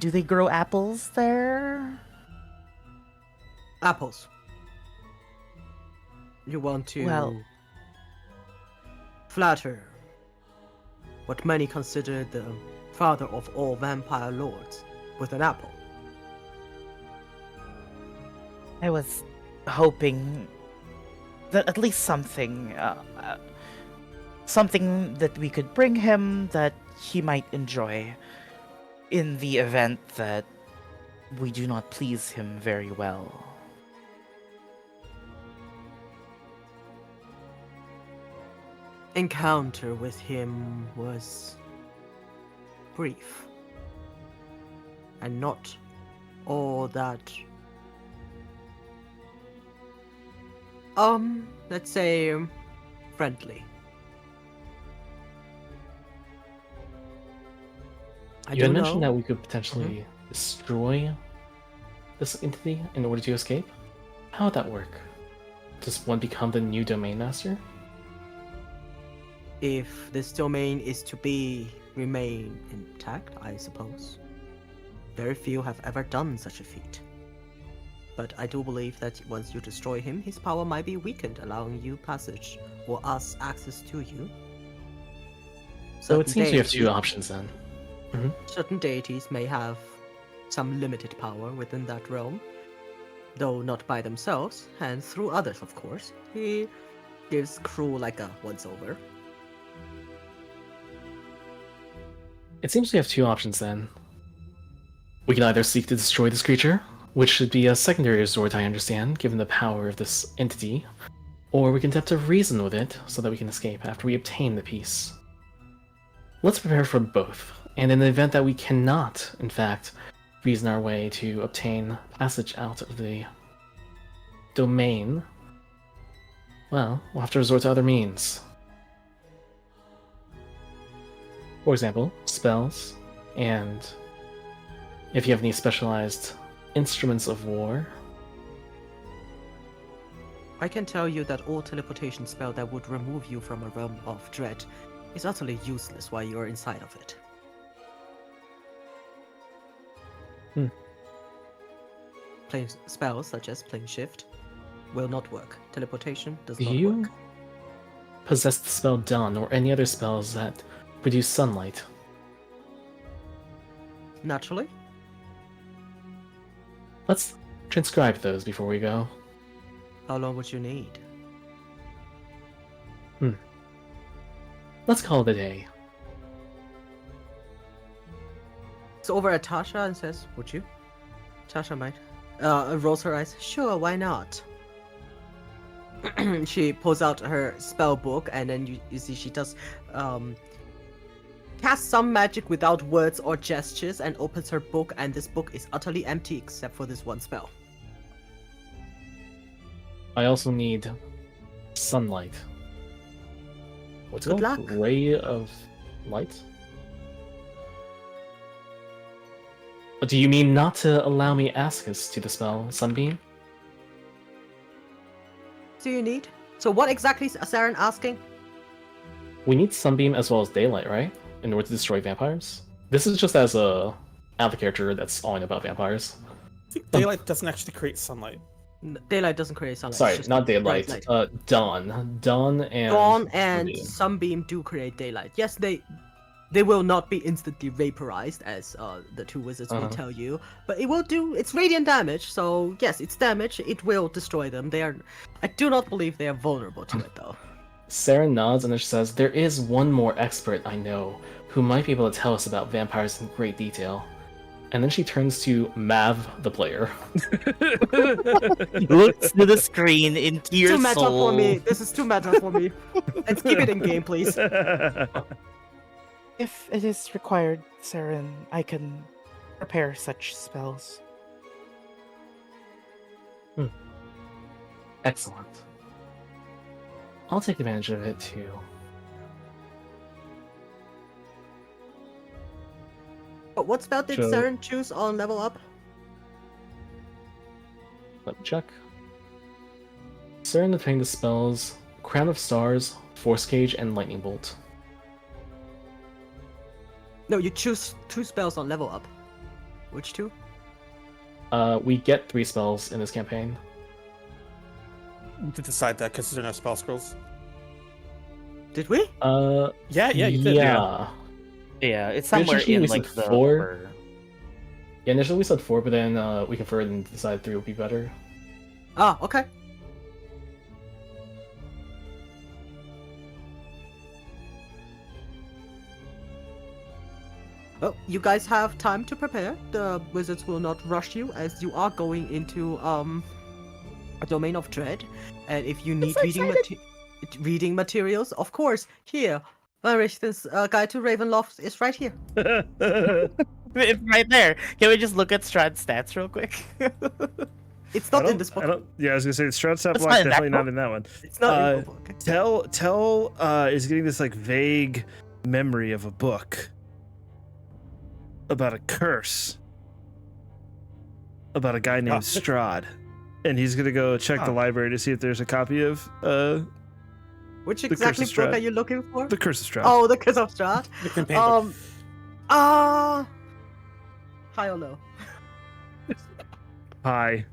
Do they grow apples there? Apples. You want to Well- flatter what many consider the father of all vampire lords with an apple. I was hoping that at least something that we could bring him that he might enjoy in the event that we do not please him very well. Encounter with him was brief and not all that let's say friendly. I You had do mentioned know. that we could potentially destroy this entity in order to escape. How would that work? Does one become the new domain master? If this domain is to remain intact, I suppose. Very few have ever done such a feat. But I do believe that once you destroy him, his power might be weakened, allowing you passage or us access to you. So it Certain seems we have two deities- options then. Certain deities may have some limited power within that realm, though not by themselves, and through others, of course. He gives crew like a once-over. It seems we have two options then. We can either seek to destroy this creature, which should be a secondary resort, I understand, given the power of this entity, or we can attempt to reason with it so that we can escape after we obtain the piece. Let's prepare for both, and in the event that we cannot, in fact, reason our way to obtain passage out of the domain, well, we'll have to resort to other means. For example, spells, and if you have any specialized instruments of war. I can tell you that all teleportation spell that would remove you from a realm of dread is utterly useless while you're inside of it. Plane spells such as plane shift will not work. Teleportation does Do not you work. possess the spell Dawn or any other spells that produce sunlight? Naturally, Let's transcribe those before we go. how long would you need? Let's call it a day. So over at Tasha and says, would you? Tasha might. Rolls her eyes. Sure, why not? She pulls out her spell book and then you see she does cast some magic without words or gestures and opens her book, and this book is utterly empty except for this one spell. I also need sunlight. What's it Good called? luck. Ray of light? Do you mean not to allow me access to the spell Sunbeam? Do you need? So what exactly is Saren asking? We need Sunbeam as well as Daylight, right? In order to destroy vampires? This is just as a alpha character that's all in about vampires. I think daylight doesn't actually create sunlight. Daylight doesn't create sunlight. Sorry, it's just not bright Daylight. light. Dawn. Dawn and Dawn and Sunbeam. Sunbeam do create daylight. Yes, they will not be instantly vaporized, as the two wizards will tell you, but it will do. It's radiant damage, so yes, it's damage. It will destroy them. I do not believe they are vulnerable to it, though. Sarah nods and then she says, "There is one more expert I know who might be able to tell us about vampires in great detail." And then she turns to Mav, the player. Looks to the screen into your Too meta soul. for me. This is too meta for me. Let's keep it in game, please. If it is required, Saren, I can prepare such spells. Excellent. I'll take advantage of it too. But what spell did So- Saren choose on level up? Let me check. Saren obtained the spells Crown of Stars, Force Cage, and Lightning Bolt. No, you choose 2 spells on level up. Which 2? We get 3 spells in this campaign. To decide that because there are no spell scrolls. Did we? Yeah, you did. Yeah. Yeah, it's somewhere Initially in we like said the 4. upper- Yeah, initially we said 4, but then we conferred and decided 3 would be better. Ah, okay. Well, you guys have time to prepare. The wizards will not rush you as you are going into a domain of dread. And if you need so reading materials, of course, here. This guide to Ravenloft is right here. It's right there. Can we just look at Strahd's stats real quick? It's not in this book. Yeah, I was gonna say the Strat Stat That's block not in that definitely not book. in that one. It's not in the book. Tell is getting this like vague memory of a book about a curse about a guy named Strahd, and he's gonna go check the library to see if there's a copy of Which The Curse exactly of book Strahd. are you looking for? the Curse of Strahd. Oh, the Curse of Strahd. The companion. High or low? Hi.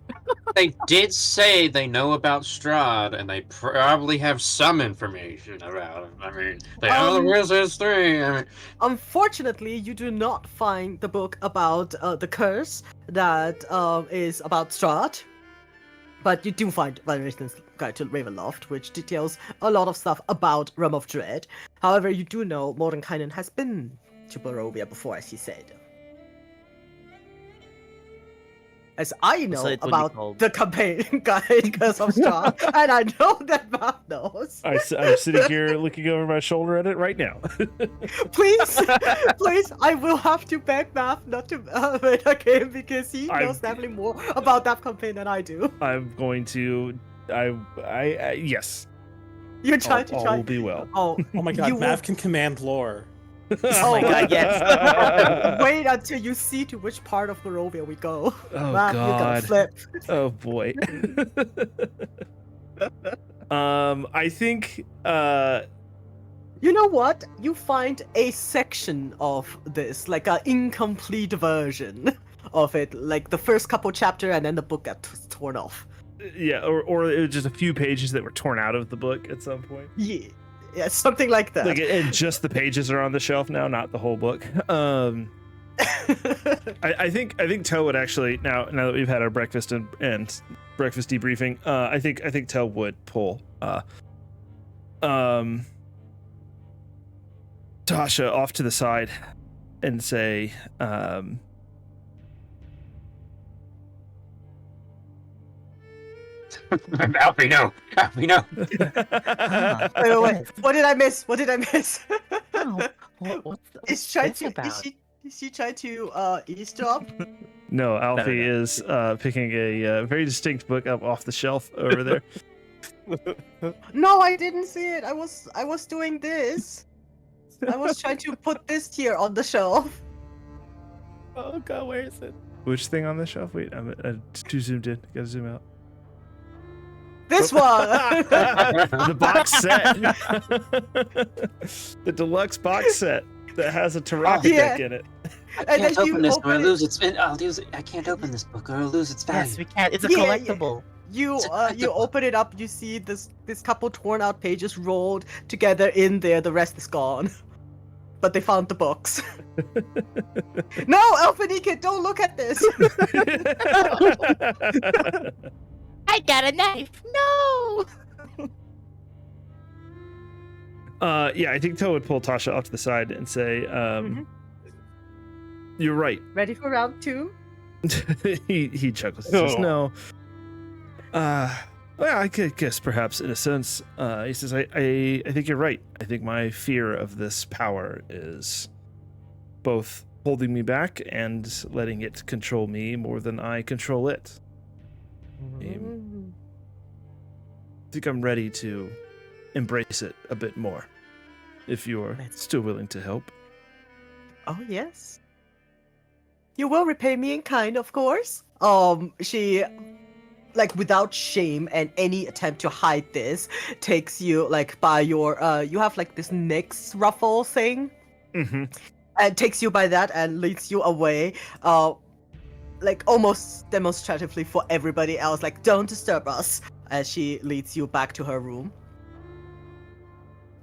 They did say they know about Strahd, and they probably have some information about him. I mean, they have the Wizard's 3. I mean, Unfortunately, you do not find the book about the curse that is about Strahd. But you do find Valerian's Guide to Ravenloft, which details a lot of stuff about Realm of Dread. However, you do know Mordenkainen has been to Barovia before, as he said. As I know So it would be about called- the campaign guide Curse of Strahd, and I know that Matt knows. I'm sitting here looking over my shoulder at it right now. Please, please, I will have to beg Math not to win a game because he knows definitely more about that campaign than I do. I'm going to. Yes. You're trying to all try. will be well. Oh, Oh my god, you Mav can command lore. Oh my god, yes. wait until you see to which part of Barovia we go. Oh Math, you're gonna God. flip. Oh boy. I think You know what? You find a section of this, like an incomplete version of it, like the first couple chapter, and then the book got torn off. yeah, or it was just a few pages that were torn out of the book at some point. Yeah, something like that. Like, and just the pages are on the shelf now, not the whole book. I think Tell would actually now that we've had our breakfast and breakfast debriefing. I think Tell would pull Tasha off to the side and say, Alfie, no. Alfie, no. Wait. What did I miss? What did I miss? Oh, what's Is trying this to about? is she trying to eavesdrop? No, Alfie No. is picking a very distinct book up off the shelf over there. No, I didn't see it. I was doing this. I was trying to put this here on the shelf. Oh god, where is it? Which thing on the shelf? Wait, I'm too zoomed in. Gotta zoom out. This one. The box set. The deluxe box set that has a Taraka Yeah. deck in it. And Can't then you open this or open it- lose its. I'll lose it. I can't open this book or I'll lose its value. Yes, we can. It's a Yeah, collectible. You open it up. You see this couple torn out pages rolled together in there. The rest is gone. But they found the books. No, Elfinike, don't look at this. I got a knife. No. Yeah, I think Toe would pull Tasha off to the side and say, "You're right." Ready for round 2? he chuckles. He says, "No. Well, I could guess perhaps in a sense." He says, I think you're right. I think my fear of this power is both holding me back and letting it control me more than I control it. I think I'm ready to embrace it a bit more, if you're still willing to help. Oh yes. You will repay me in kind, of course. She, like, without shame and any attempt to hide this, takes you like by your you have like this neck ruffle thing, Mm-hmm. and takes you by that and leads you away. Like almost demonstratively for everybody else, like don't disturb us, as she leads you back to her room.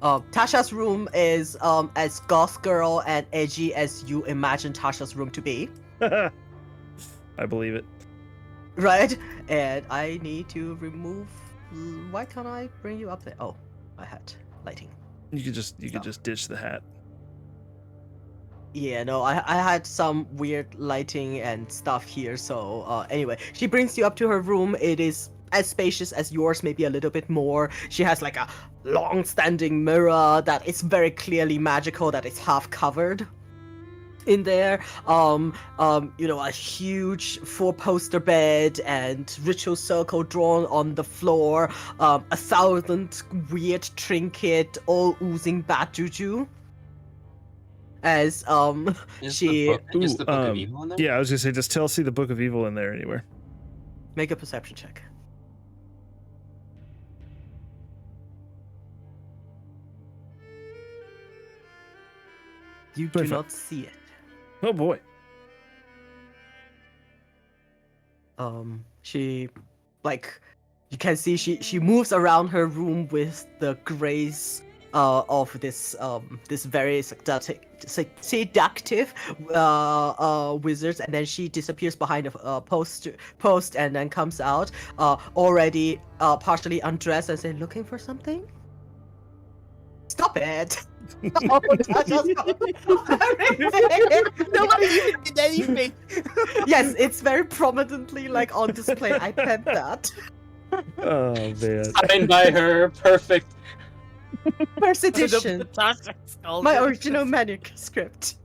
Tasha's room is as goth girl and edgy as you imagine Tasha's room to be. I believe it. right? And I need to remove. Why can't I bring you up there? Oh, I had lighting. You could just Stuff. ditch the hat. Yeah, no, I had some weird lighting and stuff here. So anyway, she brings you up to her room. It is as spacious as yours, maybe a little bit more. She has like a long-standing mirror that is very clearly magical, that is half covered in there. A huge four-poster bed and ritual circle drawn on the floor. 1,000 weird trinket, all oozing bad juju. As Is she the book of Ooh, evil in there? yeah, I was gonna say, does Tell see the Book of Evil in there anywhere? make a perception check. You do 25. not see it. Oh boy. She, like, you can see she moves around her room with the grace of this very seductive wizards, and then she disappears behind a post and then comes out already partially undressed and say, looking for something? Stop it! Oh, that just got everything. Nobody even did anything. Yes, it's very prominently like on display. I penned that. Oh man. Signed by her, perfect. First edition. Natasha stole My it. original manuscript.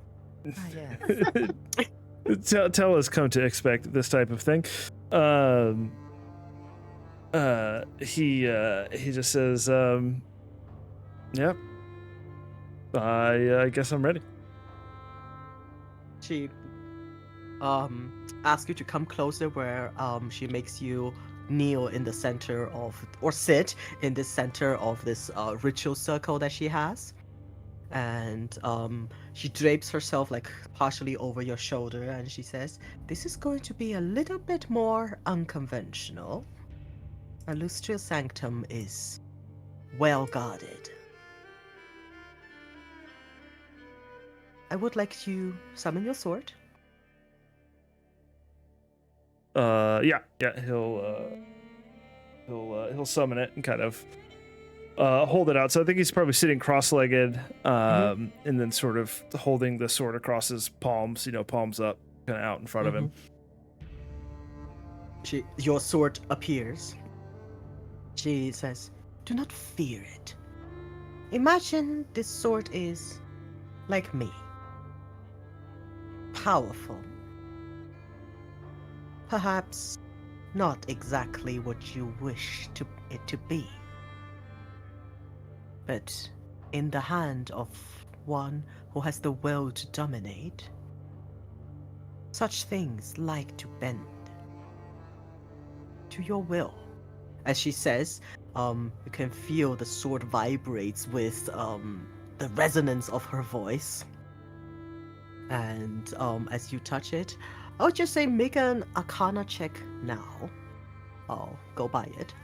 Ah, yes. Tell us come to expect this type of thing. He just says, yep. I guess I'm ready. She asks you to come closer, where she makes you kneel in the center of, or sit in the center of this ritual circle that she has. And she drapes herself like partially over your shoulder, and she says, this is going to be a little bit more unconventional. Illustria Sanctum is well guarded. I would like to summon your sword. Yeah, he'll summon it and kind of hold it out. So I think he's probably sitting cross-legged, and then sort of holding the sword across his palms, palms up, kind of out in front of him. Your sword appears. She says, do not fear it. Imagine this sword is like me. Powerful. Perhaps not exactly what you wish it to be. But in the hand of one who has the will to dominate, such things like to bend to your will. As she says, you can feel the sword vibrates with the resonance of her voice. And as you touch it, I would just say make an Arcana check now. I'll go by it.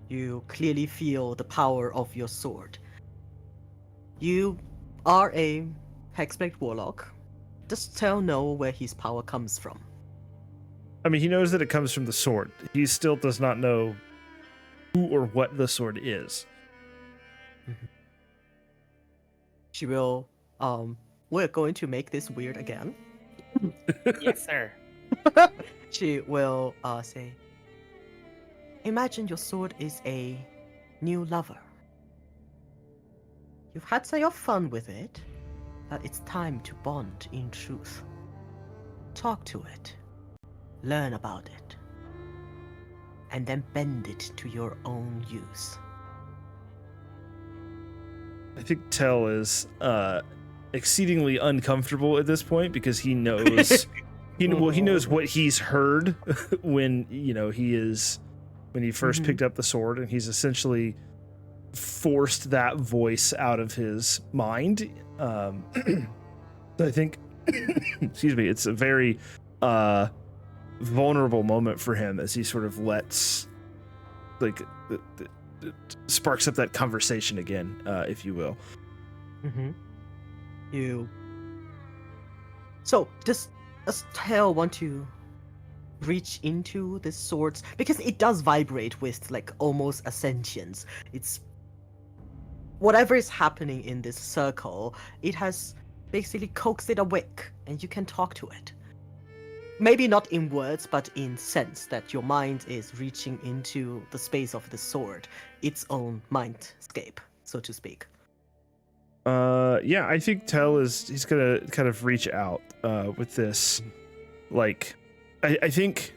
You clearly feel the power of your sword. You are a Hexblade Warlock. Does Tell know where his power comes from? I mean, he knows that it comes from the sword. He still does not know who or what the sword is. She will, we're going to make this weird again. Yes, sir. She will say, imagine your sword is a new lover. You've had your fun with it, but it's time to bond in truth. Talk to it, learn about it, and then bend it to your own use. I think Tell is exceedingly uncomfortable at this point because he knows he knows what he's heard when he first picked up the sword, and he's essentially forced that voice out of his mind. So I think excuse me, it's a very vulnerable moment for him as he sort of lets sparks up that conversation again, if you will. So, just Does Tail want to reach into this sword? Because it does vibrate with like almost a sentience. It's whatever is happening in this circle, it has basically coaxed it awake, and you can talk to it. Maybe not in words, but in sense that your mind is reaching into the space of the sword, its own mindscape, so to speak. Yeah, I think he's gonna kind of reach out with this. Like, I think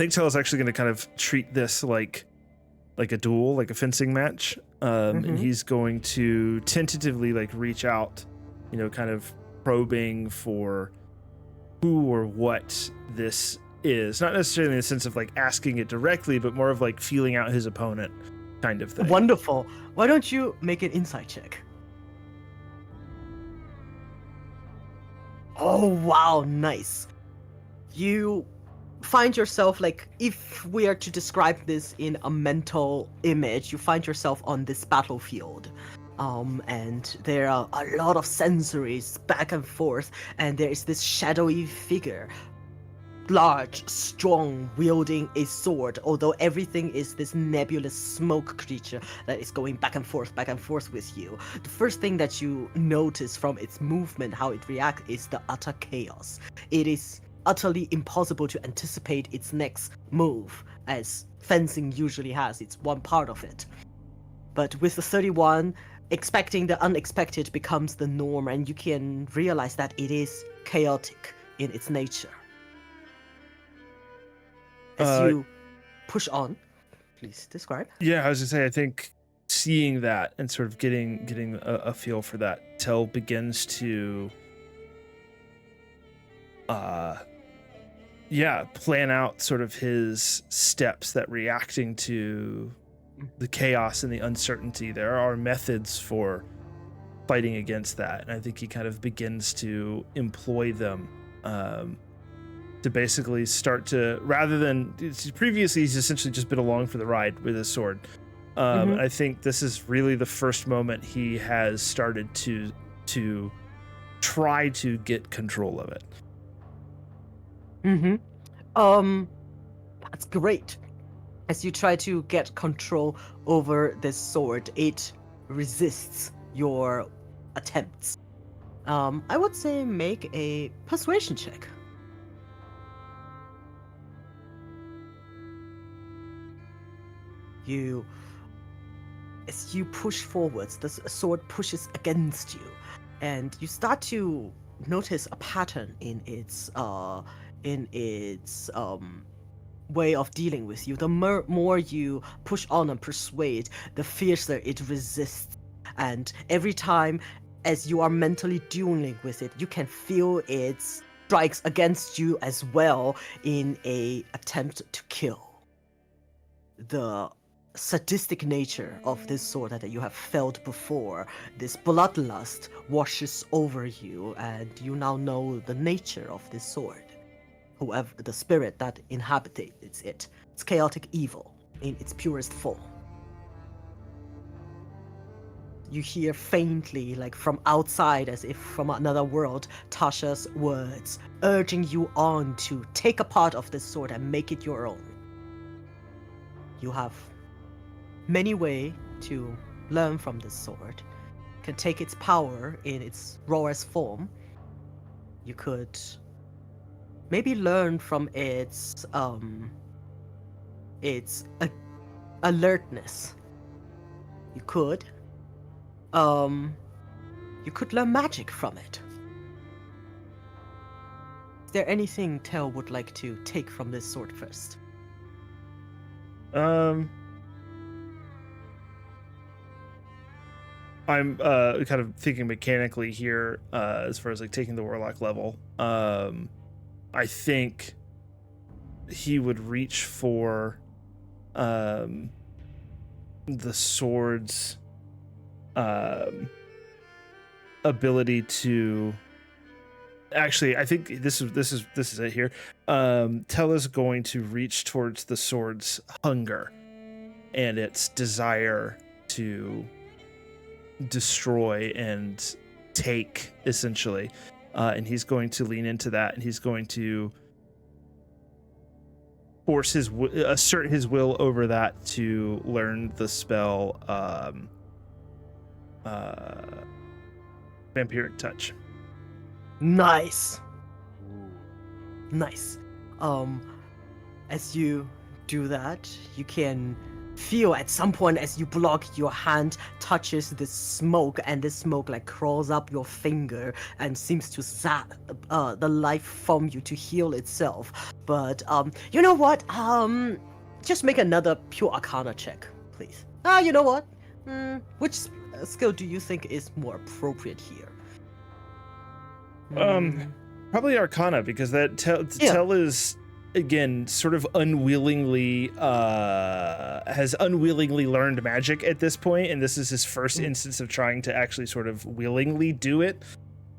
Tell is actually gonna kind of treat this like a duel, like a fencing match. And he's going to tentatively like reach out, kind of probing for who or what this is. Not necessarily in the sense of like asking it directly, but more of like feeling out his opponent kind of thing. Wonderful. Why don't you make an insight check? Oh, wow, nice. You find yourself, like, if we are to describe this in a mental image, you find yourself on this battlefield. And there are a lot of sensories back and forth, and there is this shadowy figure, large, strong, wielding a sword, although everything is this nebulous smoke creature that is going back and forth with you. The first thing that you notice from its movement, how it reacts, is the utter chaos. It is utterly impossible to anticipate its next move, as fencing usually has. It's one part of it. But with the 31, expecting the unexpected becomes the norm, and you can realize that it is chaotic in its nature. As you push on, please describe. Yeah, I was gonna say, I think seeing that and sort of getting a feel for that, Tell begins to plan out sort of his steps that reacting to the chaos and the uncertainty. There are methods for fighting against that, and I think he kind of begins to employ them to basically start to, rather than previously he's essentially just been along for the ride with his sword. I think this is really the first moment he has started to try to get control of it. That's great. As you try to get control over this sword, it resists your attempts. I would say make a persuasion check. As you push forwards, the sword pushes against you, and you start to notice a pattern in its way of dealing with you. The more you push on and persuade, the fiercer it resists. And every time, as you are mentally dueling with it, you can feel its strikes against you as well in a attempt to kill. The sadistic nature of this sword that you have felt before, this bloodlust washes over you, and you now know the nature of this sword. Whoever the spirit that inhabits it, it's chaotic evil in its purest form. You hear faintly, like from outside, as if from another world, Tasha's words, urging you on to take a part of this sword and make it your own. You have many ways to learn from this sword. You can take its power in its rawest form. You could maybe learn from its alertness. You could learn magic from it. Is there anything Tel would like to take from this sword first? I'm kind of thinking mechanically here as far as like taking the warlock level. I think he would reach for the sword's ability to. Actually, I think this is it here. Tell is going to reach towards the sword's hunger and its desire to destroy and take, essentially. and he's going to lean into that, and he's going to assert his will over that to learn the spell Vampiric Touch. Nice. Nice. As you do that, you can feel at some point as you block, your hand touches this smoke, and this smoke like crawls up your finger and seems to zap the life from you to heal itself. But you know what? Just make another pure Arcana check, please. You know what? Which skill do you think is more appropriate here? Probably Arcana, because that Yeah. Tell is again sort of has unwillingly learned magic at this point, and this is his first instance of trying to actually sort of willingly do it.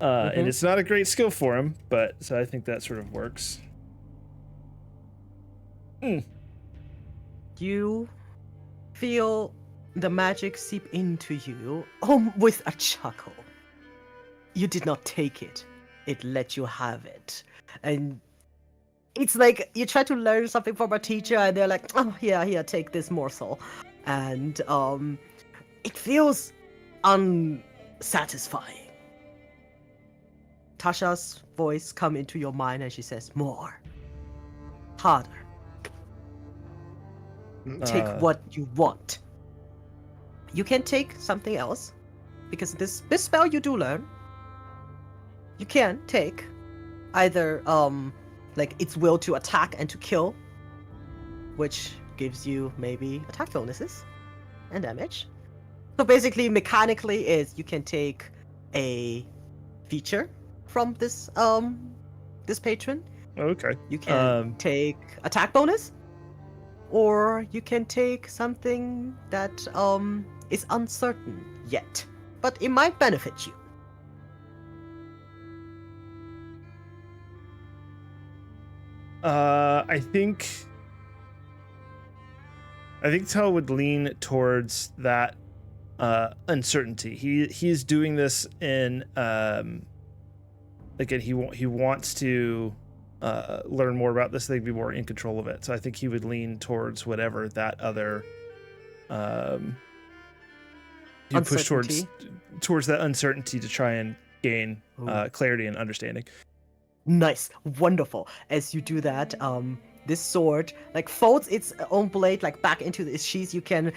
And it's not a great skill for him, but so I think that sort of works. You feel the magic seep into you with a chuckle. You did not take it. It let you have it. And it's like you try to learn something from a teacher and they're like, oh, here, take this morsel. And it feels unsatisfying. Tasha's voice come into your mind and she says, more. Harder. Take what you want. You can take something else, because this spell you do learn. You can take either like its will to attack and to kill, which gives you maybe attack bonuses and damage. So basically, mechanically, is you can take a feature from this patron. Okay. You can take attack bonus, or you can take something that is uncertain yet, but it might benefit you. I think Tell would lean towards that uncertainty. He's doing this in again, he wants to learn more about this thing, be more in control of it. So I think he would lean towards whatever that other you push towards that uncertainty to try and gain clarity and understanding. Nice, wonderful. As you do that, this sword like folds its own blade like back into its sheath. You can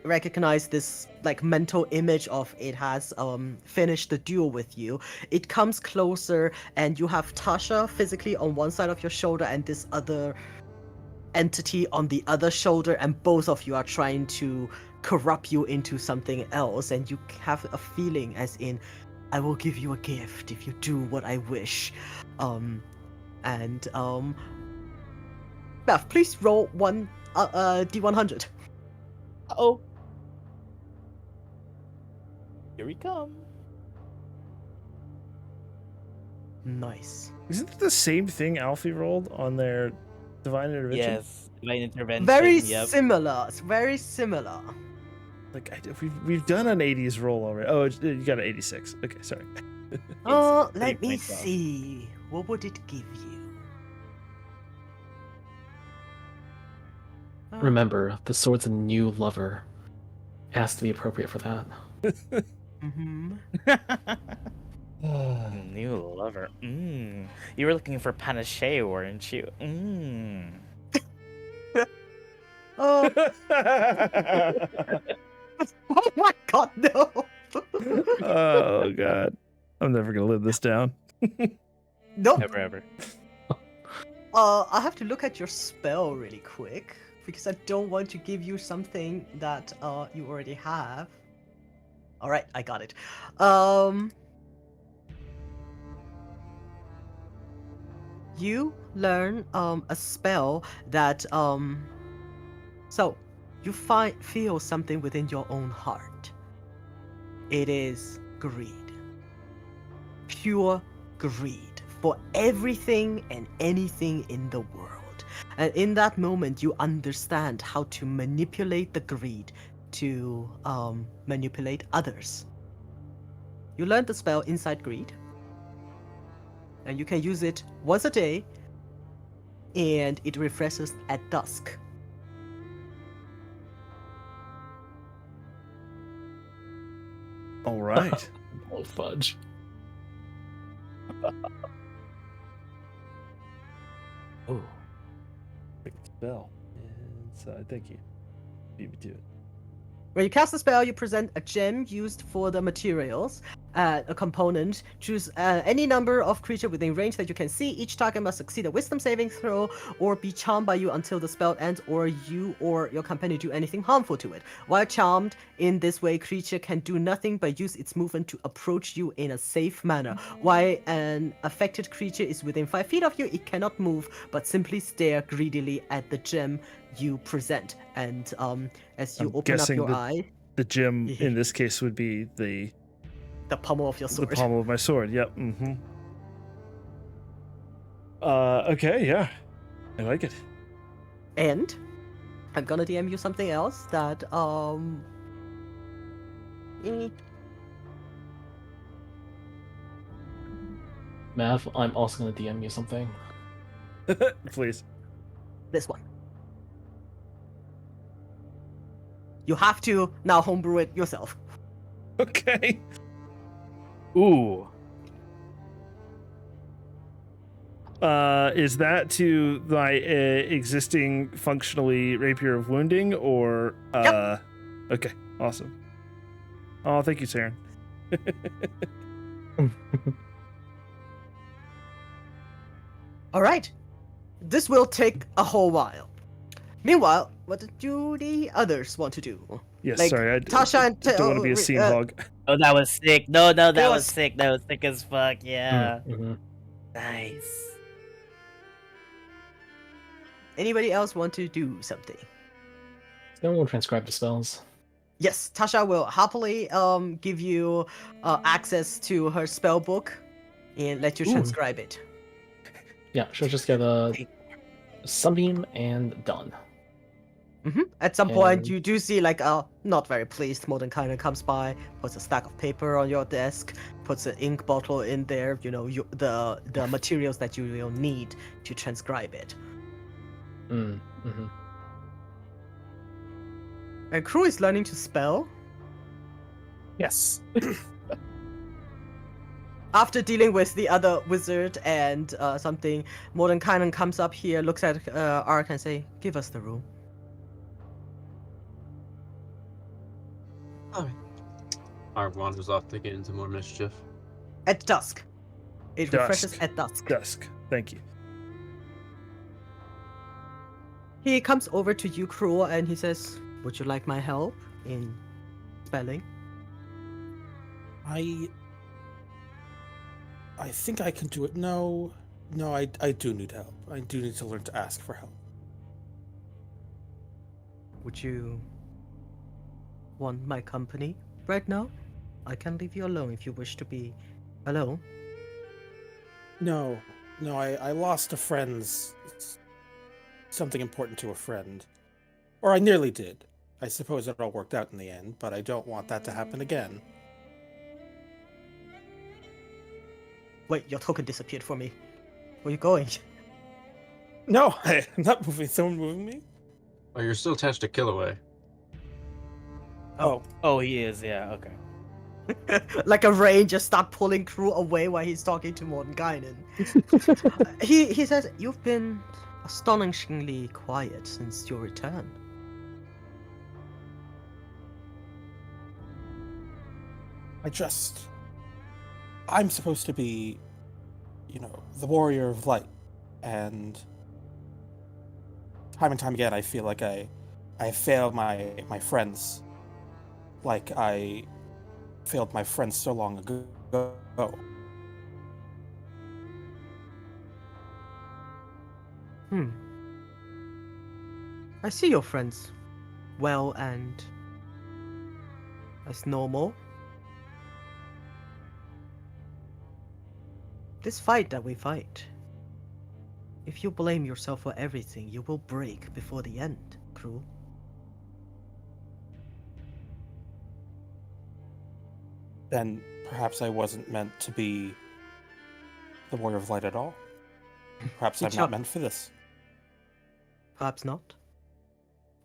recognize this like mental image of it has finished the duel with you. It comes closer, and you have Tasha physically on one side of your shoulder and this other entity on the other shoulder, and both of you are trying to corrupt you into something else, and you have a feeling as in, I will give you a gift if you do what I wish. Beth, please roll one D100. Uh-oh. Here we come. Nice. Isn't it the same thing Alfie rolled on their divine intervention? Yes, divine intervention. Very yep. similar. It's very similar. Like we've done an 80s roll already. Oh, you got an 86. Okay, sorry. Let me 3.12. see. What would it give you? Remember, the sword's a new lover. It has to be appropriate for that. Mm-hmm. New lover. You were looking for panache, weren't you? Oh my god, no! Oh god, I'm never gonna live this down. Nope. Never ever. I have to look at your spell really quick, because I don't want to give you something that you already have. Alright, I got it. You learn a spell that so you feel something within your own heart. It is greed. Pure greed for everything and anything in the world. And in that moment, you understand how to manipulate the greed to manipulate others. You learned the spell Inside Greed. and you can use it once a day, and it refreshes at dusk. All right. Oh fudge. Oh. Quick spell. Inside. Thank you. Beat me to it. When you cast a spell, you present a gem used for the materials, a component. Choose any number of creature within range that you can see. Each target must succeed a wisdom saving throw or be charmed by you until the spell ends, or you or your companion do anything harmful to it. While charmed, in this way, creature can do nothing but use its movement to approach you in a safe manner. While an affected creature is within 5 feet of you, it cannot move, but simply stare greedily at the gem you present. And as you I'm open up guessing your that eye, the gem in this case would be the pommel of your the sword. pommel of my sword. Yep. Mm-hmm. Okay. Yeah. I like it. And I'm gonna DM you something else that Mav, I'm also gonna DM you something. Please. this one. You have to now homebrew it yourself. Okay. Ooh. Is that to my existing functionally rapier of wounding, or Okay, awesome. Oh, thank you, Saren. All right. This will take a whole while. Meanwhile, what do the others want to do? Yes, Like, sorry, I Tasha and don't want to be a scene hog. Oh, that was sick. No, that It was was- sick. That was sick as fuck. Yeah. Mm-hmm. Nice. Anybody else want to do something? Then we'll transcribe the spells. Yes, Tasha will happily give you access to her spell book and let you Ooh. transcribe it. Yeah, she'll just get a sunbeam and done. At some point, And- you do see like a not very pleased Modern kind of comes by, puts a stack of paper on your desk, puts an ink bottle in there. You know, the materials that you will need to transcribe it. Mm-hmm. And Crew is learning to spell. Yes. After dealing with the other wizard and something, Modern Kynan comes up here, looks at Ark and say, "Give us the room." Alright. Arg wanders off to get into more mischief. At dusk. It refreshes Dusk. at dusk. Dusk. Thank you. He comes over to you, Crew, and he says, "Would you like my help in spelling?" I think I can do it. No, I do need help. I do need to learn to ask for help. Would you want my company right now? I can leave you alone if you wish to be alone. No, I lost a friend's something important to a friend. Or I nearly did. I suppose it all worked out in the end, but I don't want that to happen again. Wait, your token disappeared for me. Where are you going? No, I'm not moving. Someone moving me? Oh, you're still attached to Killaway. Oh, Oh, he is. Yeah. Okay. Like a ranger start pulling Crew away while he's talking to Morton Guinan. He says, "You've been astonishingly quiet since your return." I'm supposed to be, the warrior of light, and time again I feel like I failed my friends, like I failed my friends so long ago. I see your friends well and as normal. This fight that we fight, if you blame yourself for everything, you will break before the end, Crew. Then perhaps I wasn't meant to be the Warrior of Light at all. Perhaps I'm not meant for this. Perhaps not.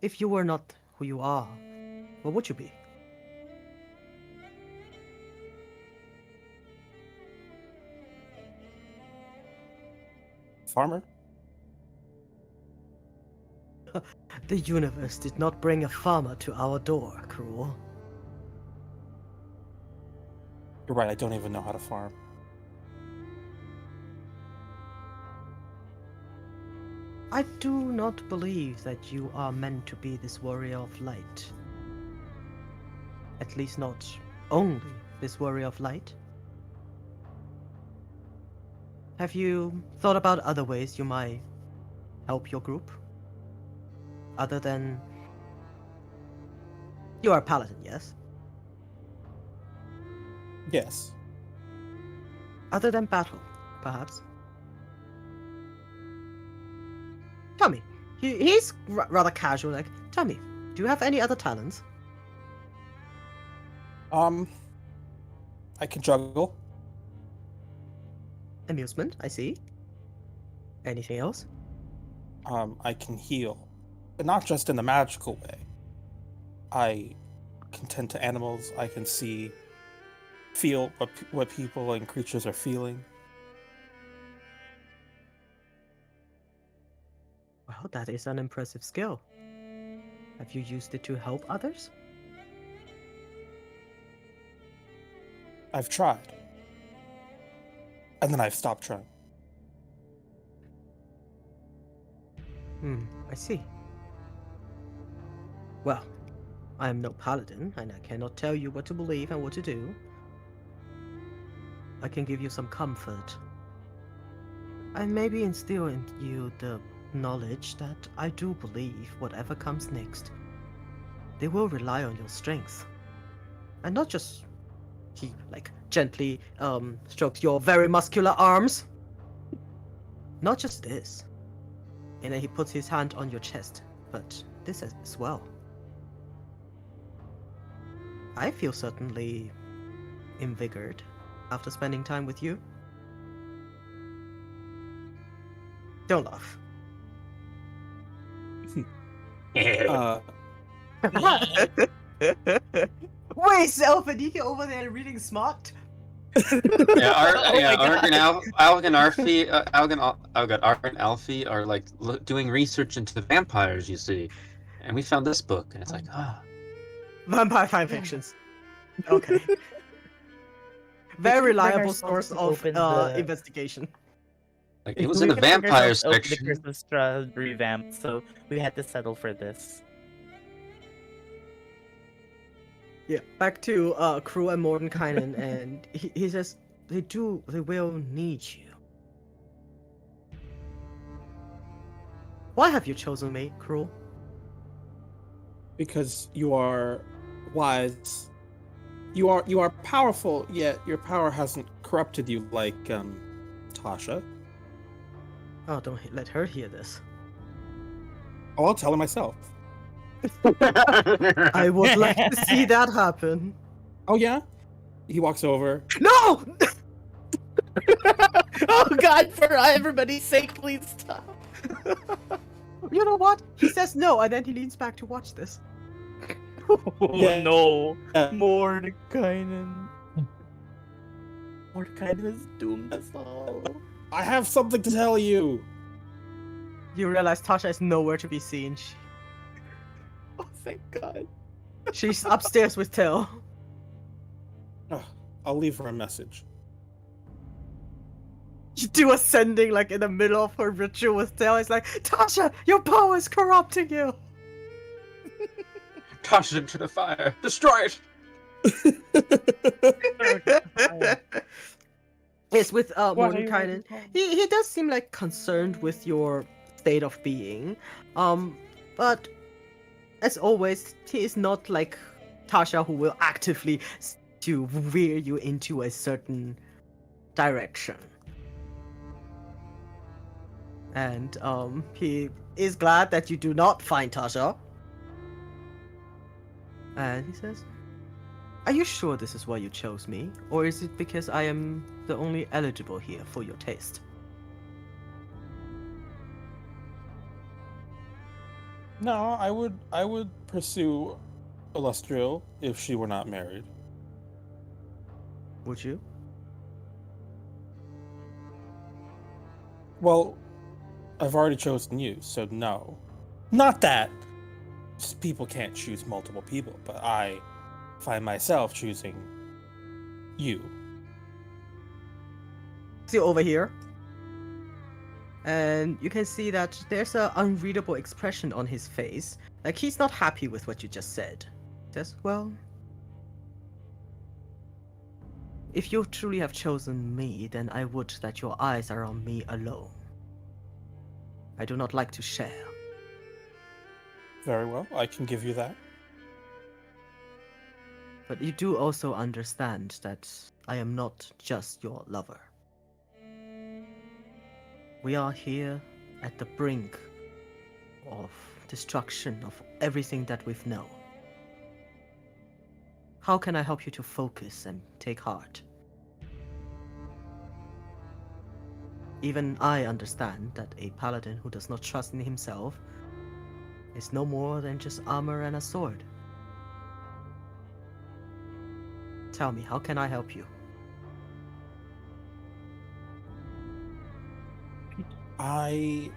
If you were not who you are, what would you be? Farmer? The universe did not bring a farmer to our door, Cruel. You're right, I don't even know how to farm. I do not believe that you are meant to be this warrior of light. At least not only this warrior of light. Have you thought about other ways you might help your group? Other than... You are a paladin, yes? Yes. Other than battle, perhaps? Tell me. He's rather casual, like, tell me, do you have any other talents? I can juggle. Amusement, I see. Anything else? I can heal. But not just in a magical way. I can tend to animals. I can feel what people and creatures are feeling. Well, that is an impressive skill. Have you used it to help others? I've tried. And then I've stopped trying. I see. Well, I am no paladin, and I cannot tell you what to believe and what to do. I can give you some comfort. And maybe instill in you the knowledge that I do believe whatever comes next, they will rely on your strength. And not just... He, like, gently strokes your very muscular arms. Not just this. And then he puts his hand on your chest, but this as well. I feel certainly invigorated after spending time with you. Don't laugh. Wait, Selfie over there reading smart? Yeah, my Ark and God. Alg and Ark and Alfie are like doing research into vampires, you see. And we found this book, and it's like, Vampire fan fictions. Okay. Very reliable source of investigation. like it was in the vampire The section. Christmas Strahd revamped, so we had to settle for this. Yeah, back to Crew and Mordenkainen, and he says they will need you. Why have you chosen me, Crew? Because you are wise. You are powerful, yet your power hasn't corrupted you like Tasha. Oh, don't let her hear this. Oh, I'll tell her myself. I would like to see that happen. Oh yeah? He walks over. No! Oh God, for everybody's sake, please stop. You know what? He says no, and then he leans back to watch this. Oh Yeah. no, Yeah. Mordekainen. Mordekainen has doomed us all. I have something to tell you. You realize Tasha is nowhere to be seen. Oh, thank God. She's upstairs with Till. Ugh, I'll leave her a message. You do ascending like in the middle of her ritual with Till. It's like, Tasha, your power is corrupting you. Toss it into the fire. Destroy it. Yes, with Mordenkainen, he does seem like concerned with your state of being, but as always, he is not like Tasha, who will actively to veer you into a certain direction. And he is glad that you do not find Tasha. And he says, "Are you sure this is why you chose me? Or is it because I am the only eligible here for your taste. No, I would pursue Illustrial if she were not married. Would you? Well, I've already chosen you, so no. Not that people can't choose multiple people, but I find myself choosing you. See over here. And you can see that there's an unreadable expression on his face. Like he's not happy with what you just said. He says, well, if you truly have chosen me, then I would that your eyes are on me alone. I do not like to share. Very well, I can give you that. But you do also understand that I am not just your lover. We are here at the brink of destruction of everything that we've known. How can I help you to focus and take heart? Even I understand that a paladin who does not trust in himself is no more than just armor and a sword. Tell me, how can I help you? I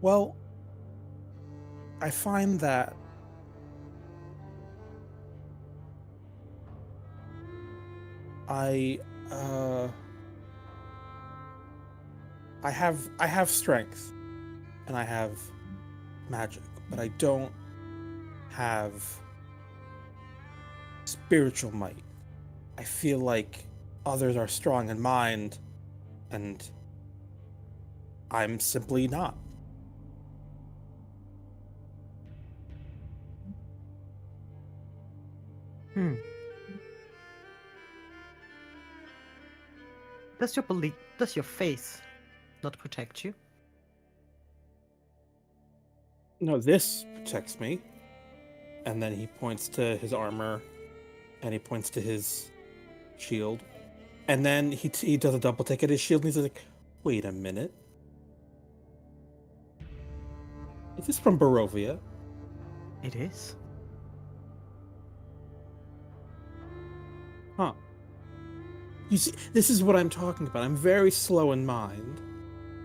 Well, I find that I uh I have strength and I have magic, but I don't have spiritual might. I feel like others are strong in mind and I'm simply not. Does your faith not protect you? No, this protects me. And then he points to his armor and he points to his shield. And then he does a double take at his shield and he's like, wait a minute. Is this from Barovia? It is. Huh. You see, this is what I'm talking about. I'm very slow in mind,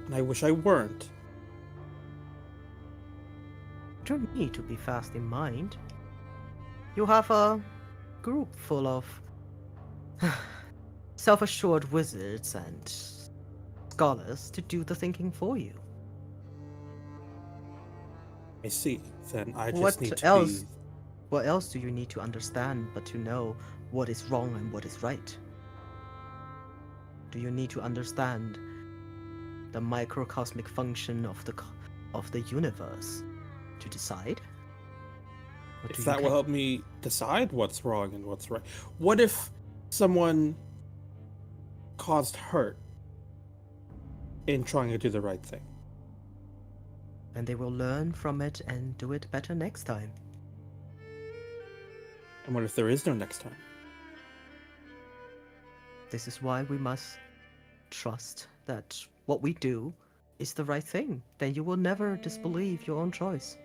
and I wish I weren't. You don't need to be fast in mind. You have a group full of self-assured wizards and scholars to do the thinking for you. I see. Then I just What need to else? be. What else do you need to understand but to know what is wrong and what is right? Do you need to understand the microcosmic function of the universe to decide? Or do If you that will ca- help me decide what's wrong and what's right. What if someone caused hurt in trying to do the right thing? And they will learn from it and do it better next time. And what if there is no next time? This is why we must trust that what we do is the right thing. Then you will never disbelieve your own choice.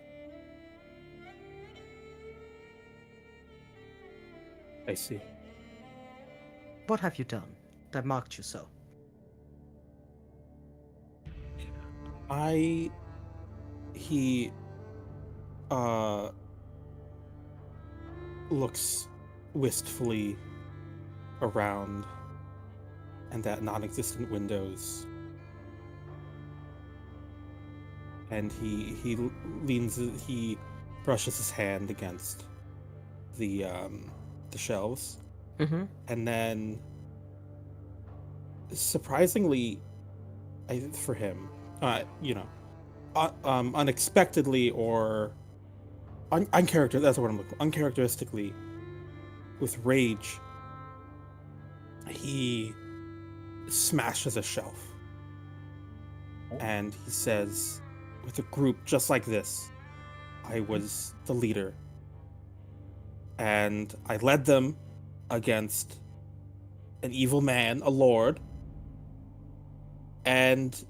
I see. What have you done that marked you so? He looks wistfully around and at non-existent windows, and he brushes his hand against the shelves, Mm-hmm. and then surprisingly, for him, unexpectedly or uncharacter. That's what I'm looking for. Uncharacteristically, with rage, he smashes a shelf, and he says, with a group just like this, I was the leader. And I led them against an evil man, a lord. And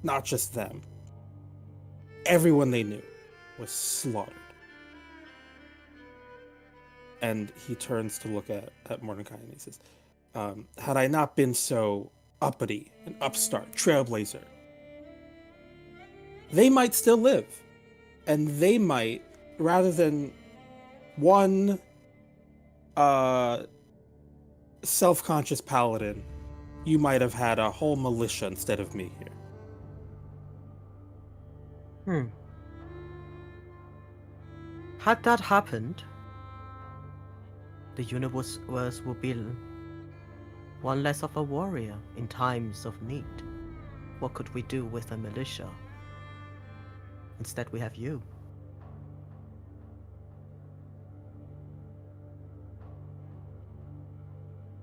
not just them. Everyone they knew was slaughtered. And he turns to look at Mordecai and he says, had I not been so uppity and upstart, trailblazer, they might still live. And they might, rather than one self-conscious paladin, you might have had a whole militia instead of me here. Had that happened, the universe will be one less of a warrior in times of need. What could we do with a militia? Instead, we have you.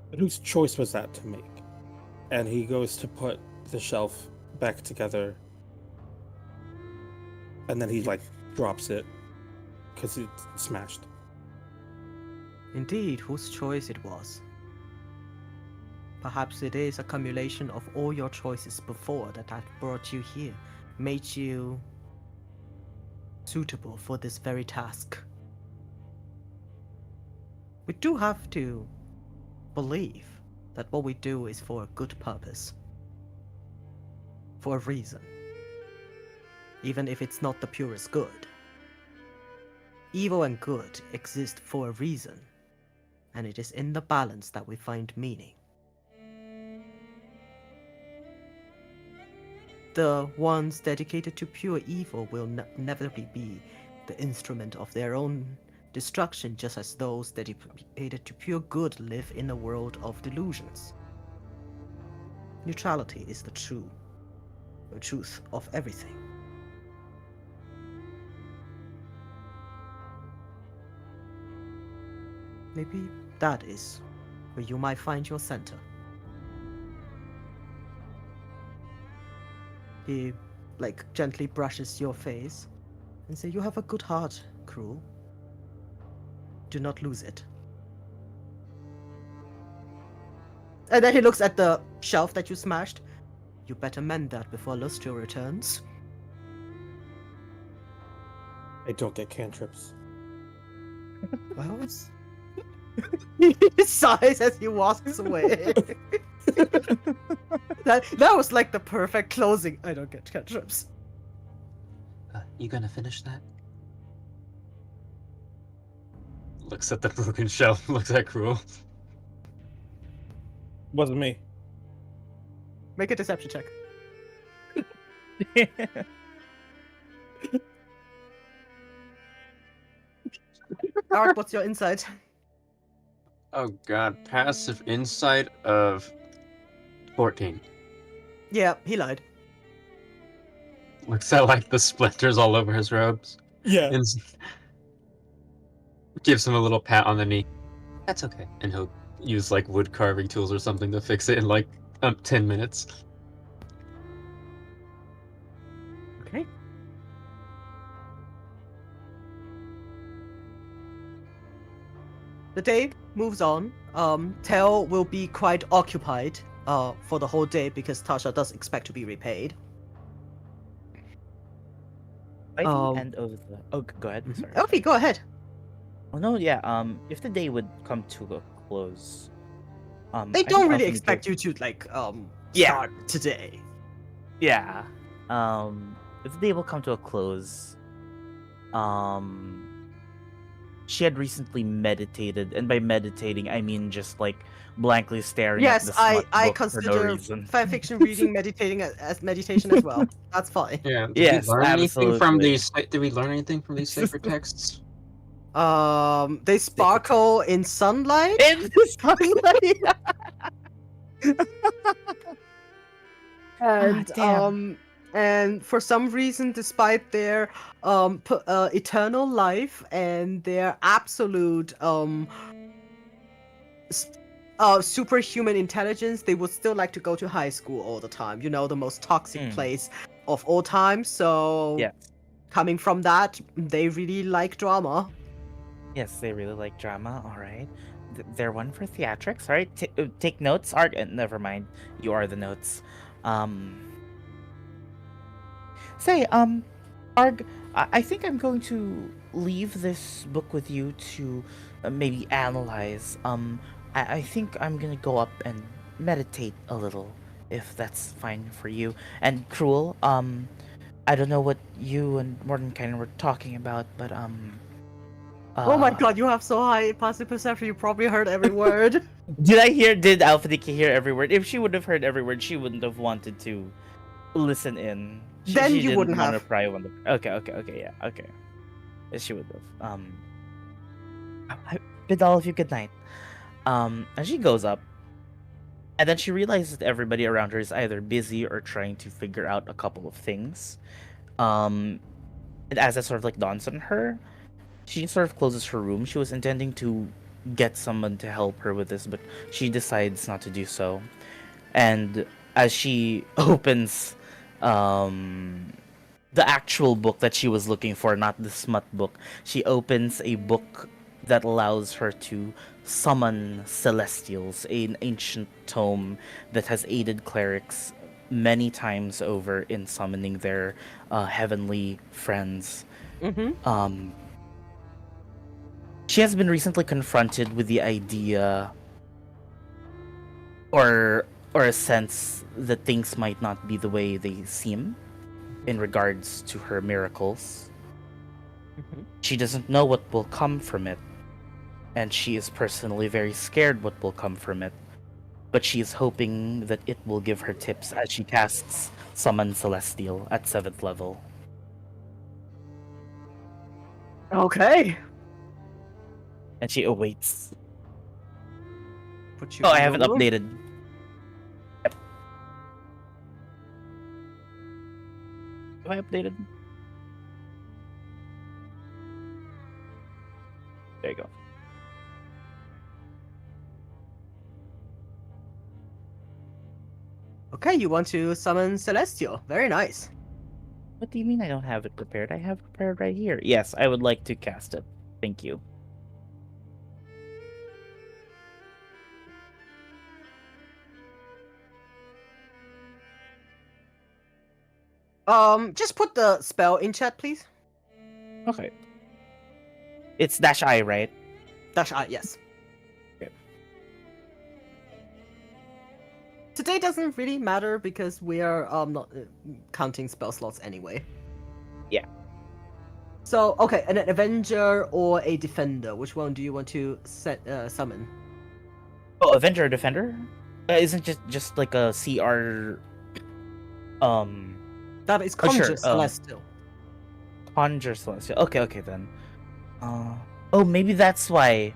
But whose choice was that to make? And he goes to put the shelf back together. And then he, drops it. Because it's smashed. Indeed, whose choice it was. Perhaps it is a accumulation of all your choices before that had brought you here, made you suitable for this very task. We do have to believe that what we do is for a good purpose. For a reason. Even if it's not the purest good. Evil and good exist for a reason, and it is in the balance that we find meaning. The ones dedicated to pure evil will never be the instrument of their own destruction, just as those dedicated to pure good live in a world of delusions. Neutrality is the truth of everything. Maybe that is where you might find your center. He, gently brushes your face and say, "You have a good heart, Cruel. Do not lose it." And then he looks at the shelf that you smashed. "You better mend that before Lustro returns." I don't get cantrips. Well, he sighs as he walks away. that was like the perfect closing. I don't get cantrips. You gonna finish that? Looks at the broken shelf, looks at Cruel. Wasn't me. Make a deception check. Art, what's your insight? Oh god, passive insight of 14. Yeah, he lied. Looks at the splinters all over his robes. Yeah. And gives him a little pat on the knee. That's okay. And he'll use wood carving tools or something to fix it in 10 minutes. Okay. The day moves on. Tel will be quite occupied for the whole day because Tasha does expect to be repaid. By the Um, end of the go ahead. Sorry. Okay, go ahead. Oh no, yeah. If the day would come to a close, They I think don't really Alpha expect Nico- you to Yeah. start today. Yeah. If the day will come to a close, she had recently meditated, and by meditating I mean just blankly staring at Yes, the I smut book for no consider reason. fanfiction reading meditating as meditation as well. That's fine. Yeah. Did Yes, we learn anything from absolutely. these? Did we learn anything from these sacred texts? They sparkle in sunlight. In the sunlight. And damn. and for some reason, despite their eternal life and their absolute superhuman intelligence, they would still like to go to high school all the time. You know, the most toxic place of all time. So Yeah. coming from that, they really like drama. Yes, they really like drama. All right. They're one for theatrics. All right. Take notes. Art. Never mind. You are the notes. Um. Say, Arg, I think I'm going to leave this book with you to maybe analyze. I think I'm gonna go up and meditate a little, if that's fine for you. And Cruel, I don't know what you and Mordenkainen were talking about, but Oh my uh, god, you have so high passive perception, you probably heard every word. did Alphanika hear every word? If she would have heard every word, she wouldn't have wanted to listen in. Then She you didn't wouldn't want to have. pry on the. Okay, yeah, okay. She would have. Bid all of you good night. And she goes up, and then she realizes that everybody around her is either busy or trying to figure out a couple of things. Um, and as that sort of like dawns on her, she sort of closes her room. She was intending to get someone to help her with this, but she decides not to do so. And as she opens, um, the actual book that she was looking for, not the smut book. She opens a book that allows her to summon celestials, an ancient tome that has aided clerics many times over in summoning their heavenly friends. Mm-hmm. Um, she has been recently confronted with the idea or a sense that things might not be the way they seem in regards to her miracles. Mm-hmm. She doesn't know what will come from it, and she is personally very scared what will come from it. But she is hoping that it will give her tips as she casts Summon Celestial at 7th level. Okay. And she awaits. Put you Oh, I in your haven't room. updated. Yep. Have I updated? There you go. Okay, you want to summon Celestial. Very nice. What do you mean I don't have it prepared? I have it prepared right here. Yes, I would like to cast it. Thank you. Just put the spell in chat, please. Okay. It's -I, right? Dash I, yes. Okay. Today doesn't really matter because we are not counting spell slots anyway. Yeah. So okay, an Avenger or a Defender. Which one do you want to summon? Oh, Avenger or Defender? Isn't just like a CR That is Oh, Conjure sure. Celestial. Conjure Celestial. Okay then. Oh, maybe that's why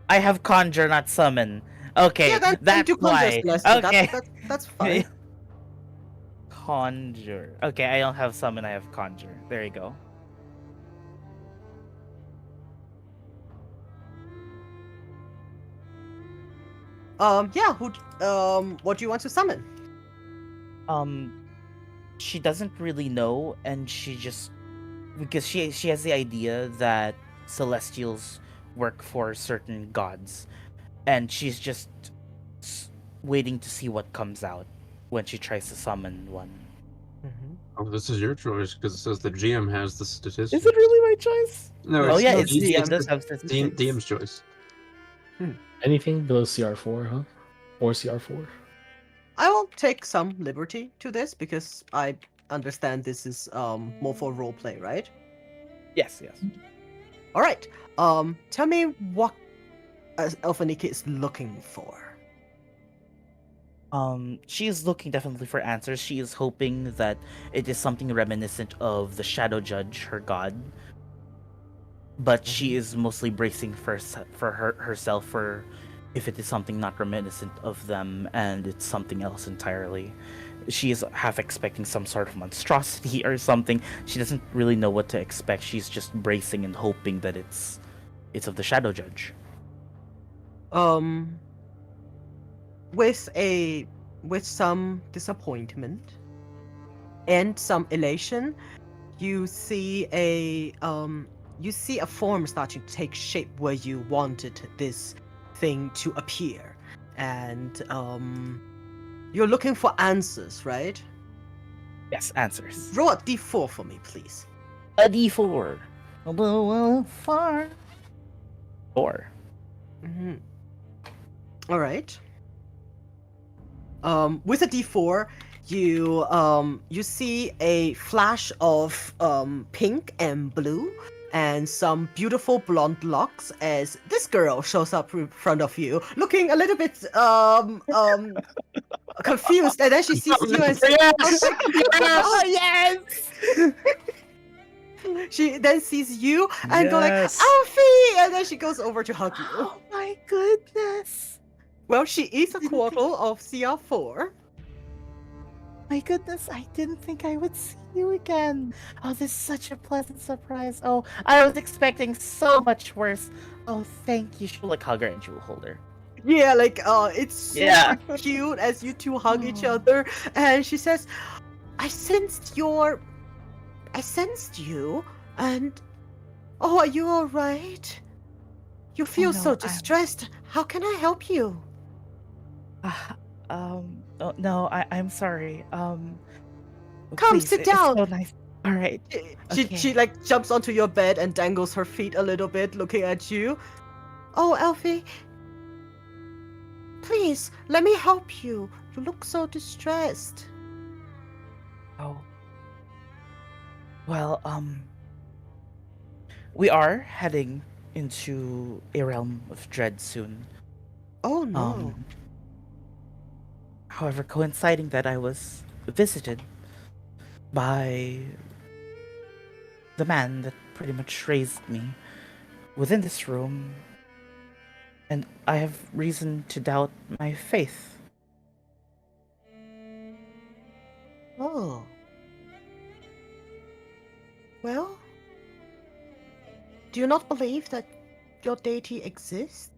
I have Conjure, not Summon. Okay, Yeah, then that's do Conjure why. Celestial. Okay. That's fine. Conjure. Okay, I don't have Summon. I have Conjure. There you go. Yeah. What do you want to summon? She doesn't really know, and she just because she has the idea that Celestials work for certain gods, and she's just waiting to see what comes out when she tries to summon one. Mm-hmm. Oh, this is your choice because it says the GM has the statistics. Is it really my choice? No, No, Oh it's, yeah, no, it's DM. it does have statistics. DM's choice. Anything below CR4, huh? Or CR4? I will take some liberty to this because I understand this is more for roleplay, right? Yes. All right. Tell me what Elfanika is looking for. She is looking definitely for answers. She is hoping that it is something reminiscent of the Shadow Judge, her god. But she is mostly bracing for herself for if it is something not reminiscent of them and it's something else entirely. She is half expecting some sort of monstrosity or something. She doesn't really know what to expect. She's just bracing and hoping that it's of the Shadow Judge. With some disappointment and some elation, you see a form starting to take shape where you wanted this thing to appear, and you're looking for answers, right? Yes, answers. Roll a d4 for me, please. A D4. Although far. 4. Mm-hmm. All right. With a d4, you see a flash of pink and blue and some beautiful blonde locks as this girl shows up in front of you, looking a little bit confused, and then she sees you and Yes! Oh, Yes! yes! she then sees you and go like, Yes. Alfie, and then she goes over to hug you. Oh my goodness. Well, she is a Didn't think- quarter of CR4. My goodness, I didn't think I would see you again. Oh, this is such a pleasant surprise. Oh, I was expecting so much worse. Oh, thank you. She'll like hug her and she will hold her. Yeah, like it's super Yeah. cute as you two hug each Aw. other, and she says, I sensed you, and oh, are you all right? You feel no, so I'm- distressed. How can I help you? Oh, no, I'm sorry. Come, please, sit it's down. so nice. All right. She Okay. like jumps onto your bed and dangles her feet a little bit, looking at you. Oh, Elfie, please let me help you. You look so distressed. Oh. Well, we are heading into a realm of dread soon. Oh no. However, coinciding that I was visited by the man that pretty much raised me within this room, and I have reason to doubt my faith. Oh. Well, do you not believe that your deity exists?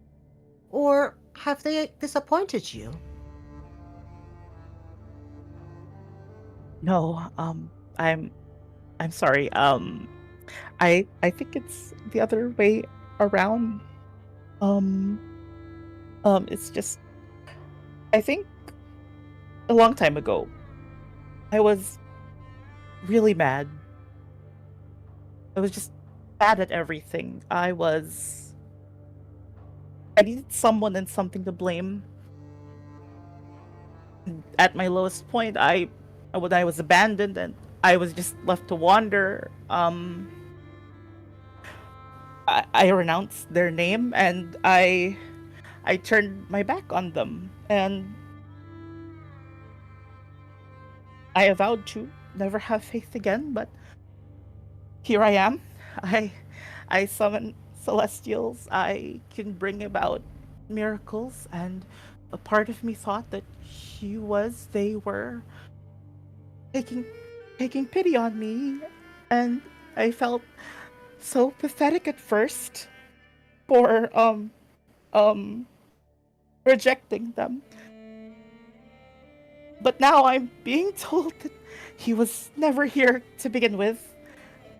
Or have they disappointed you? No, I'm sorry. I think it's the other way around. Um, it's just I think a long time ago, I was really mad. I was just bad at everything. I needed someone and something to blame. At my lowest point, when I was abandoned and I was just left to wander, I renounced their name and I turned my back on them, and I vowed to never have faith again, but here I am. I I summon celestials. I can bring about miracles, and a part of me thought that they were taking taking pity on me, and I felt so pathetic at first for um rejecting them. But now I'm being told that he was never here to begin with,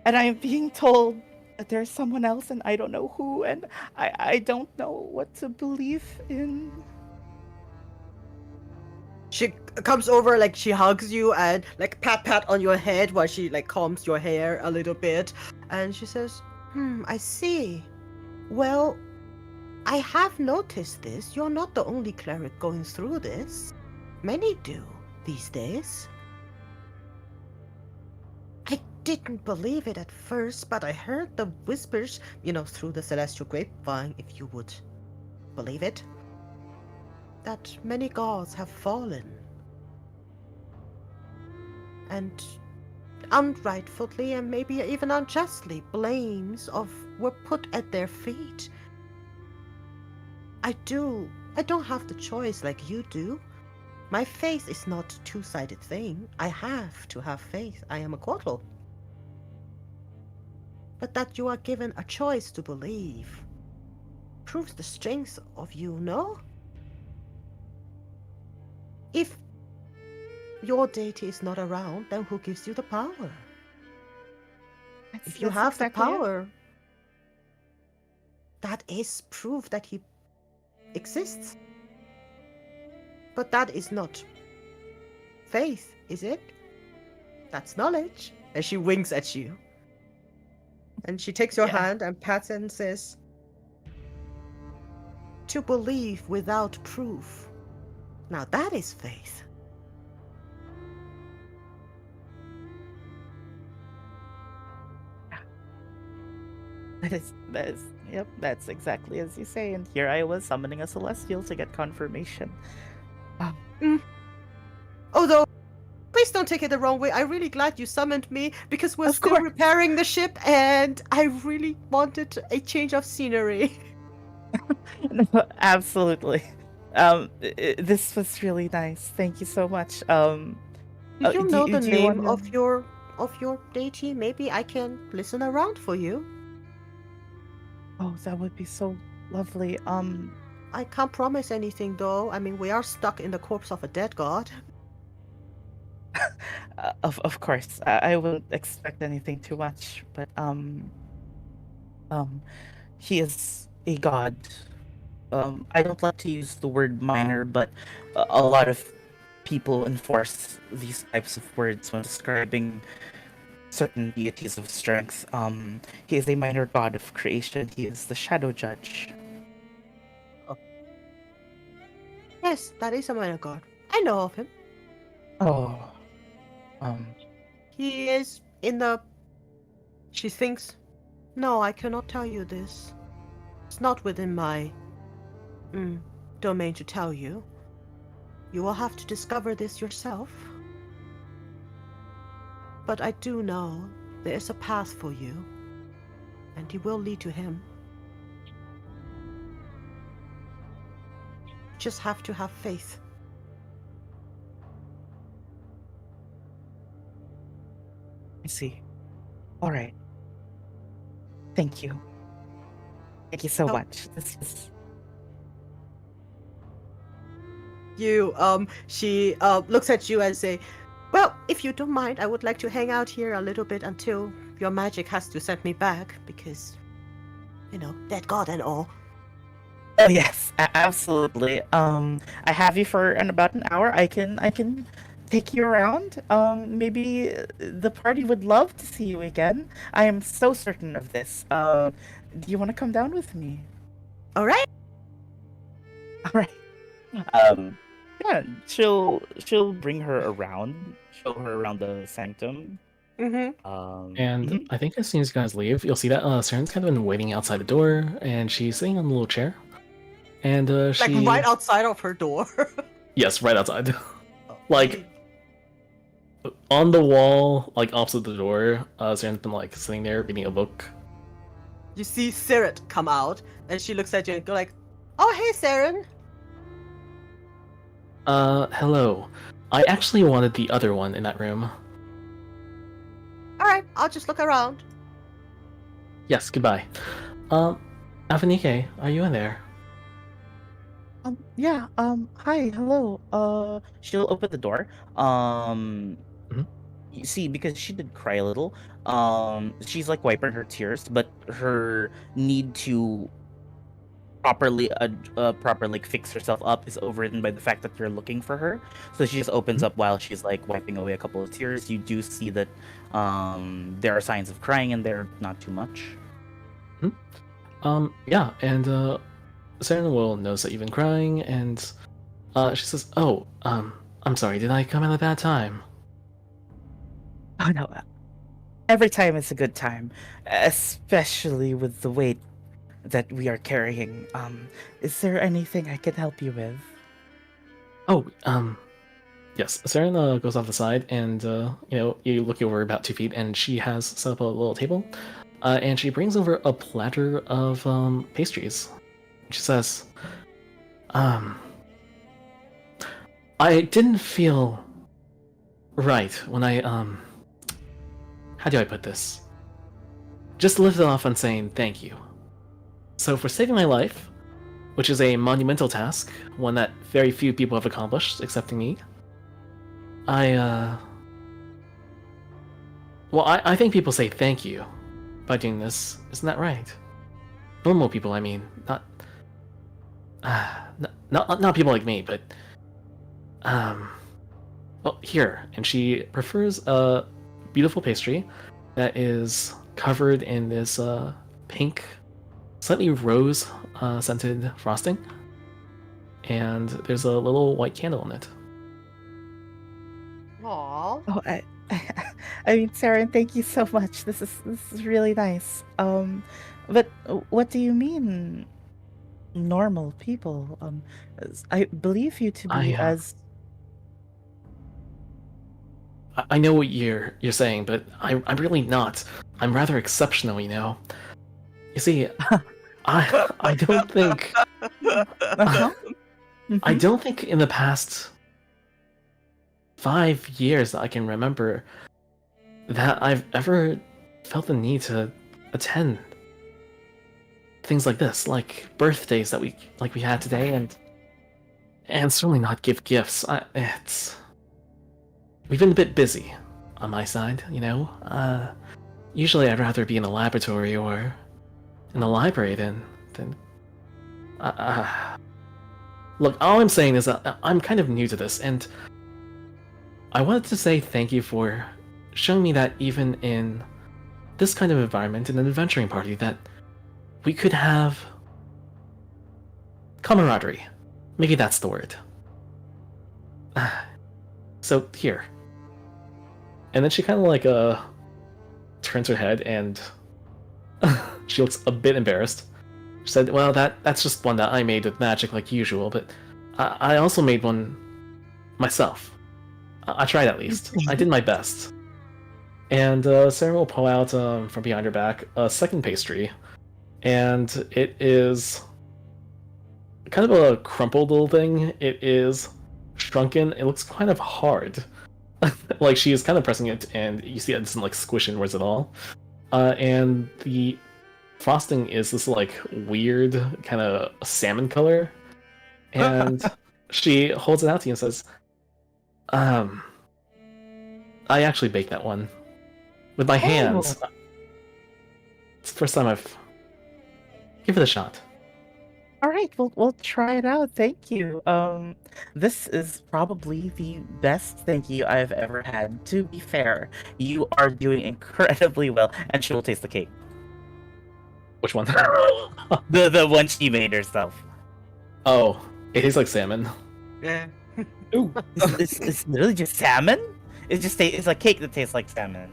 and I'm being told that there's someone else and I don't know who, and I don't know what to believe in. She comes over, like she hugs you and like pat on your head while she like combs your hair a little bit, and she says, I see. Well, I have noticed this. You're not the only cleric going through this. Many do these days. I didn't believe it at first, but I heard the whispers, through the celestial grapevine, if you would believe it, that many gods have fallen. And unrightfully and maybe even unjustly, blames were put at their feet. I don't have the choice like you do. My faith is not a two-sided thing. I have to have faith. I am a Quattle. But that you are given a choice to believe proves the strength of you, no? If your deity is not around, then who gives you the power? If you that's have the exactly it. power, that is proof that he exists. But that is not faith, is it? That's knowledge. And she winks at you. And she takes your Yeah. hand and pats it and says, to believe without proof. Now that is faith. Yep, that's exactly as you say. And here I was summoning a celestial to get confirmation. Although, please don't take it the wrong way. I'm really glad you summoned me because we're Of still course. repairing the ship and I really wanted a change of scenery. No, absolutely. This was really nice. Thank you so much. Do you know the do you name wanna... of your deity? Maybe I can listen around for you. Oh, that would be so lovely. I can't promise anything though. I mean, we are stuck in the corpse of a dead god. Of course, I wouldn't expect anything too much, but he is a god. I don't like to use the word minor, but a lot of people enforce these types of words when describing certain deities of strength. He is a minor god of creation. He is the shadow judge. Yes, that is a minor god. I know of him. Oh, um, He is in the... She thinks, no, I cannot tell you this. It's not within my domain to tell you. You will have to discover this yourself. But I do know there is a path for you, and he will lead to him. Just have to have faith. I see. All right. Thank you. Thank you so Oh. much. This is... She looks at you and say, well, if you don't mind, I would like to hang out here a little bit until your magic has to send me back, because, you know, dead god and all. Oh yes, absolutely. I have you for about an hour. I can take you around. Maybe the party would love to see you again. I am so certain of this. Do you want to come down with me? All right. All right. Yeah, she'll bring her around, show her around the sanctum. Mm-hmm. And Mhm. I think as soon as you guys leave, you'll see that Saren's kind of been waiting outside the door, and she's sitting on a little chair. And Like she... right outside of her door. Yes, right outside. Like, on the wall, like opposite the door, Saren's been like sitting there reading a book. You see Sirit come out, and she looks at you and go like, oh, hey, Saren. Hello. I actually wanted the other one in that room. All right, I'll just look around. Yes, goodbye. Afanike, are you in there? Yeah, hi, hello. She'll open the door. Mhm. You see, because she did cry a little, she's like wiping her tears, but her need to properly like fix herself up is overridden by the fact that you're looking for her. So she just opens up while she's like wiping away a couple of tears. You do see that there are signs of crying in there, not too much. Yeah, and Saren will notice that you've been crying, and she says, "Oh, I'm sorry. Did I come at a bad time?" Oh no, every time is a good time, especially with the weight that we are carrying. Is there anything I can help you with? Oh, yes. Saren goes off the side, and you look over about 2 feet, and she has set up a little table, and she brings over a platter of pastries. She says, I didn't feel right when I how do I put this? Just lifted off on saying thank you. So for saving my life, which is a monumental task, one that very few people have accomplished, excepting me, I think people say thank you by doing this. Isn't that right? Normal people, I mean, not people like me, but well, here. And she prefers a beautiful pastry that is covered in this pink, slightly rose scented frosting, and there's a little white candle in it. Aww. Oh, I mean, Sarah, thank you so much. This is really nice. But what do you mean, normal people? I believe you to be as. I know what you're saying, but I'm really not. I'm rather exceptional, you know. You see, I don't think Uh-huh. I don't think in the past 5 years that I can remember that I've ever felt the need to attend things like this, like birthdays that we had today, and certainly not give gifts. We've been a bit busy on my side, you know. Usually I'd rather be in a laboratory or in the library than. Look, all I'm saying is that I'm kind of new to this, and I wanted to say thank you for showing me that even in this kind of environment, in an adventuring party, that we could have camaraderie. Maybe that's the word. So here. And then she kind of like turns her head and she looks a bit embarrassed. She said, "Well, that's just one that I made with magic like usual, but I also made one myself. I tried at least. I did my best." And Sarah will pull out from behind her back a second pastry, and it is kind of a crumpled little thing. It is shrunken. It looks kind of hard. Like she is kind of pressing it, and you see it doesn't like squish inwards at all. And the frosting is this like weird kind of salmon color, and she holds it out to you and says, I actually baked that one with my hands. It's the first time I've... Give it a shot." All right, we'll try it out. Thank you. This is probably the best thank you I've ever had. To be fair, you are doing incredibly well, and she will taste the cake. Which one? The one she made herself. Oh, it tastes like salmon. Yeah. Ooh. It's literally just salmon. It's like cake that tastes like salmon.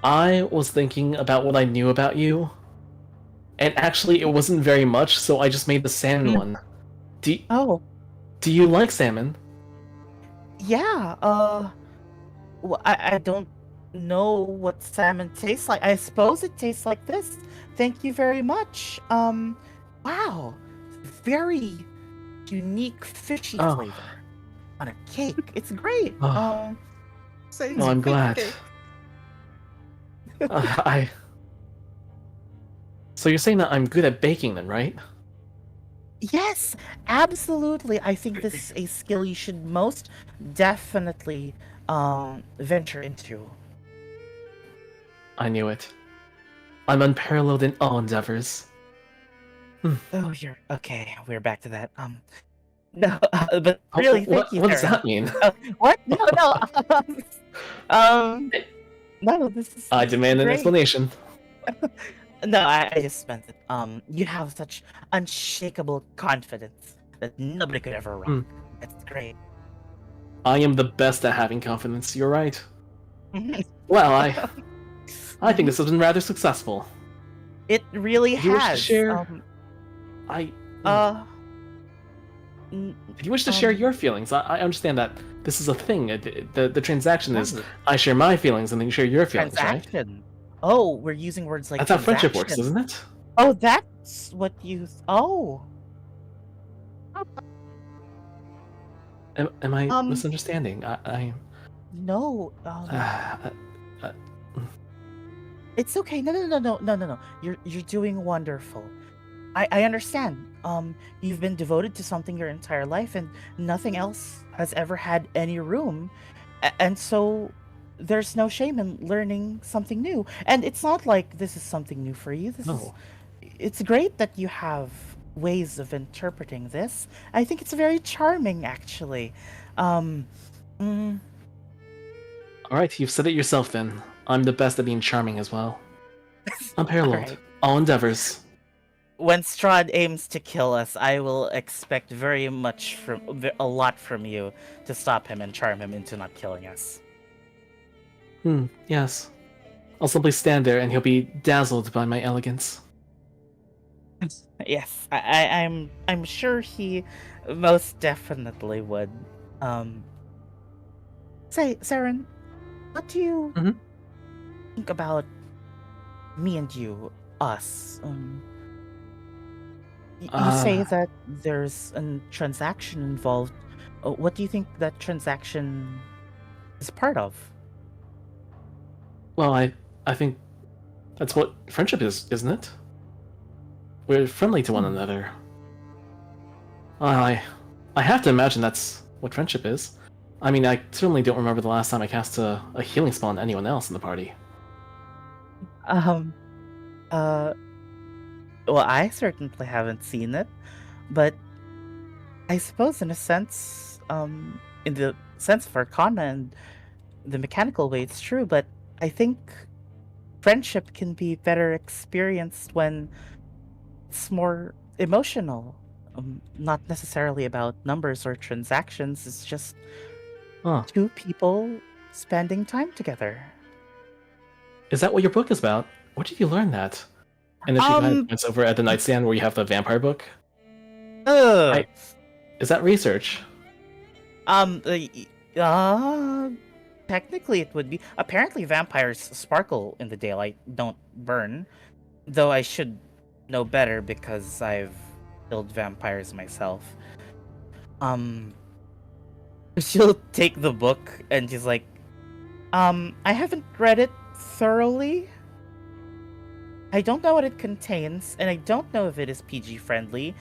I was thinking about what I knew about you, and actually it wasn't very much, so I just made the salmon one. Oh, Do you like salmon? yeah. Well, I don't know what salmon tastes like. I suppose it tastes like this. Thank you very much. Wow, very unique fishy Oh. flavor on a cake. It's great. Oh. Say No, I'm it's glad. cake. So you're saying that I'm good at baking then, right? Yes, absolutely. I think this is a skill you should most definitely venture into. I knew it. I'm unparalleled in all endeavors. Oh, you're okay. We're back to that. No, but really, thank you. What does Sarah. that mean? What? No. No. This is. I demand an great. explanation. No, I just meant that. You have such unshakable confidence that nobody could ever wrong. That's great. I am the best at having confidence. You're right. Well, I think this has been rather successful. It really Do you wish to has. share? Do you wish to share your feelings? I understand that this is a thing. The transaction is I share my feelings and then you share your feelings, right? Transaction. Oh, we're using words like That's how friendship works, transaction. isn't it? Oh, that's what you. Oh. Am I misunderstanding? No. uh, It's okay. No. You're doing wonderful. I understand. You've been devoted to something your entire life, and nothing else has ever had any room. And so, there's no shame in learning something new. And it's not like this is something new for you. No. It's great that you have ways of interpreting this. I think it's very charming, actually. Um, mm, All right, you've said it yourself then. I'm the best at being charming as well. Unparalleled. Alright. All endeavors. when Strahd aims to kill us, I will expect a lot from you to stop him and charm him into not killing us. Yes. I'll simply stand there and he'll be dazzled by my elegance. Yes, I'm sure he most definitely would. Say, Saren, what do you Mhm. think about me and you, us? You say that there's a transaction involved. What do you think that transaction is part of? Well, I think that's what friendship is, isn't it? We're friendly to one another. I have to imagine that's what friendship is. I mean, I certainly don't remember the last time I cast a healing spell on anyone else in the party. Um, well, I certainly haven't seen it, but I suppose in a sense, in the sense of Arcana and the mechanical way, it's true, but I think friendship can be better experienced when it's more emotional. Not necessarily about numbers or transactions, it's just Huh. two people spending time together. Is that what your book is about? Where did you learn that? And if she kind of points over at the nightstand where you have the vampire book. Ugh. Is that research? Technically it would be. Apparently vampires sparkle in the daylight, don't burn. Though I should know better because I've killed vampires myself. She'll take the book and she's like, I haven't read it thoroughly. I don't know what it contains, and I don't know if it is PG friendly.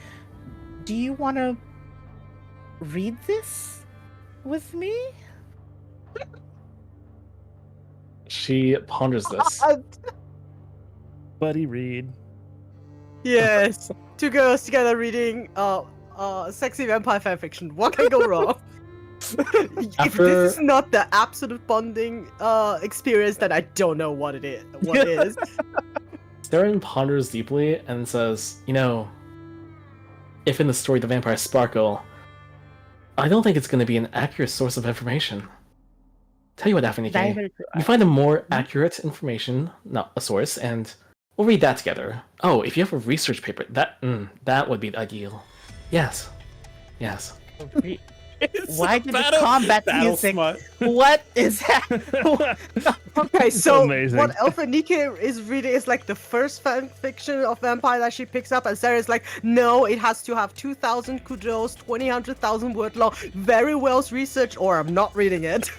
Do you want to read this with me? She ponders this. Buddy read. Yes, two girls together reading sexy vampire fanfiction. What can go wrong? If After- this is not the absolute bonding experience, then I don't know what it is. What is? Saren ponders deeply and says, you know, if in the story the vampires sparkle, I don't think it's going to be an accurate source of information. Tell you what, Daphne K, Neither do you find a more accurate information, not a source, and we'll read that together. Oh, if you have a research paper, that would be ideal. Yes. Yes. Why did the combat music? smut. What is that? Okay, so Amazing. what Alpha Nike is reading is like the first fan fiction of vampire that she picks up, and Sarah is like, no, it has to have 2,000 kudos, 1,000 word long, very well researched, or I'm not reading it.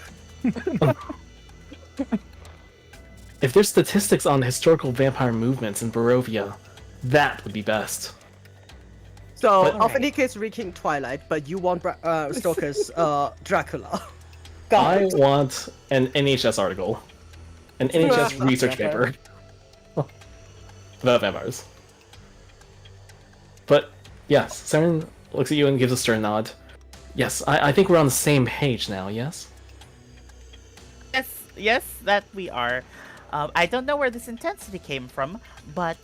If there's statistics on historical vampire movements in Barovia, that would be best. So But- Alpha Nike is reading Twilight, but you want Stoker's Dracula. I want an NHS article. An NHS research Vampire. paper. About vampires. But, yes, Saren looks at you and gives a stern nod. Yes, I think we're on the same page now, yes? Yes, that we are. I don't know where this intensity came from, but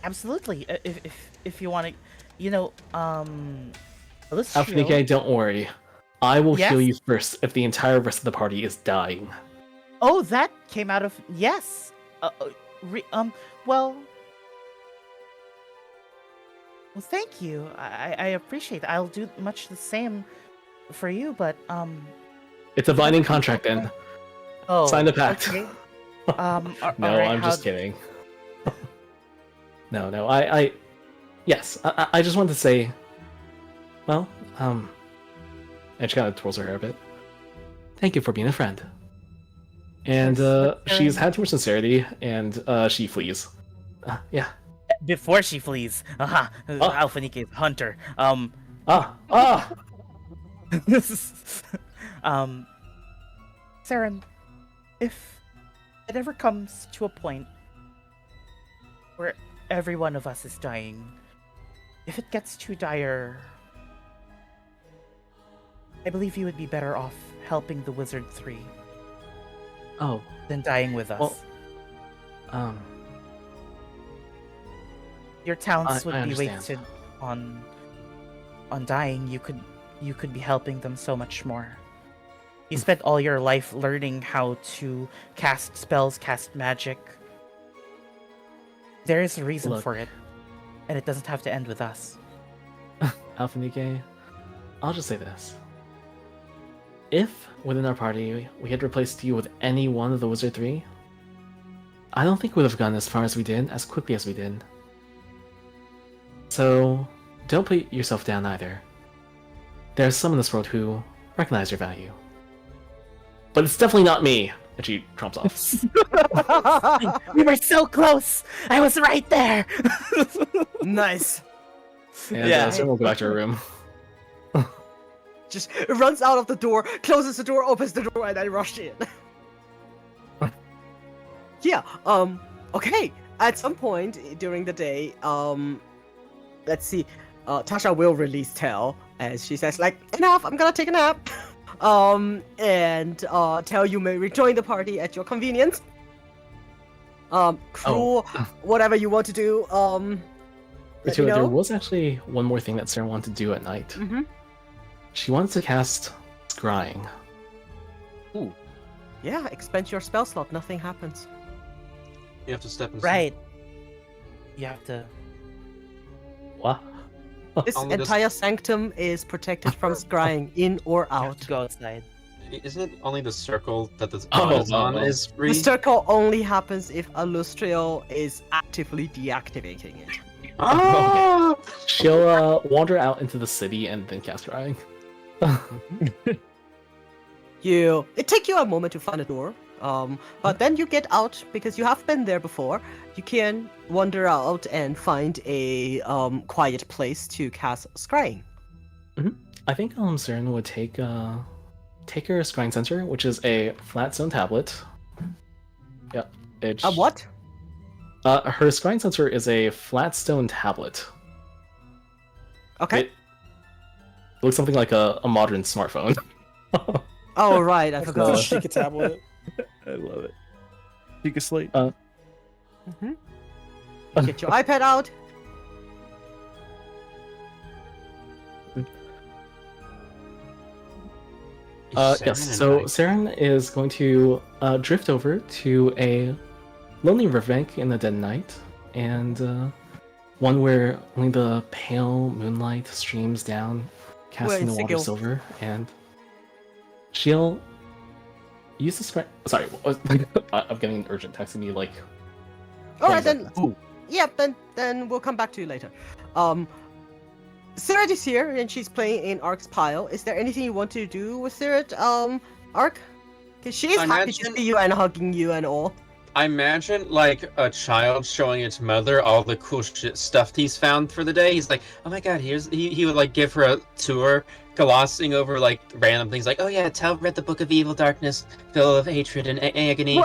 absolutely. If you want to, you know, let's Alphanike, don't worry. I will Yes? heal you first if the entire rest of the party is dying. Oh, that came out of yes. Well, thank you. I appreciate it. I'll do much the same for you, but It's a binding contract then. oh, Sign the pact. Okay. No, alright, I'm just kidding. No, yes, I just wanted to say, well, and she kind of twirls her hair a bit. Thank you for being a friend. And she's had too much sincerity, and she flees. Yeah. Before she flees, Alpha Nike is hunter. Saren, if it ever comes to a point where every one of us is dying, if it gets too dire, I believe you would be better off helping the Wizard 3 Oh, than dying with us. well, um, Your talents I would be understand. wasted on dying. You could be helping them so much more. You spent all your life learning how to cast spells, cast magic. There is a reason Look. for it, and it doesn't have to end with us. Alphanike, I'll just say this. If, within our party, we had replaced you with any one of the Wizard 3, I don't think we would have gone as far as we did, as quickly as we did. So, don't put yourself down either. There are some in this world who recognize your value. But it's definitely not me! And she trumps off. We were so close! I was right there! Nice. And Yeah. Saren will go back to her room. Just runs out of the door, closes the door, opens the door, and then rush in. Yeah. Okay. At some point during the day, let's see. Tasha will release Tell as she says, like, enough. I'm gonna take a nap. And Tell you may rejoin the party at your convenience. Crew, whatever you want to do. Let me There know. was actually one more thing that Saren wanted to do at night. Mm-hmm. She wanted to cast Scrying. Yeah, expend your spell slot. Nothing happens. You have to step inside. Right. You have to... What? This Only this- entire sanctum is protected from scrying, in or You have out. to go outside. Isn't it only the circle that the Oh, spell is on oh. is free? The circle only happens if a Lustriel is actively deactivating it. Ah! She'll wander out into the city and then cast Scrying. It takes you a moment to find a door, but then you get out because you have been there before. You can wander out and find a quiet place to cast scrying. I think Saren would take her Scrying Sensor, which is a flat stone tablet. Yep. It's, A what? Her Scrying Sensor is a flat stone tablet. Okay. It looks something like a modern smartphone. Oh right, I Like forgot. a Sheikah tablet. I love it. Sheikah Slate. Mhm. Get your iPad out. Yes, so Saren is going to drift over to a lonely riverbank in the dead night, and one where only the pale moonlight streams down, casting the in water Sigil. silver, and she'll use the scry. Sorry, I'm getting an urgent text to me, like... All right 20 then. seconds. Yeah, then we'll come back to you later. Sirit is here and she's playing in Ark's pile. Is there anything you want to do with Sirit, Ark? Because she is I happy to imagine- see you and hugging you and all. I imagine like a child showing its mother all the cool stuff he's found for the day. He's like, "Oh my god, he would like give her a tour, glossing over like random things like, oh yeah, Tell read the Book of Evil Darkness, full of hatred and agony."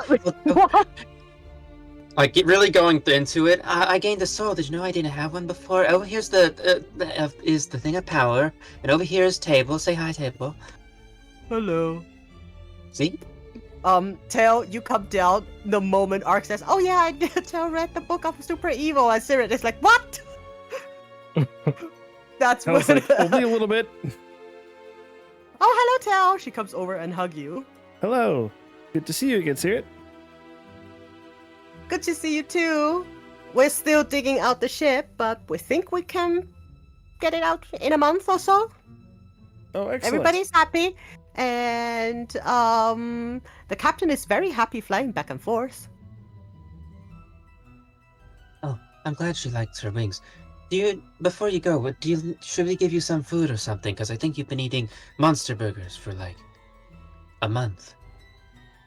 Like really going into it. I gained a soul. Did you know I didn't have one before? Oh, here's is the thing of power, and over here is table. Say hi, table. Hello. See? Tell, you come down the moment Ark says, "Oh yeah, I did Tell read the book of super evil," and Sirit is like, "What?" That's I was when. like, only a little bit. Oh, hello, Tell. She comes over and hug you. Hello. Good to see you again, Sirit. Good to see you too. We're still digging out the ship, but we think we can get it out in a month or so. Oh, excellent. Everybody's happy, and the captain is very happy flying back and forth. Oh, I'm glad she likes her wings. Before you go, should we give you some food or something? Because I think you've been eating monster burgers for like a month.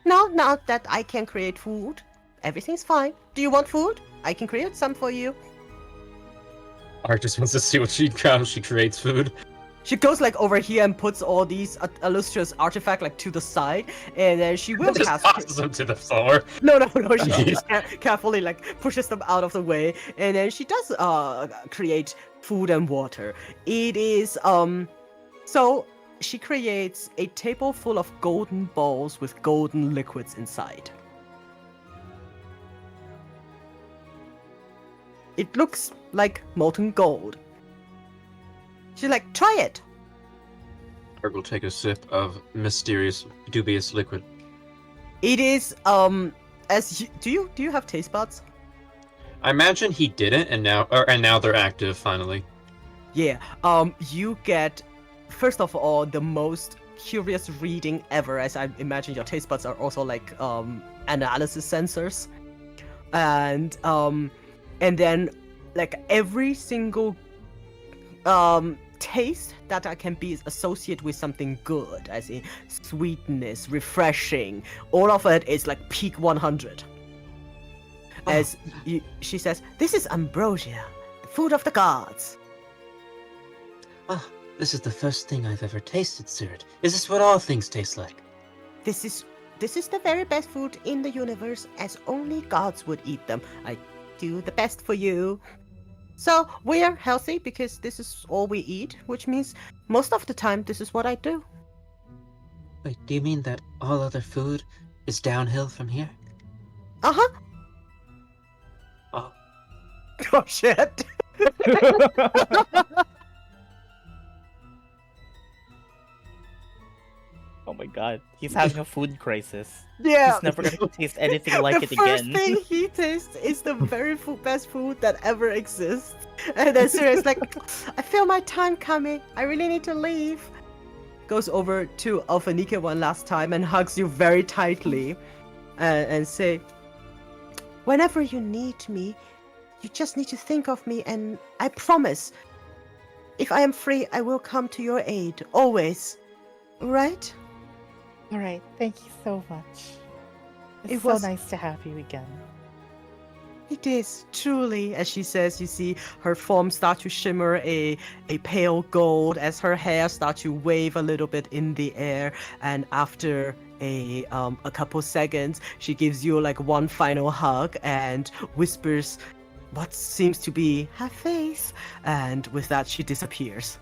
No, not that I can create food. Everything's fine. Do you want food? I can create some for you. Art just wants to see how she creates food. She goes like over here and puts all these illustrious artifacts like to the side, and then she will Just cast. tosses them to the floor. No, no, no. She just carefully like pushes them out of the way, and then she does create food and water. It is so she creates a table full of golden bowls with golden liquids inside. It looks like molten gold. She's like, try it. Arg will take a sip of mysterious, dubious liquid. It is as you, do you have taste buds? I imagine he didn't, and now they're active finally. Yeah. You get, first of all, the most curious reading ever, as I imagine your taste buds are also like analysis sensors, and then like every single taste that can be associated with something good, as in sweetness, refreshing, all of it is like peak 100. As she says, this is ambrosia, the food of the gods. Ah, this is the first thing I've ever tasted, Sirt. Is this what all things taste like? This is the very best food in the universe, as only gods would eat them. I do the best for you. So we are healthy because this is all we eat, which means most of the time this is what I do. Wait, do you mean that all other food is downhill from here? Uh-huh. Oh. Oh shit. Oh my god, he's having a food crisis. Yeah. He's never gonna taste anything like it The first again. thing he tastes is the very best food that ever exists. And then Sirius like, I feel my time coming. I really need to leave. Goes over to Alphanike one last time and hugs you very tightly and say, whenever you need me, you just need to think of me, and I promise, if I am free, I will come to your aid, always. Right? All right, thank you so much. It's It so was- nice to have you again. It is, truly, as she says. You see her form start to shimmer a pale gold as her hair start to wave a little bit in the air, and after a couple seconds, she gives you like one final hug and whispers what seems to be have faith, and with that she disappears.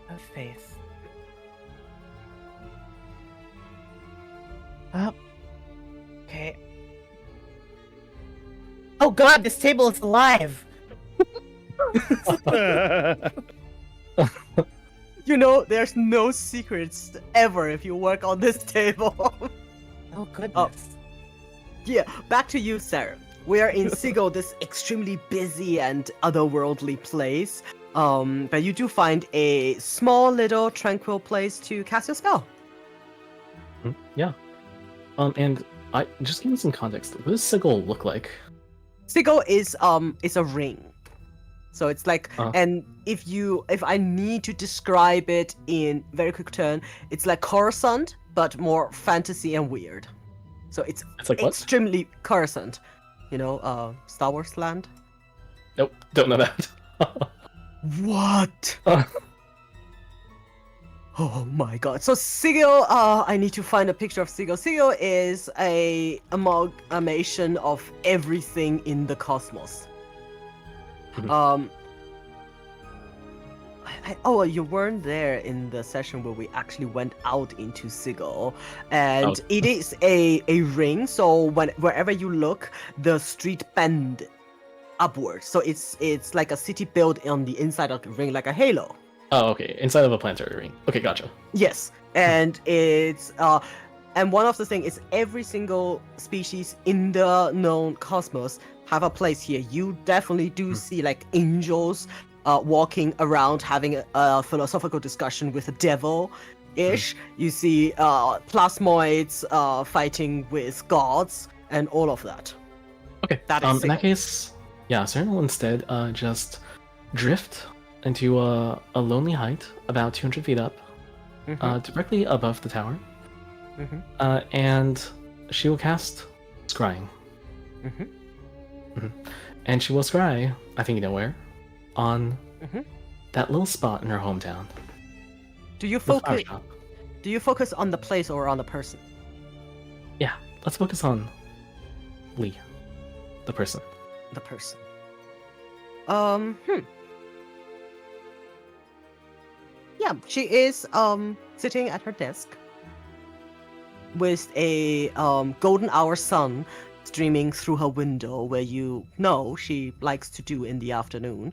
Have faith. Okay. Oh god, this table is alive! You know, there's no secrets ever if you work on this table. Oh goodness. Yeah, back to you, Sarah. We are in Sigil, this extremely busy and otherworldly place. But you do find a small, little, tranquil place to cast your spell. Yeah. And I just give me some context. What does Sigil look like? Sigil is a ring. So it's like, Oh. and if I need to describe it in very quick turn, it's like Coruscant, but more fantasy and weird. So it's It's like what? extremely Coruscant. You know, Star Wars land. Nope, don't know that. What? Uh. Oh my god. So Sigil, I need to find a picture of Sigil. Sigil is a amalgamation of everything in the cosmos. Mhm. Oh, you weren't there in the session where we actually went out into Sigil, and Oh. it is a ring. So wherever you look, the street bend upwards. So it's like a city built on the inside of the ring, like a halo. Oh, okay. Inside of a planetary ring. Okay, gotcha. Yes, and it's and one of the things is every single species in the known cosmos have a place here. You definitely do see like angels walking around having a philosophical discussion with a devil-ish. You see plasmoids fighting with gods and all of that. Okay. That is In that Sigil. case, yeah, Cyril will instead just drift into a lonely height, about 200 feet up, directly above the tower. Mhm. And she will cast Scrying. Mhm. And she will scry, I think you know where, on Mhm. that little spot in her hometown. Do you The flower focus? shop. Do you focus on the place or on the person? Yeah, let's focus on Lee, the person. The person. Yeah, she is sitting at her desk with a golden hour sun streaming through her window, where you know she likes to do in the afternoon.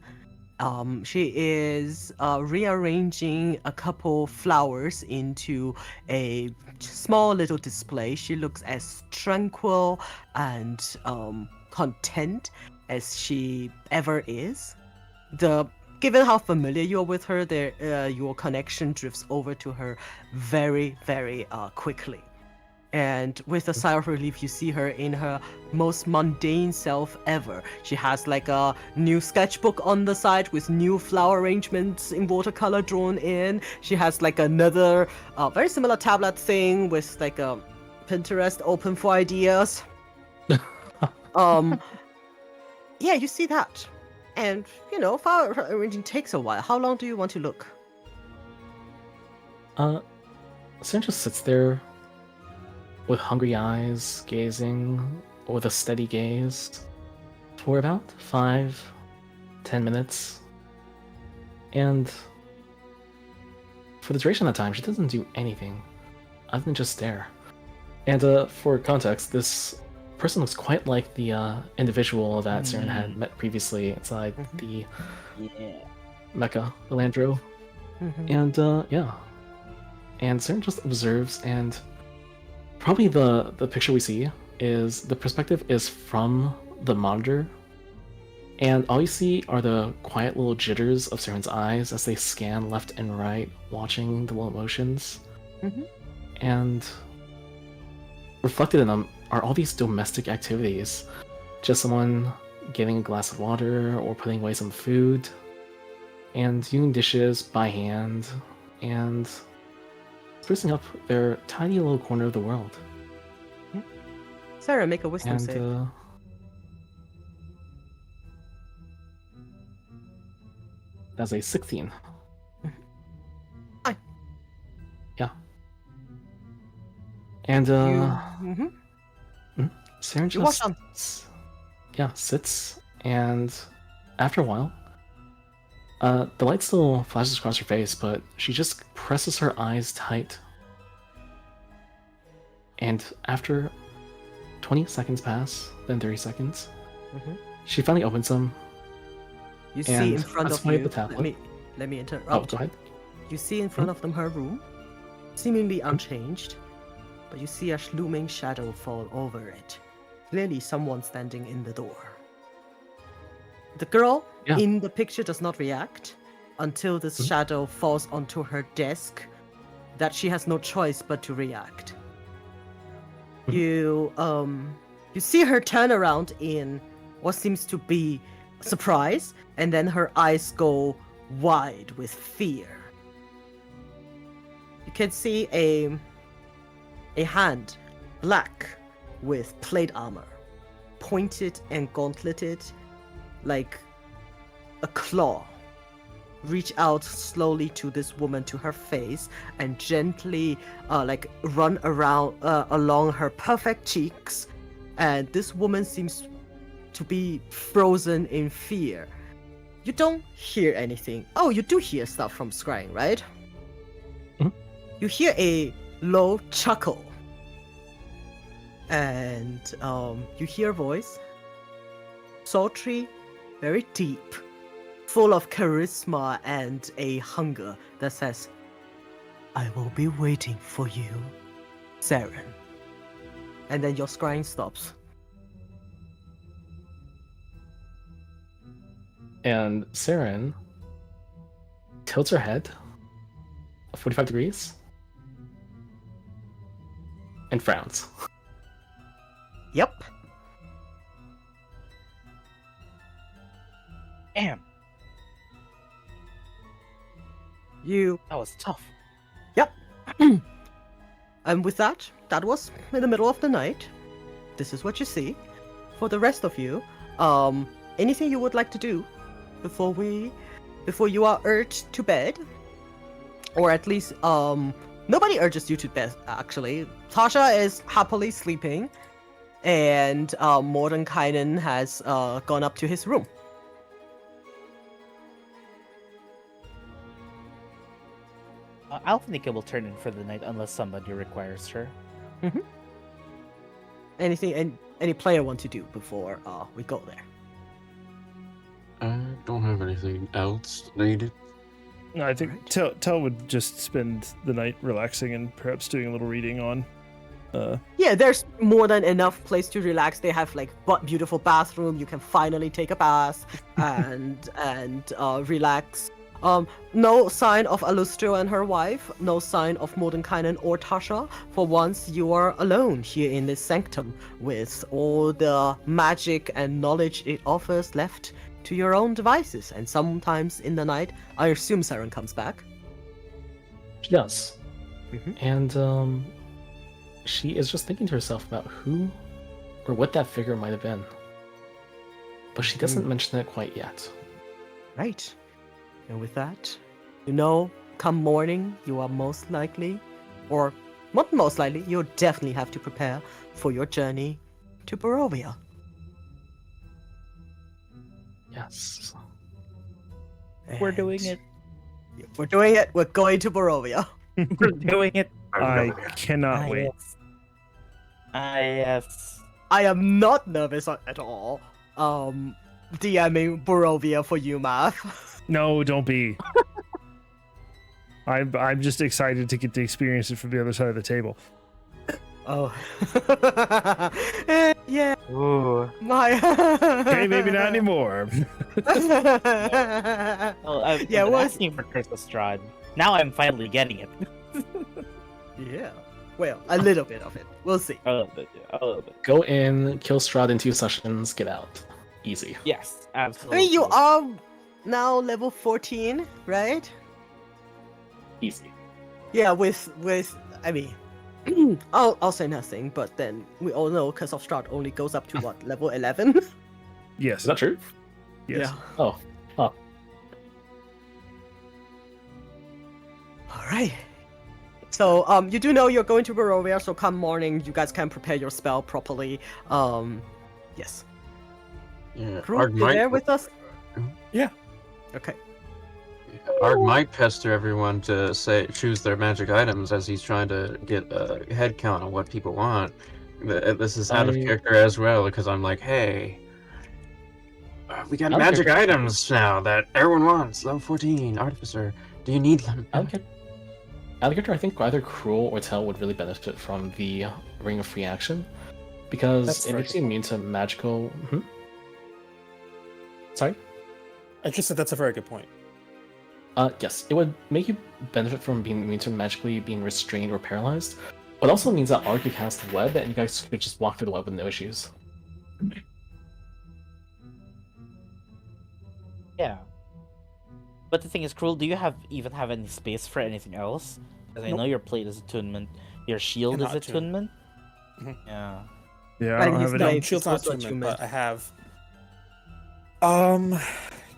She is rearranging a couple flowers into a small little display. She looks as tranquil and content as she ever is. Given how familiar you are with her, your connection drifts over to her very, very quickly. And with a sigh of relief, you see her in her most mundane self ever. She has like a new sketchbook on the side with new flower arrangements in watercolor drawn in. She has like another very similar tablet thing with like a Pinterest open for ideas. Yeah, you see that. And, you know, flower arranging takes a while. How long do you want to look? Sam just sits there with hungry eyes, gazing with a steady gaze for about 5-10 minutes. And for the duration of that time, she doesn't do anything other than just stare. And for context, this person looks quite like the individual that Saren had met previously inside the Mecha, the Landro. And yeah. And Saren just observes, and probably the picture we see is the perspective is from the monitor, and all you see are the quiet little jitters of Saren's eyes as they scan left and right, watching the little motions. And reflected in them are all these domestic activities. Just someone getting a glass of water or putting away some food, and doing dishes by hand, and sprucing up their tiny little corner of the world. Sarah, make a wisdom And save. that's a 16. Fine. Yeah. And Saren You watch just sits, and after a while, the light still flashes across her face, but she just presses her eyes tight. And after 20 seconds pass, then 30 seconds, she finally opens them. You see and in front of swipe you. the tablet. Let me interrupt. Oh, go ahead. You see in front of them her room, seemingly unchanged, but you see a looming shadow fall over it. Clearly, someone standing in the door. The girl in the picture does not react until this shadow falls onto her desk, that she has no choice but to react. You see her turn around in what seems to be surprise, and then her eyes go wide with fear. You can see a hand, black, with plate armor, pointed and gauntleted, like a claw, reach out slowly to this woman, to her face, and gently run around along her perfect cheeks. And this woman seems to be frozen in fear. You don't hear anything. Oh, you do hear stuff from scrying, right? You hear a low chuckle, and you hear a voice, sultry, very deep, full of charisma and a hunger, that says, "I will be waiting for you, Saren." And then your scrying stops. And Saren tilts her head 45 degrees and frowns. Yep. Damn, You that was tough. Yep. And with that, that was in the middle of the night. This is what you see. For the rest of you, anything you would like to do before we before you are urged to bed, or at least nobody urges you to bed. Actually, Tasha is happily sleeping, and Mordenkainen has gone up to his room. Alphanica will turn in for the night unless somebody requires her. Any player want to do before we go there? I don't have anything else needed. No, I think Tell would just spend the night relaxing and perhaps doing a little reading on. Yeah, there's more than enough place to relax. They have like beautiful bathroom. You can finally take a bath and relax. No sign of Alustro and her wife. No sign of Mordenkainen or Tasha. For once, you are alone here in this sanctum with all the magic and knowledge it offers left to your own devices. And sometimes in the night, I assume Saren comes back. She does. Mhm. And she is just thinking to herself about who or what that figure might have been. But she doesn't mention it quite yet. Right. And with that, come morning, you are most likely, or not most likely, you'll definitely have to prepare for your journey to Barovia. Yes. We're doing it. We're doing it. We're going to Barovia. We're doing it. I cannot wait. Yes. I am not nervous at all. DMing Barovia for you, Math. No, don't be. I'm just excited to get to experience it from the other side of the table. Oh. Yeah. Ooh. My. Okay, maybe not anymore. Oh, I've Yeah, been well, asking for Crystal Strahd. Now I'm finally getting it. Yeah. Well, a little bit of it. We'll see. A little bit, yeah, a little bit. Go in, kill Strahd in 2 sessions, get out. Easy. Yes, I absolutely. mean, you are now level 14, right? Easy. Yeah, with I mean, I'll say nothing, but then we all know Curse of Strahd only goes up to what, level 11? Yes. Is that true? Yes. Yeah. Oh. Oh. All right. So you do know you're going to Barovia, so come morning, you guys can prepare your spell properly. Yes. Yeah, Crew, Arg you might, there with us? Yeah. Okay. Arg might pester everyone to choose their magic items as he's trying to get a head count on what people want. This is out of character as well, because I'm like, hey, we got Out of magic character. items now that everyone wants. Level 14, Artificer. Do you need them? Alligator, I think either Cruel or Tell would really benefit from the Ring of Free Action, because That's it makes you immune to magical. Sorry? I just said that's a very good point. Yes, it would make you benefit from being immune to magically being restrained or paralyzed, but also means that Arg could cast the web and you guys could just walk through the web with no issues. Yeah. But the thing is, Cruel, do you even have any space for anything else? Because I know your plate is attunement, your shield is Cannot attune. attunement. Mhm. Yeah. Yeah, I don't have No, any. it's Shield's not also attunement, attunement. but I have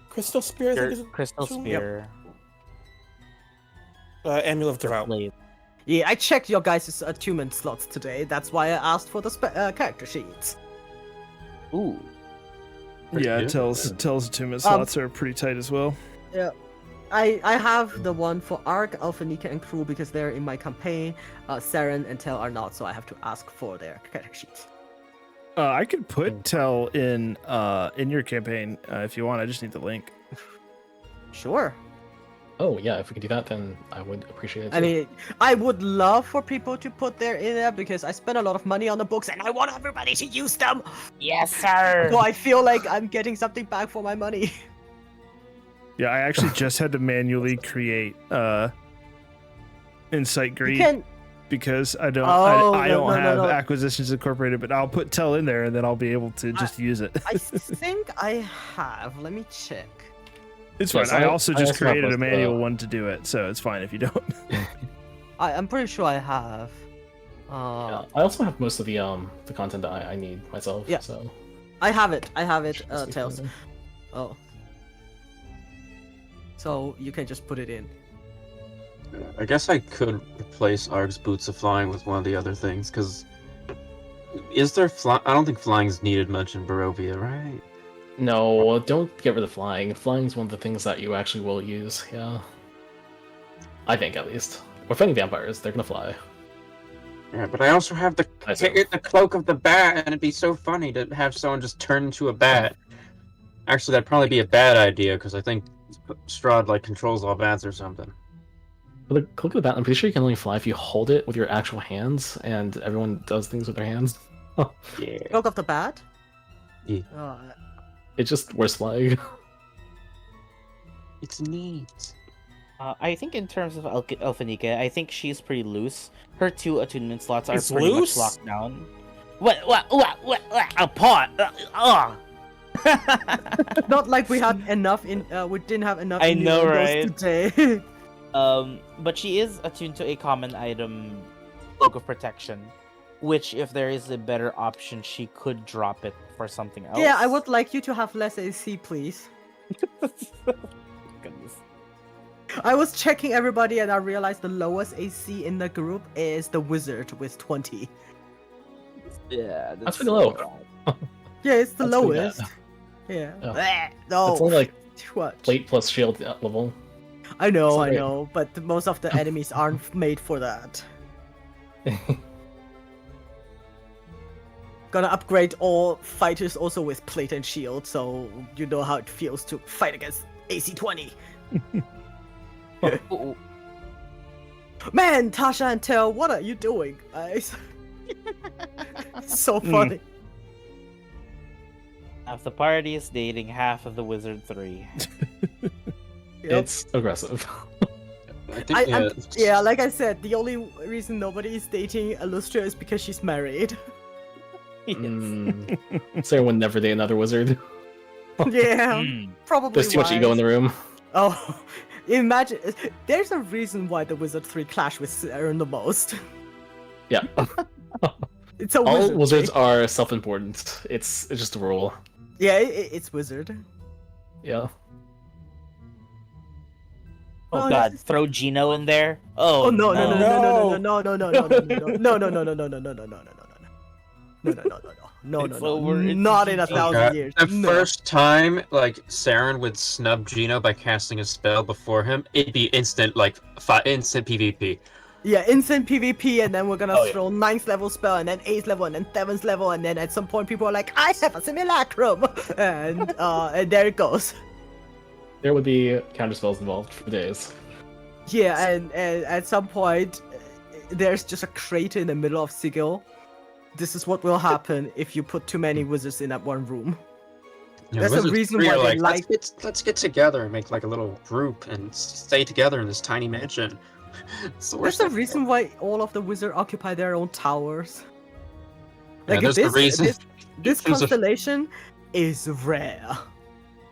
Crystal Spear, I think is Your crystal attunement? spear. Amulet of Your Devout. blade. Yeah, I checked your guys' attunement slots today. That's why I asked for the character sheets. Ooh. Yeah, good. Tell's attunement slots are pretty tight as well. Yeah. I have the one for Ark, Alphanika, and Crew because they're in my campaign. Saren and Tel are not, so I have to ask for their character sheets. I could put Tell in your campaign if you want. I just need the link. Sure. Oh yeah, if we could do that, then I would appreciate it. I too. mean, I would love for people to put their in there because I spend a lot of money on the books and I want everybody to use them. Yes, sir. So I feel like I'm getting something back for my money. Yeah, I actually just had to manually create Insight You Greed can. because I don't Oh, I don't no, have no. Acquisitions Incorporated, but I'll put Tell in there and then I'll be able to just use it. I think I have. Let me check. It's fine. Yes, I I also also just have created a most, manual one to do it, so it's fine if you don't. I'm pretty sure I have. Yeah, I also have most of the content that I need myself. Yeah. So I have it. I have it. should just be Tails. fine. Oh. so you can just put it in. I guess I could replace Arg's Boots of Flying with one of the other things, because is there I don't think flying's needed much in Barovia, right? No, don't get rid of flying. Flying's one of the things that you actually will use, yeah. I think, at least. We're fighting vampires, they're gonna fly. Yeah, but I also have the I see. the cloak of the bat, and it'd be so funny to have someone just turn into a bat. Actually, that'd probably be a bad idea, because I think Strahd, like, controls all bats or something. But the cloak of the bat, I'm pretty sure you can only fly if you hold it with your actual hands, and everyone does things with their hands. Yeah. Cloak of the Bat? Yeah. It just wears flag. It's neat. I think in terms of Elfinike, I think she's pretty loose. Her 2 attunement slots are It's pretty loose? much locked down. What? A pot? Not like we had enough in. We didn't have enough. I know, innuendos right? Today. But she is attuned to a common item, Cloak of Protection, which, if there is a better option, she could drop it for something else. Yeah, I would like you to have less AC, please. Goodness. I was checking everybody and I realized the lowest AC in the group is the wizard with 20. Yeah, That's pretty low. Yeah, it's the That's pretty lowest. bad. Yeah. Oh. No. It's only like too much. plate plus shield level. I know, It's I great. know, but most of the enemies aren't made for that. Gonna upgrade all fighters also with plate and shield, so you know how it feels to fight against AC 20. Ooh. Man, Tasha and Tel, what are you doing, guys? So funny. Half the party is dating half of the Wizard 3. Yep. It's aggressive. I think, Yeah, like I said, the only reason nobody is dating Illustra is because she's married. Sarah would never date another wizard. Yeah, Hmm. probably. There's too much ego in the room. Oh, imagine. There's a reason why the Wizard 3 clash with Saren the most. Yeah. It's a All wizard wizards thing. are self-important. It's just a rule. Yeah, it's wizard. Yeah. Oh Oh, god, this is- throw Gino in there? Oh, Oh no no no no. no no no no no no no no no no no no no no no no no no no It's no over, it's not in a GG. thousand years. The No. first time, like, Saren would snub Gino by casting a spell before him, it'd be instant, like, instant PvP. Yeah, instant PvP, and then we're gonna Oh, yeah. throw 9th level spell, and then 8th level, and then 7th level, and then at some point people are like, I have a simulacrum, and there it goes. There would be counterspells involved for days. Yeah, and at some point, there's just a crater in the middle of Sigil. This is what will happen if you put too many wizards in that one room. Yeah, That's the Wizards reason 3 why are they like, like- let's get together and make, like, a little group and stay together in this tiny mansion. It's the There's worst a thing. reason why all of the wizards occupy their own towers. Yeah, Like, there's the reason. this There's a- constellation is rare.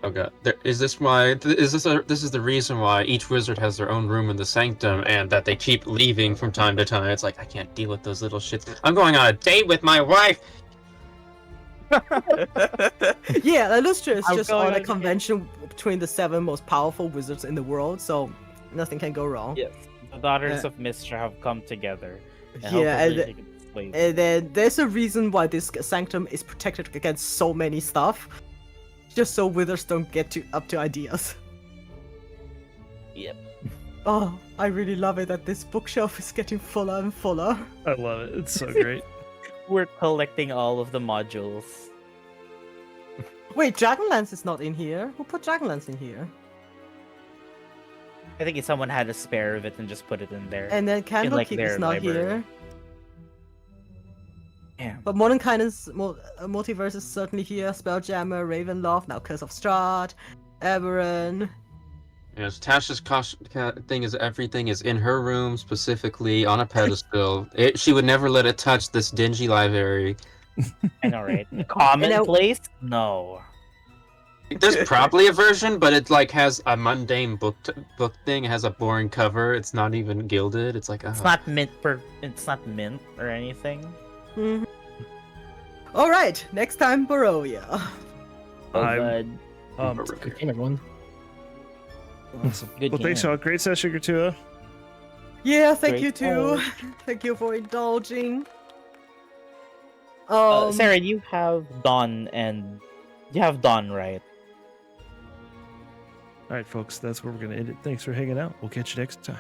Oh god, is this why? This is the reason why each wizard has their own room in the sanctum, and that they keep leaving from time to time. It's like, I can't deal with those little shits. I'm going on a date with my wife. Yeah, Illustra is I'm just going on a on- convention between the 7 most powerful wizards in the world, so nothing can go wrong. Yes, the Daughters Uh, of Mistra have come together. And Yeah, hopefully and- they can slay them. And then there's a reason why this sanctum is protected against so many stuff, just so wizards don't get up to ideas. Yep. Oh, I really love it that this bookshelf is getting fuller and fuller. I love it. It's so great. We're collecting all of the modules. Wait, Dragonlance is not in here. Who put Dragonlance in here? I think if someone had a spare of it and just put it in there. And then like, Candlekeep their is not library. here. Damn. But Modern Kindness Multiverse is certainly here. Spelljammer, Ravenloft, now Curse of Strahd, Aberron. Yes, Tasha's thing is everything is in her room, specifically on a pedestal. She would never let it touch this dingy library. I know, right? Commonplace? No. There's probably a version, but it like has a mundane book thing. It has a boring cover. It's not even gilded. It's like, It's not mint it's not mint or anything. Mhm. All right, next time Barovia. Oh, I'm- God. Good game, everyone. Awesome. Good Well, thanks, game. y'all. Great session, Gatua. Yeah, thank Great you too. Thank you for indulging. Um, Sarah, you have Dawn right? All right, folks, that's where we're going to end it. Thanks for hanging out. We'll catch you next time.